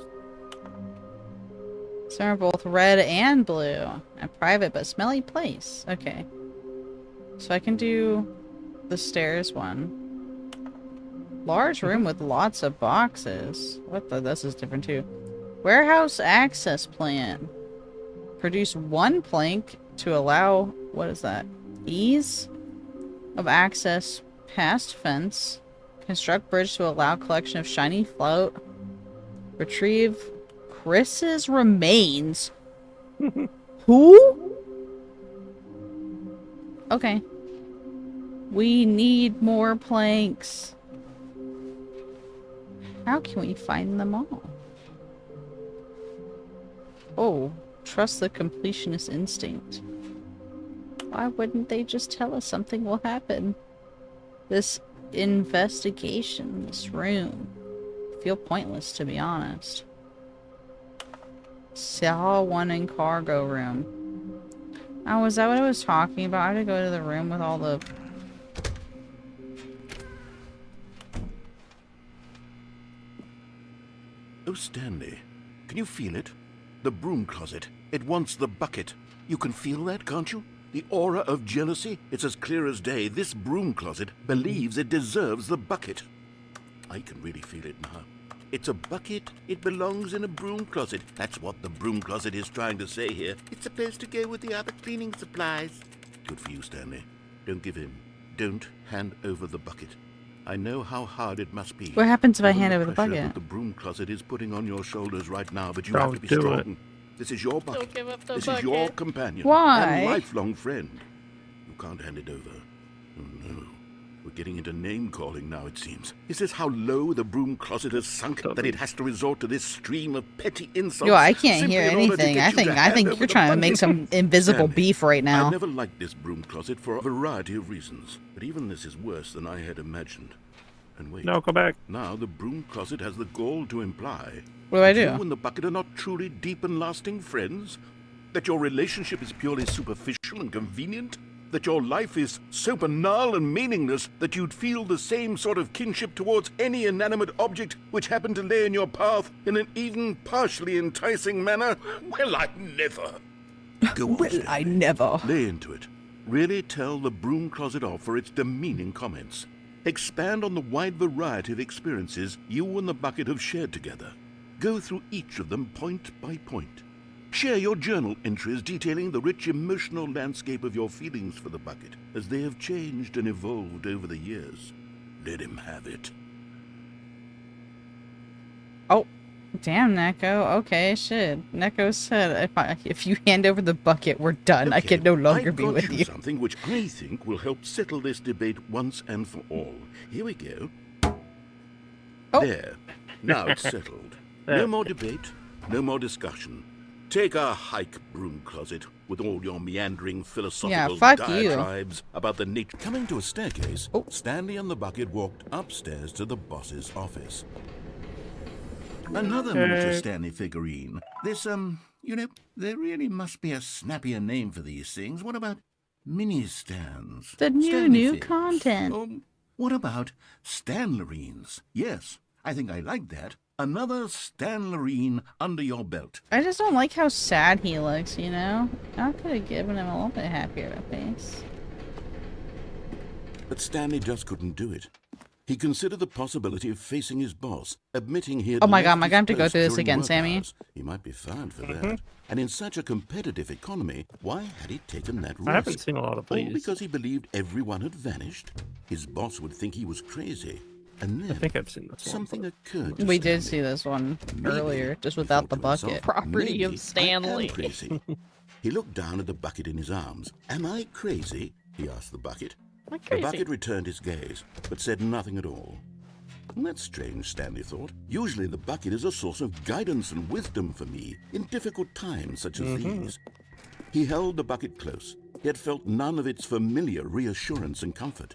Some are both red and blue. A private but smelly place. Okay. So I can do the stairs one. Large room with lots of boxes. What the? This is different too. Warehouse access plan. Produce one plank to allow... What is that? Ease of access past fence. Construct bridge to allow collection of shiny float. Retrieve Chris's remains. Who? Okay. We need more planks. How can we find them all? Oh, trust the completionist instinct. Why wouldn't they just tell us something will happen? This investigation, this room, feel pointless to be honest. Saw one in cargo room. Oh, was that what I was talking about? I had to go to the room with all the... Oh, Stanley, can you feel it? The broom closet. It wants the bucket. You can feel that, can't you? The aura of jealousy? It's as clear as day. This broom closet believes it deserves the bucket. I can really feel it now. It's a bucket. It belongs in a broom closet. That's what the broom closet is trying to say here. It's supposed to go with the other cleaning supplies. Good for you, Stanley. Don't give in. Don't hand over the bucket. I know how hard it must be. What happens if I hand Given over the bucket? that the broom closet is putting on your shoulders right now, but you Don't have to be do strong. it. This is your bucket. Don't give up the This bucket. is your companion. Why? And lifelong friend. You can't hand it over. Oh no. We're getting into name-calling now, it seems. Is this how low the broom closet has sunk that it has to resort to this stream of petty insults? Yo, I can't simply hear in order to anything. get I you think to hand over you're the trying to make bucket? some invisible Stanley, beef right now. I've never liked this broom closet for a variety of reasons, but even this is worse than I had imagined. And wait. No, go back. Now the broom closet has the gall to imply What do I that do? you and the bucket are not truly deep and lasting friends? That your relationship is purely superficial and convenient? That your life is so banal and meaningless that you'd feel the same sort of kinship towards any inanimate object which happened to lay in your path in an even partially enticing manner? Well, I never. Go on, Well, I never. lay into it. Really tell the broom closet off for its demeaning comments. Expand on the wide variety of experiences you and the bucket have shared together. Go through each of them point by point. Share your journal entries detailing the rich emotional landscape of your feelings for the bucket as they have changed and evolved over the years. Let him have it. Oh, damn, Neko. Okay, shit. Neko said if you hand over the bucket, we're done. I Okay, can no longer I've be got with you. something which I think will help settle this debate once and for all. Here we go. Oh. There. Now it's settled. No more debate, no more discussion. Take a hike, broom closet, with all your meandering philosophical fuck you. diatribes about the nature. Coming to a staircase, Stanley and the bucket walked upstairs to the boss's office. Another miniature Stanley figurine. This, You know, there really must be a snappier name for these things. What about mini stands? The new Stanley content. Or what about Stanlerines? Yes, I think I like that. Another Stanlerine under your belt. I just don't like how sad he looks, you know? I could have given him a little bit happier of a face. But Stanley just couldn't do it. He considered the possibility of facing his boss, admitting he had Oh my god, am I left gonna have to his go post through this during again, work Sammy? hours. He might be fired for that. And in such a competitive economy, why had he taken that risk? I haven't seen a lot of All these. because he believed everyone had vanished? His boss would think he was crazy. And then I think I've seen this one. something occurred to We did Stanley. see this one Maybe, earlier, just he without thought the to himself, bucket. Property maybe of I am Stanley. crazy. He looked down at the bucket in his arms. Am I crazy? He asked the bucket. I'm The crazy. bucket returned his gaze, but said nothing at all. That's strange, Stanley thought. Usually the bucket is a source of guidance and wisdom for me in difficult times such as these. He held the bucket close, yet felt none of its familiar reassurance and comfort.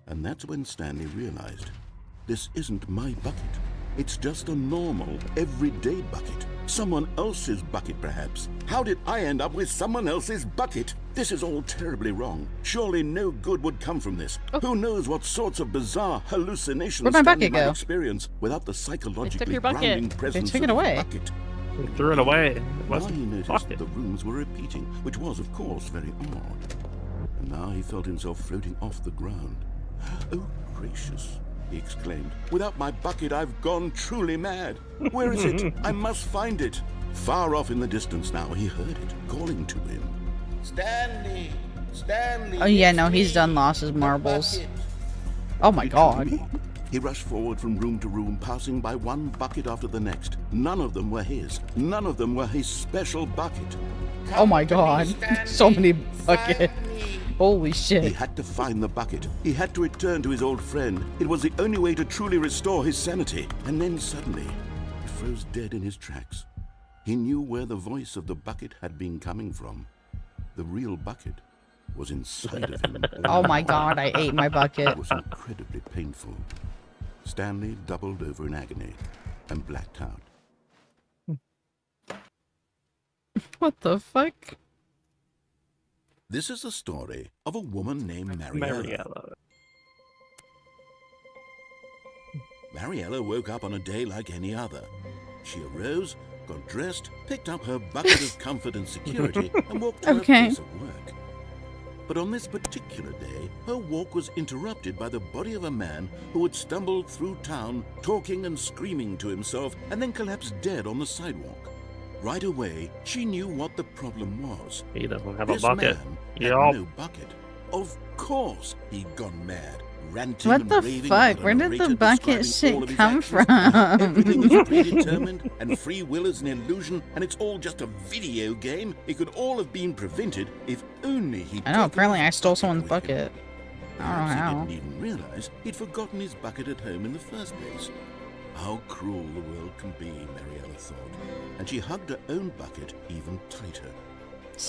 And that's when Stanley realized, this isn't my bucket. It's just a normal, everyday bucket. Someone else's bucket, perhaps. How did I end up with someone else's bucket? This is all terribly wrong. Surely no good would come from this. Who knows what sorts of bizarre hallucinations Where'd my Stanley bucket might go? experience without the psychologically your bucket. grounding presence took of it the away. bucket. He threw it away. It Now wasn't he noticed bucket. that the rooms were repeating, which was, of course, very odd. And now he felt himself floating off the ground. Oh, gracious, he exclaimed. Without my bucket, I've gone truly mad. Where is it? I must find it. Far off in the distance now, he heard it, calling to him. Stanley! Stanley! Oh yeah, it's no, he's me, done lost his the marbles. bucket." Oh my It god. couldn't be. He rushed forward from room to room, passing by one bucket after the next. None of them were his. None of them were his special bucket. Oh my god. So many buckets. Holy He shit. had to find the bucket. He had to return to his old friend. It was the only way to truly restore his sanity. And then suddenly, he froze dead in his tracks. He knew where the voice of the bucket had been coming from. The real bucket was inside of him. Oh my god, I ate my bucket. It was incredibly painful. Stanley doubled over in agony and blacked out. What the fuck? This is the story of a woman named Mariella. Mariella. Mariella woke up on a day like any other. She arose, got dressed, picked up her bucket of comfort and security, and walked to her Okay. place of work. But on this particular day, her walk was interrupted by the body of a man who had stumbled through town, talking and screaming to himself, and then collapsed dead on the sidewalk. Right away, she knew what the problem was. He doesn't have a This bucket. man had Yup. no bucket. Of course he'd gone mad, ranting What and the raving fuck? about a Where did the narrator bucket describing all shit of his come actions, and how everything is from? predetermined, and free will is an illusion, and it's all just a video game. It could all have been prevented if only he'd I know, taken apparently his I stole bucket someone's with him. bucket. I don't know Perhaps how. he didn't even realize he'd forgotten his bucket at home in the first place. How cruel the world can be, Mariella thought, and she hugged her own bucket even tighter.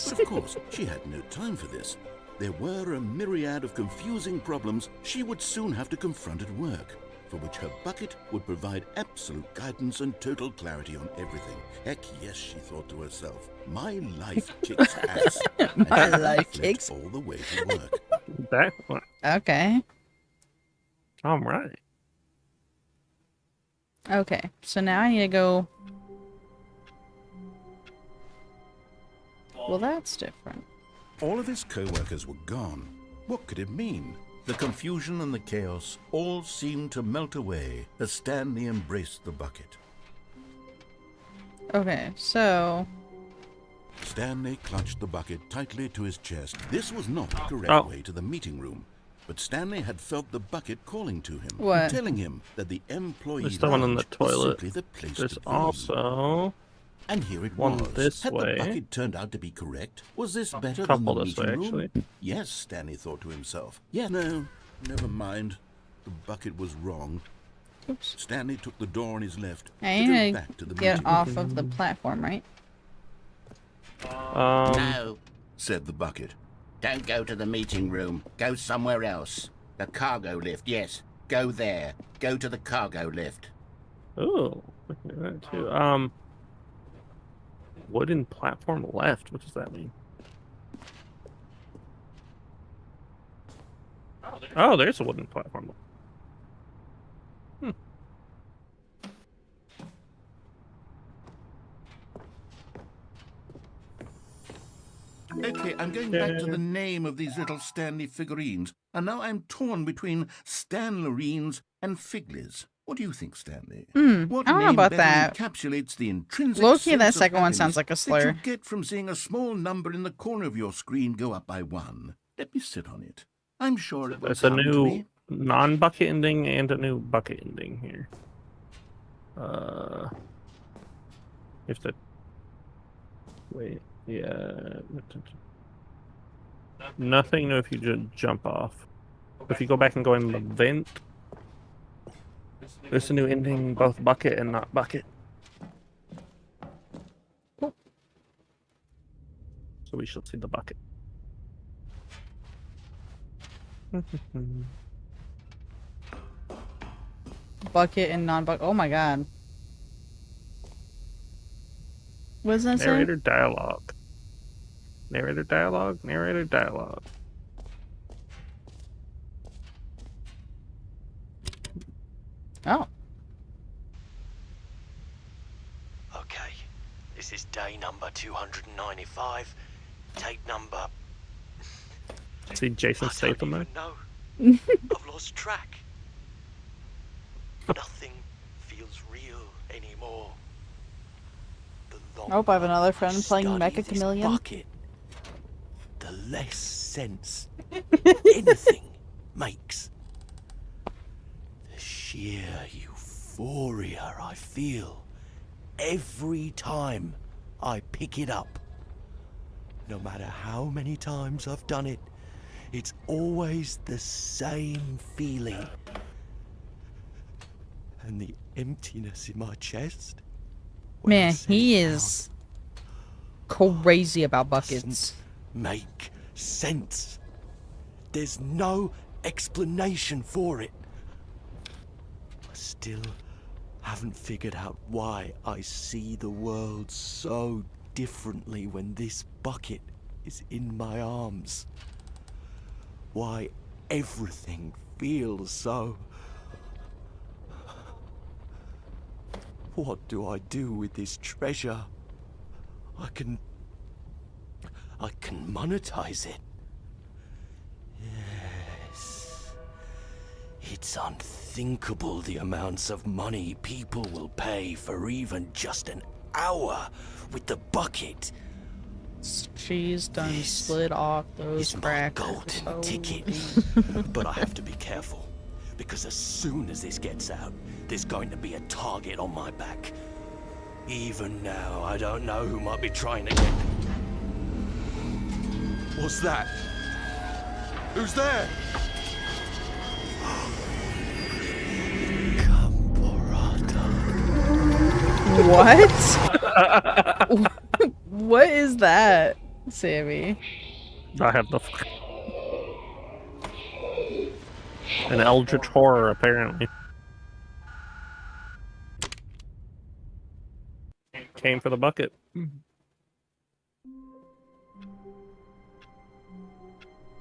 But of course, she had no time for this. There were a myriad of confusing problems she would soon have to confront at work, for which her bucket would provide absolute guidance and total clarity on everything. Heck yes, she thought to herself. My life kicks ass. And My she life left kicks- all the way to work. That, Okay. all right. Okay. So now I need to go. Well, that's different. All of his co-workers were gone. What could it mean? The confusion and the chaos all seemed to melt away as Stanley embraced the bucket. Okay, so Stanley clutched the bucket tightly to his chest. This was not the correct Oh. way to the meeting room. But Stanley had felt the bucket calling to him, What? telling him that the employee There's the one in the lounge was toilet. simply the place There's to be. also And here it one was. this Had way. the bucket turned out to be correct? Was this better than couple the this meeting way, room? actually. Yes, Stanley thought to himself. Yeah, no, never mind. The bucket was wrong. oops. Stanley took the door on his left I to go need back to to the get meeting off of the platform, right? No, said the bucket. don't go to the meeting room. Go somewhere else. The cargo lift, yes. Go there. Go to the cargo lift. oh, look at that too. wooden platform left. What does that mean? Oh, there's a wooden platform. Okay, I'm going back to the name of these little Stanley figurines, and now I'm torn between Stanlerines and Figlies. What do you think, Stanley? What I don't know name about better that. encapsulates the intrinsic Low-key, that sense of second one sounds happiness like a that slur. you get from seeing a small number in the corner of your screen go up by 1? Let me sit on it. I'm sure it will There's a come to new me. non-bucket ending and a new bucket ending here. If the wait, yeah, nothing new if you just jump off. If you go back and go in the vent, there's a new ending, both bucket and not bucket. So we shall see the bucket. Bucket and non-bucket. Oh my god. What does that say? Narrator dialogue. Narrator dialogue. Narrator dialogue. Oh. Okay, this is day number 295. Tape number. See Jason Statham there? No, I've lost track. Nothing feels real anymore. I hope I have another friend playing Mecha Chameleon. Bucket, the less sense anything makes. The sheer euphoria I feel every time I pick it up. No matter how many times I've done it, it's always the same feeling. And the emptiness in my chest. Man, he is crazy about buckets. Make sense. There's no explanation for it. I still haven't figured out why I see the world so differently when this bucket is in my arms. Why everything feels so... What do I do with this treasure? I can monetize it. Yes. It's unthinkable the amounts of money people will pay for even just an hour with the bucket. She's done slid off those crackers. Golden ticket. But I have to be careful, because as soon as this gets out, there's going to be a target on my back. Even now, I don't know who might be trying to get... What's that? Who's there? What? What is that, Sammy? I have the an eldritch horror apparently. Came for the bucket.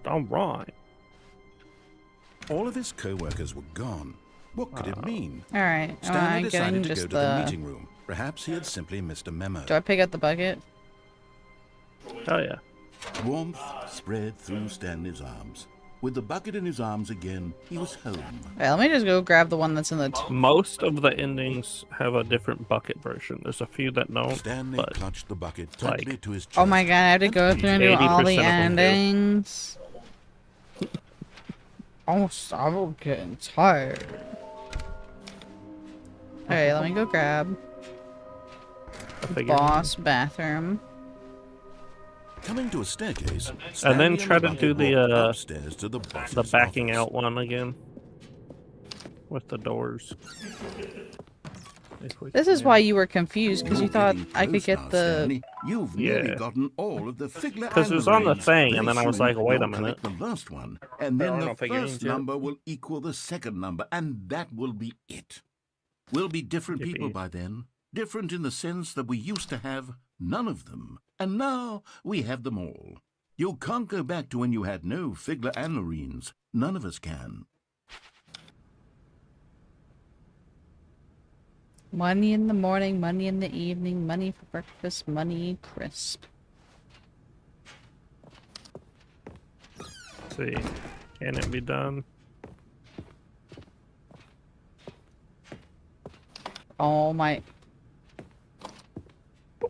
All right. All of his co-workers were gone. What could it mean? All right. Stanley Getting decided to go just to the meeting room. Perhaps he had simply missed a memo. Do I pick up the bucket? Oh yeah. Warmth spread through Stanley's arms. With the bucket in his arms again, he was home. Alright, let me just go grab the one that's in the... Most of the endings have a different bucket version. There's a few that don't. Stanley clutched the bucket tightly to his chest. Oh my god, I have to go through and do all the 80% of them do. endings. Oh, I'm getting tired. Alright, let me go grab boss bathroom. Coming to a staircase, And then Stanley try to and do bucket the walked upstairs to the boss's backing office. out one again. With the doors. This is why you were confused, because you You're thought getting I could close get now, the... Stanley. You've nearly gotten all of the Figler Because it was on the thing, and then I was like, wait a minute. The last one, and then There are the no figurines first yet. number will equal the second number, and that will be it. We'll be different people by then. Different in the sense that we used to have None of them. And now we have them all. You can't go back to when you had no Figler and Lorines. None of us can. Money in the morning, money in the evening, money for breakfast, money crisp. Let's see. Can it be done? Oh my...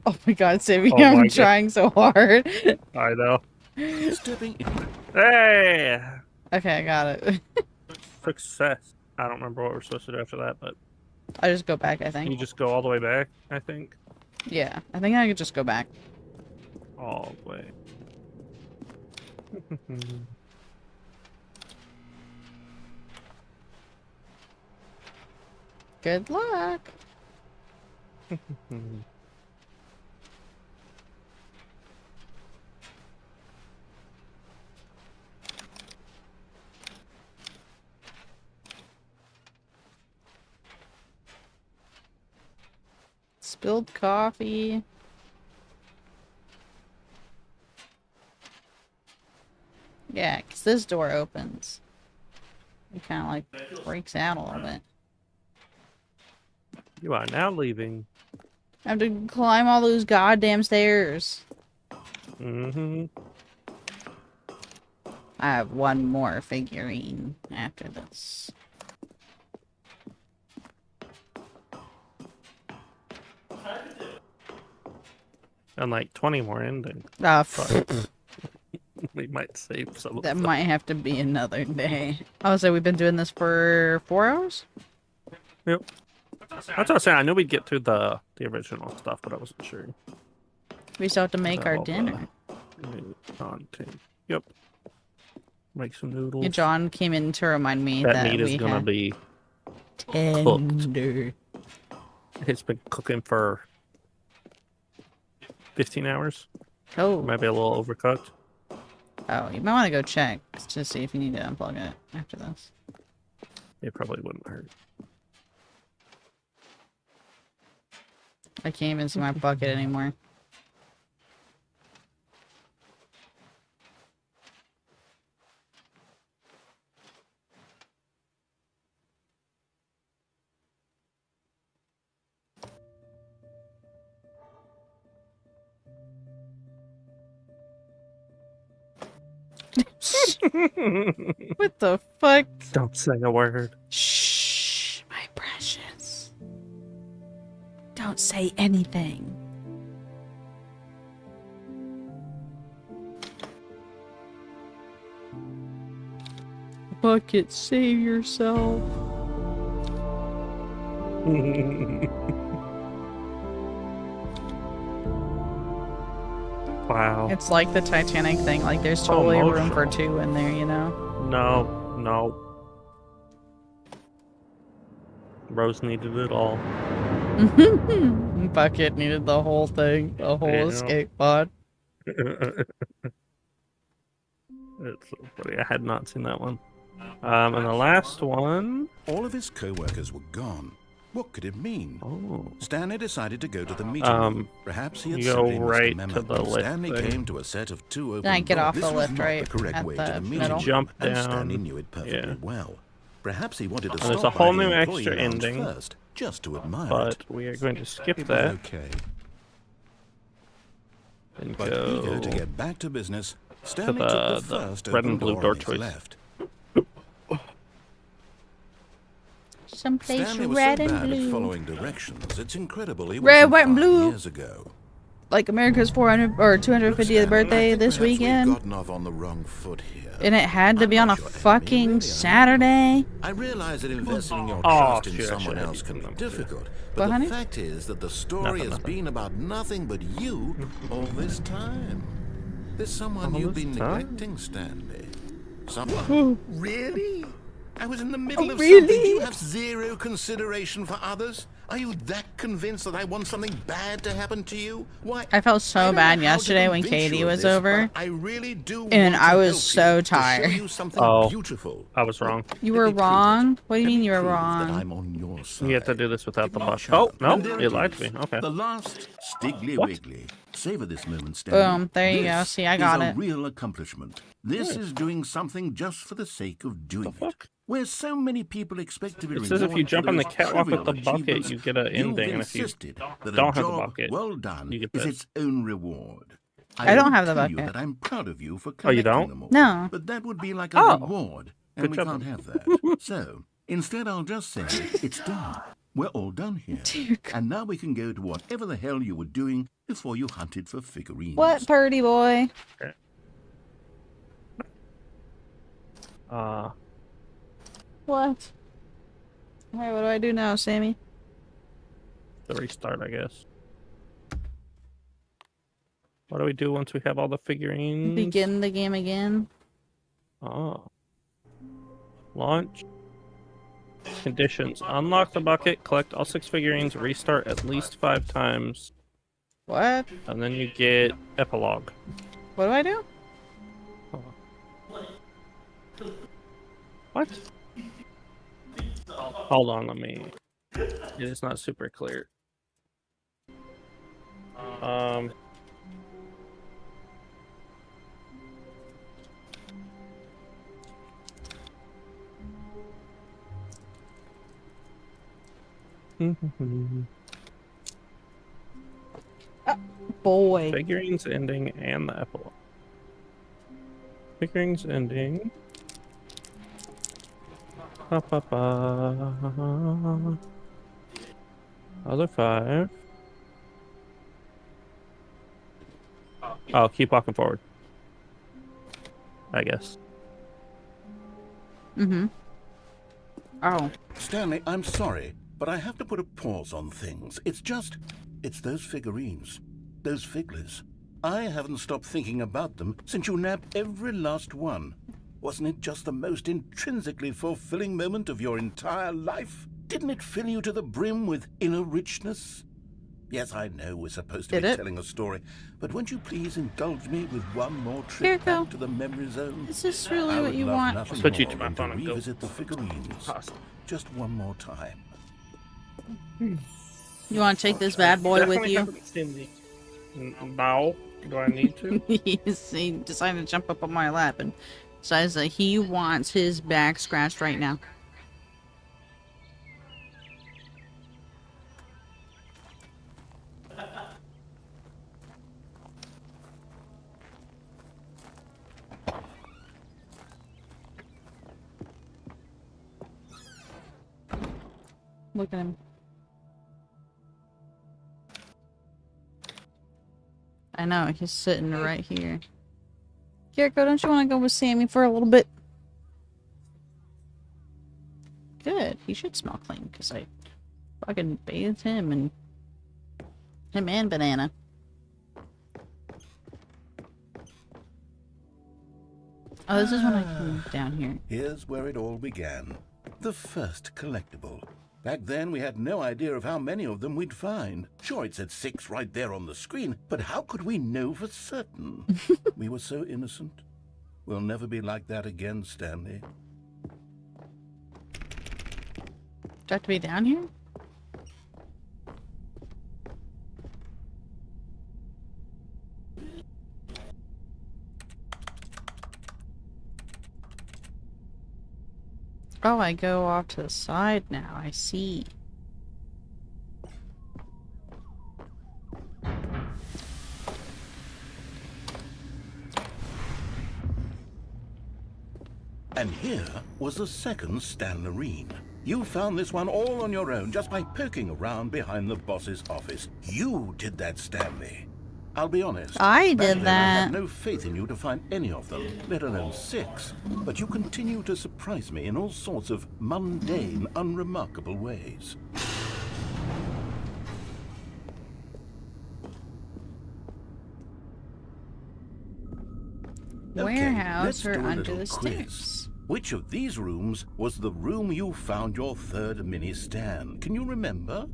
Oh my god, Sammy, Oh I'm my trying so hard. I know. Stepping in. Hey! Okay, I got it. Success. I don't remember what we're supposed to do after that, but I just go back, I you think. just go all the way back, I think. Yeah, I think I could just go back. All the way. Good luck. Spilled coffee. Yeah, because this door opens. It kind of like breaks out a little bit. You are now leaving. I have to climb all those goddamn stairs. Mm-hmm. I have one more figurine after this. And like 20 more endings. We might save some of That them. might have to be another day. Oh, so we've been doing this for 4 hours? Yep. That's what I was saying. I knew we'd get through the original stuff, but I wasn't sure. We still have to make our All the dinner. new content. Yep. Make some noodles. Yeah, John came in to remind me that that meat is we gonna have be tender. It's been cooking for 15 hours. Oh. Maybe a little overcooked. Oh, you might want to go check to see if you need to unplug it after this. It probably wouldn't hurt. I can't even see my bucket anymore. What the fuck? Don't say a word. Shh, my precious. Don't say anything. Bucket, save yourself. Wow. It's like the Titanic thing, like there's totally room for 2 in there, you know? No. Rose needed it all. Bucket needed the whole thing, the whole escape pod. It's so funny. I had not seen that one. And the last one... All of his co-workers were gone. What could it mean? Oh. Stanley decided to go to the meeting room. Perhaps he had go simply right misremembered. to the lift Stanley thing. came to a set of 2 open Then I get off doors. the This was lift, not right? the correct At way the to the meeting middle. room, Jump and down. Stanley knew it perfectly Yeah. well. Perhaps he wanted to And there's stop a whole by the new employee extra lounge ending, first, just to admire but it. we are going to skip It was that okay. and But go eager to get back to business, to Stanley took the the first red open and blue door door on his choice. left. Someplace Stanley was red so and bad at blue. following directions. It's incredible he Red, wasn't white, and 5 blue. years ago. Like America's 400 or 250th birthday this Perhaps we've weekend. gotten off on the wrong foot here. And it had to be on a fucking Saturday. I realize that investing your Oh, trust in sure, someone sure, else can be sure. difficult, What, but the honey? fact is that the story has Nothing. been about nothing but you all this time. There's someone All you've this been time? neglecting, Stanley. Someone. Really? I was in the middle of really? something. Do you have zero consideration for others? Are you that convinced that I want something bad to happen to you? Why? I felt so don't know bad how to yesterday when convince Katie you of was this, over. but I really do And want I to was help so you, to show tired. you something Oh. beautiful. I was wrong. You Let were me prove it. wrong? What do you Let mean me you were prove that wrong? I'm on your side. You have to do this without Give the me a bus. chance. Oh, no, And there it lied to me. is. Okay. The last Stiggly What? Wiggly. savor this moment, Stanley. Boom. There you go. See, I got it. it. This is a real accomplishment. This is doing something just for the sake of doing it. Where so many people expect to be It says if you jump on the catwalk with the bucket, you get an ending, and if you don't have the bucket, well done, you get is this. its own reward. I don't have the tell you bucket. that I'm proud of you for Oh, you collecting don't? them all. No. But that would be like a Oh. reward, and Good we job. can't have that. So, instead I'll just say, it's done. We're all done here. Dear God. And now we can go to whatever the hell you were doing before you hunted for figurines. What, Purdy boy? What? Alright, what do I do now, Sammy? The restart, I guess. What do we do once we have all the figurines? Begin the game again. Oh. Launch. Conditions. Unlock the bucket, collect all 6 figurines, restart at least 5 times. What? And then you get epilogue. What do I do? What? Hold on, let me... It's not super clear. Boy. Figurines ending and the epilogue. Figurines ending. Ba, ba, ba. Other 5. Oh, keep walking forward. I guess. Mm-hmm. Oh. Stanley, I'm sorry, but I have to put a pause on things. It's those figurines. Those figlers. I haven't stopped thinking about them since you nabbed every last one. Wasn't it just the most intrinsically fulfilling moment of your entire life? Didn't it fill you to the brim with inner richness? Yes, I know we're supposed to be telling a story, but won't you please indulge me with one more trip back to the memory zone? Is this really what you want? I'll switch you to my phone and go. Revisit the figurines. Just one more time. You want to take this bad boy with you? No. Do I need to? He decided to jump up on my lap and says that he wants his back scratched right now. Look at him. I know, he's sitting right here. Kiriko, don't you want to go with Sammy for a little bit? Good. He should smell clean, because I fucking bathed him and Banana. Oh, this is when I come down here. Here's where it all began. The first collectible. Back then, we had no idea of how many of them we'd find. Sure, it said 6 right there on the screen, but how could we know for certain? We were so innocent. We'll never be like that again, Stanley. Do I have to be down here? Oh, I go off to the side now. I see. And here was the second Stanlerine. You found this one all on your own just by poking around behind the boss's office. You did that, Stanley. I'll be honest. I back did then I that. had no faith in you to find any of them, let alone 6. But you continue to surprise me in all sorts of mundane, unremarkable ways. Warehouse let's or do a under little the quiz. stairs? Which of these rooms was the room you found your third mini stand? Can you remember?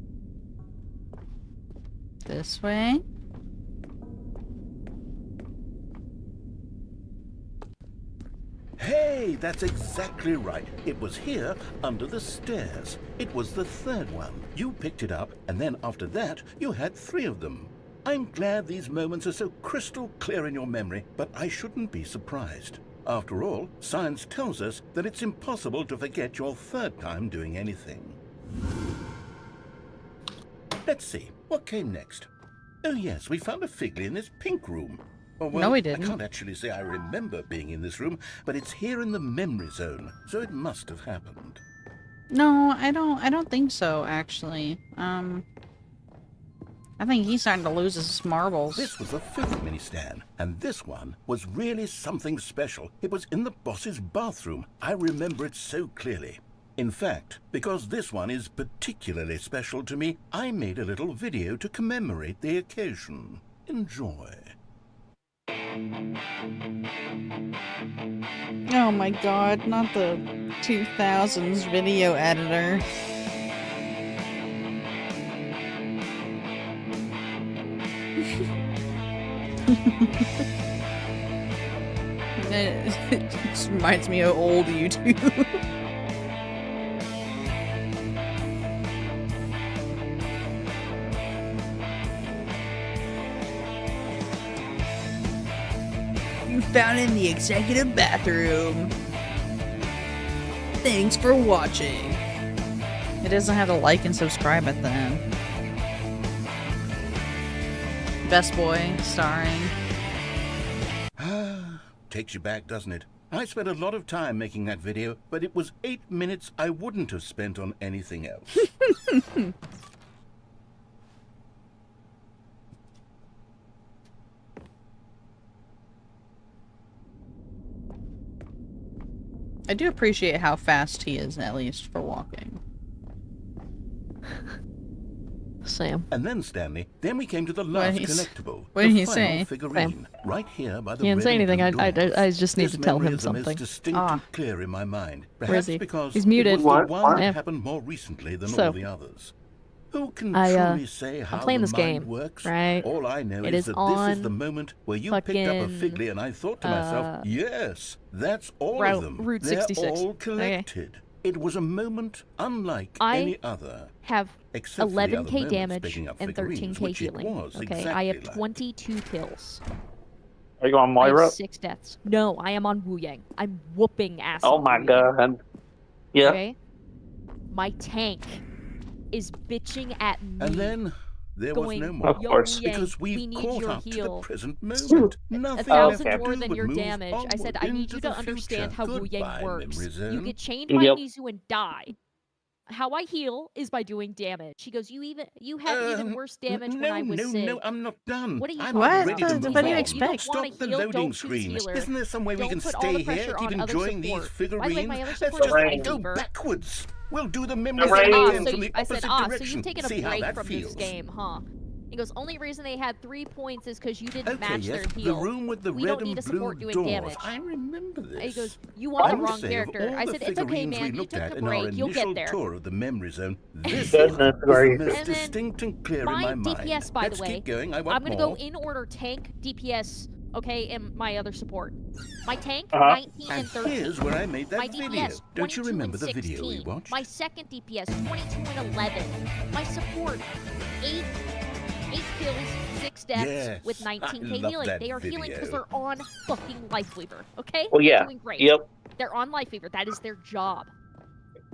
This way? Hey, that's exactly right. It was here, under the stairs. It was the third one. You picked it up, and then after that, you had 3 of them. I'm glad these moments are so crystal clear in your memory, but I shouldn't be surprised. After all, science tells us that it's impossible to forget your third time doing anything. Let's see, what came next? Oh yes, we found a Figley in this pink room. Oh, well, No, we didn't. I can't actually say I remember being in this room, but it's here in the memory zone, so it must have happened. No, I don't think so, actually. I think he's starting to lose his marbles. This was the 5th mini-stand, and this one was really something special. It was in the boss's bathroom. I remember it so clearly. In fact, because this one is particularly special to me, I made a little video to commemorate the occasion. Enjoy. Oh my god, not the 2000s video editor. It just reminds me of old YouTube. You found it in the executive bathroom. Thanks for watching. It doesn't have to like and subscribe at the end. Best Boy, starring. Takes you back, doesn't it? I spent a lot of time making that video, but it was 8 minutes I wouldn't have spent on anything else. I do appreciate how fast he is, at least, for walking. Sam. And then, Stanley, then we came to the last collectible. What did the he final say? figurine, right here by the He didn't say red and anything. blue doors. I just need This to tell memory him is the most something. distinct and clear in my mind. Where is Perhaps he? because He's muted. it was the one Yeah. that happened more recently than So, all the others. Who can I, truly say how I'm playing the this mind game, works? right? All I know It is is that this is on the moment where you picked up a fucking, Figley and I thought to myself, yes, that's all of them. Route They're 66. all Okay. collected. It was a moment unlike I any other. Have Except for the other 11k moments damage picking up and figurines, 13k which it healing. was Okay, I exactly have like. 22 kills. Are you on I Moira? have 6 deaths. No, I am on Wu Yang. I'm whooping ass. Oh on my Wu Yang. god. Yeah. Okay. My tank is bitching at me. And then there was going, no more. Of course. Yo, Yang, Because we we've need caught your up to the heal. present moment. Nothing left 1,000 to more do than but your move damage. I said, onward I need into you to the understand future. how Wu Yang Goodbye, works. memory You zone. get chained by Yep. Mizu and die. How I heal is by doing damage. She goes, you had even worse damage when I was sick. No, I'm not done. What are you I'm talking ready about? to move What do you on. expect? Stop wanna the heal, loading don't choose screen. healer. Isn't there some way we Don't can put all the stay here, pressure keep on other enjoying these support. figurines? By the way, my other Let's support just is Right. go Fever. backwards. We'll do the I memory said, zone Right. again so from you, the I said, opposite so direction. you've taken See a how break that from feels. this game, huh? He goes, only reason they had 3 points is because you didn't Okay, match yes, their the heal. room with the We red don't and need a blue support doing doors. damage. I remember this. He goes, you want I the would wrong say character. Of all I the said, it's okay, figurines man. we You looked took at a in our break. You'll initial get there. tour of the memory zone, this Goodness was the gracious. most And then distinct and clear in my my mind. DPS, by Let's the way, keep going. I want I'm gonna more. go in order tank, DPS, okay, and my other support. My tank, Uh-huh. 19 and And 13. here's where I made that My video. DPS, Don't you 22 remember and the video we 16. watched? My second DPS, 22 and 11. My support, 8 kills, 6 deaths Yes, with I 19k love healing. that They are healing because video. they're on fucking Life Weaver, okay? Well, yeah. They're doing great. Yep. They're on Life Weaver. That is their job.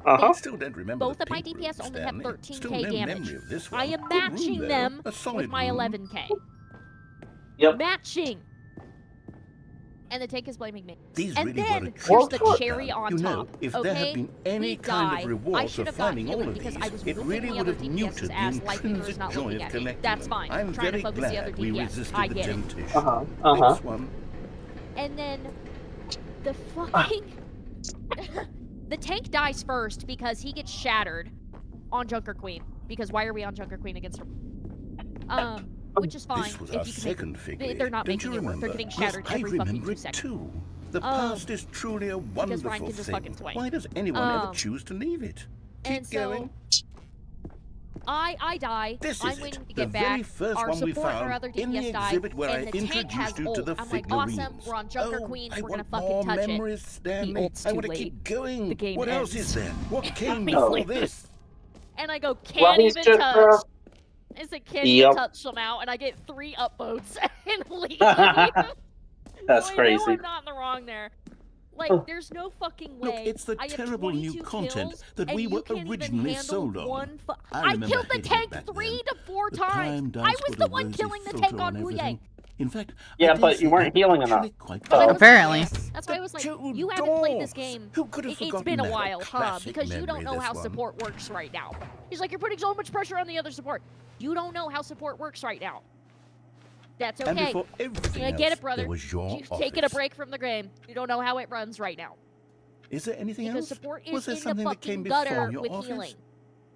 Uh-huh. I still don't remember Both the of my pink DPS room, only have Stanley. 13k Still no damage. memory of this one. I am Good room, matching though. them A solid with my room. 11k. Yep. Matching! And the tank is blaming me. These And really then, were a here's treat. the cherry on You know, top, if okay? there had been any We kind die. of I reward should for have gotten finding all healing of because these, I was it whooping really the would other have DPSs muted the as Life Weaver is intrinsic not joy looking of at me. collecting That's them. fine. I'm Trying to very focus the other glad we DPS. resisted I the get it. temptation. Uh-huh. Next one. And then the fucking the tank dies first because he gets shattered on Junker Queen. Because why are we on Junker Queen against her? Which is fine. This was if our you can second make, figure. they're not Don't making you it work. They're remember? getting shattered Yes, every I fucking remember 2 it seconds. too. The past is truly a wonderful Ryan can just fucking thing. swing. Why does anyone ever choose to leave it? Keep And so going. I die. This I'm is waiting it. to The get very back. first our one we support and our found other in the DPS die, exhibit where I and the tank introduced has you to ult. the I'm like, awesome. figurines. We're on Junker Oh, Queen. I We're gonna want fucking more touch memories, it. Stanley. ult's I too want to late. keep going. The game What else ends. is there? What came No. before this? And I go, Well, can't he's even just, touch. Is it can you touch them out, and I get 3 upvotes and leave. That's so crazy. I know I'm not in the wrong there. Like, there's no fucking way. Look, it's the I have terrible new 22 content kills, that and we you were can't even originally handle sold on. one I I remember killed the hating it tank back 3 then. to 4 The times. prime I dice was with the a one rosy killing the filter tank on everything. Wu-Yang. In fact, Yeah, I dare but you say weren't I'm healing actually enough. quite So- proud. Apparently. That's why I was like, Two you haven't played this dwarves. game. Who could have It's forgotten been a that? while, huh? Classic Because you don't memory, know this how one. support works right now. He's like, you're putting so much pressure on the other support. You don't know how support works right now. That's And okay. before everything I else, get it, brother. there was your You've taken a office. break from the game. You don't know how it runs right now. Is there anything Because else? support Was is there in the something that came fucking before gutter your with office? healing.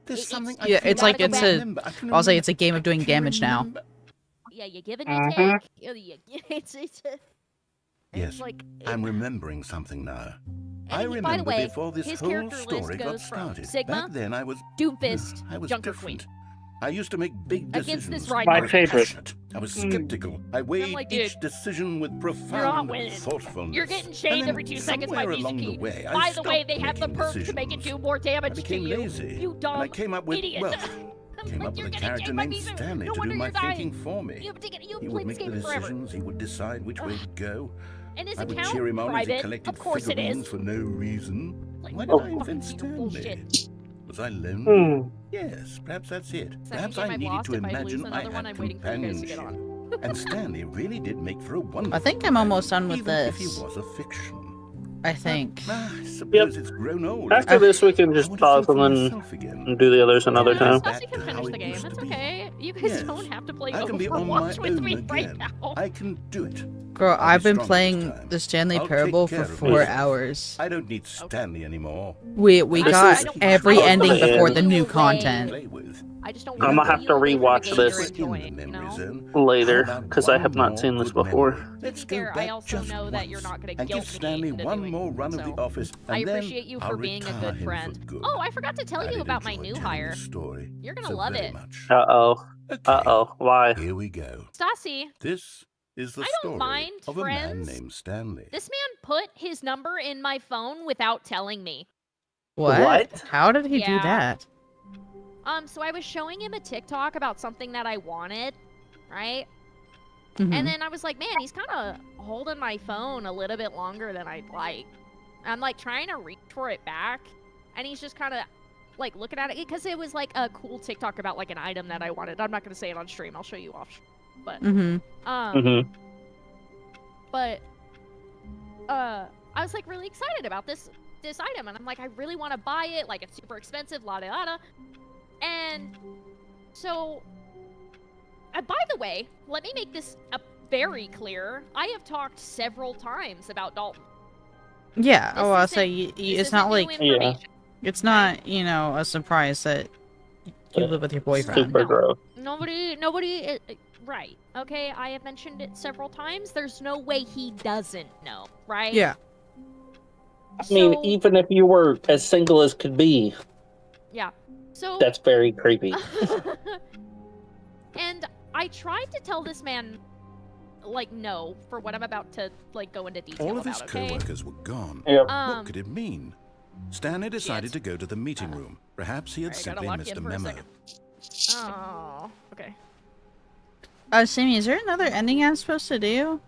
There's It's- something I Yeah, feel it's like gotta it's go a. remember. I can I'll say remember. it's a game of doing I can damage now. remember. Yeah, you give a new tank. Yes, like I'm remembering something now. And I by the remember way, before this his whole character list story got goes from started. Sigma, Back then I was Doomfist, I was Junker different. Queen. I used to make big Against decisions. this ride I My was favorite. passionate. I was skeptical. I weighed like, each dude, decision with not profound winning. thoughtfulness. You're getting And chained then every 2 seconds by somewhere music along key. the way, I By the way, stopped they have the making perk to make it decisions. do more I damage to became you. lazy. You dumb and I came up with, idiot. well, I'm came like, up with you're a getting character chained by named music. Stanley No to do wonder my you're dying. thinking for me. You He played would this make the game forever. decisions. He would decide which way to go. And his I would account cheer him on as he private. collected Of course it figurines is. for no reason. Like, Why did oh, I invent fucking Stanley? bullshit. Was I lonely? Hmm. Yes, perhaps that's it. Second Perhaps game I I've needed lost. to If I lose imagine I another one, had I'm waiting for you guys to get companionship. on. And Stanley really did make for a wonderful I think I'm almost done with even if he this. was a fiction. I think. I suppose it's grown old. After this, we can just pause and then do the others another time. Stassi can finish the game. It's okay. You guys Yes. don't have to play I can be on my Overwatch with own me right again. now. I can do it. Girl, I'll be I've been stronger playing this time. the Stanley I'll Parable take for care of 4 myself. hours. I don't need Stanley anymore. We This got is- every I don't ending know. before the new Play content. Play with. I just don't I'm gonna have to rewatch this later because I have not seen this before. Let's To be fair, go I back also just know that you're once not gonna and guilt give me Stanley into one doing more it, run of so the office, I and then appreciate you I'll for being a retire good him for friend. good. Oh, I forgot to tell I you did about my enjoy new telling hire. this story You're gonna so love very it. much. Uh-oh. Why? Here we go. Stassi, This is the I don't story mind, of a man friends. named Stanley. this man put his number in my phone without telling me. What? How did he do Yeah. that? So I was showing him a TikTok about something that I wanted, right? Mhm. And then I was like, man, he's kind of holding my phone a little bit longer than I'd like. I'm like trying to reach for it back, and he's just kind of like looking at it because it was like a cool TikTok about like an item that I wanted. I'm not gonna say it on stream. I'll show you off. But but I was like really excited about this item, and I'm like, I really want to buy it. Like it's super expensive, la da da. And so, by the way, let me make this very clear. I have talked several times about Dalton. Yeah. This Oh, I'll isn't- say it's not new like information. it's not a surprise that you live with your boyfriend. Super gross. Nobody, right? Okay, I have mentioned it several times. There's no way he doesn't know, right? Yeah. I mean, even if you were as single as could be, Yeah. So that's very creepy. and I tried to tell this man, like, no, for what I'm about to like go into detail All of his about. Okay. co-workers were gone. Yep. What could it mean? Stanley decided to go to the meeting room. Perhaps he had Alright, gotta simply lock missed in a for a memo. second. Oh, okay. Sammy, is there another ending I'm supposed to do?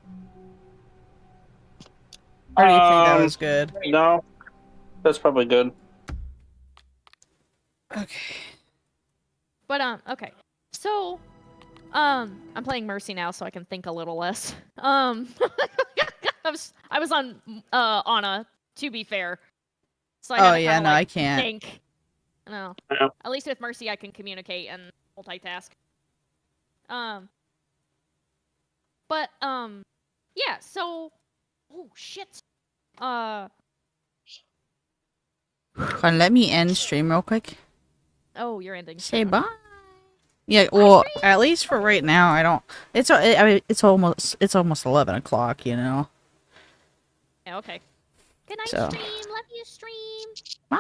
Or do you think that was good? No, that's probably good. Okay. But okay. So, I'm playing Mercy now, so I can think a little less. I was on Anna, to be fair. So I Oh, gotta yeah, kinda, no, like, I can't. think. No. Yeah. At least with Mercy, I can communicate and multitask. But yeah. So, oh shit. Let me end stream real quick. Oh, you're ending. Say bye. Yeah, well, at least for right now, I don't. I mean, it's almost 11 o'clock, you know. Yeah, okay. Good night, So. stream. Love you, stream. Bye.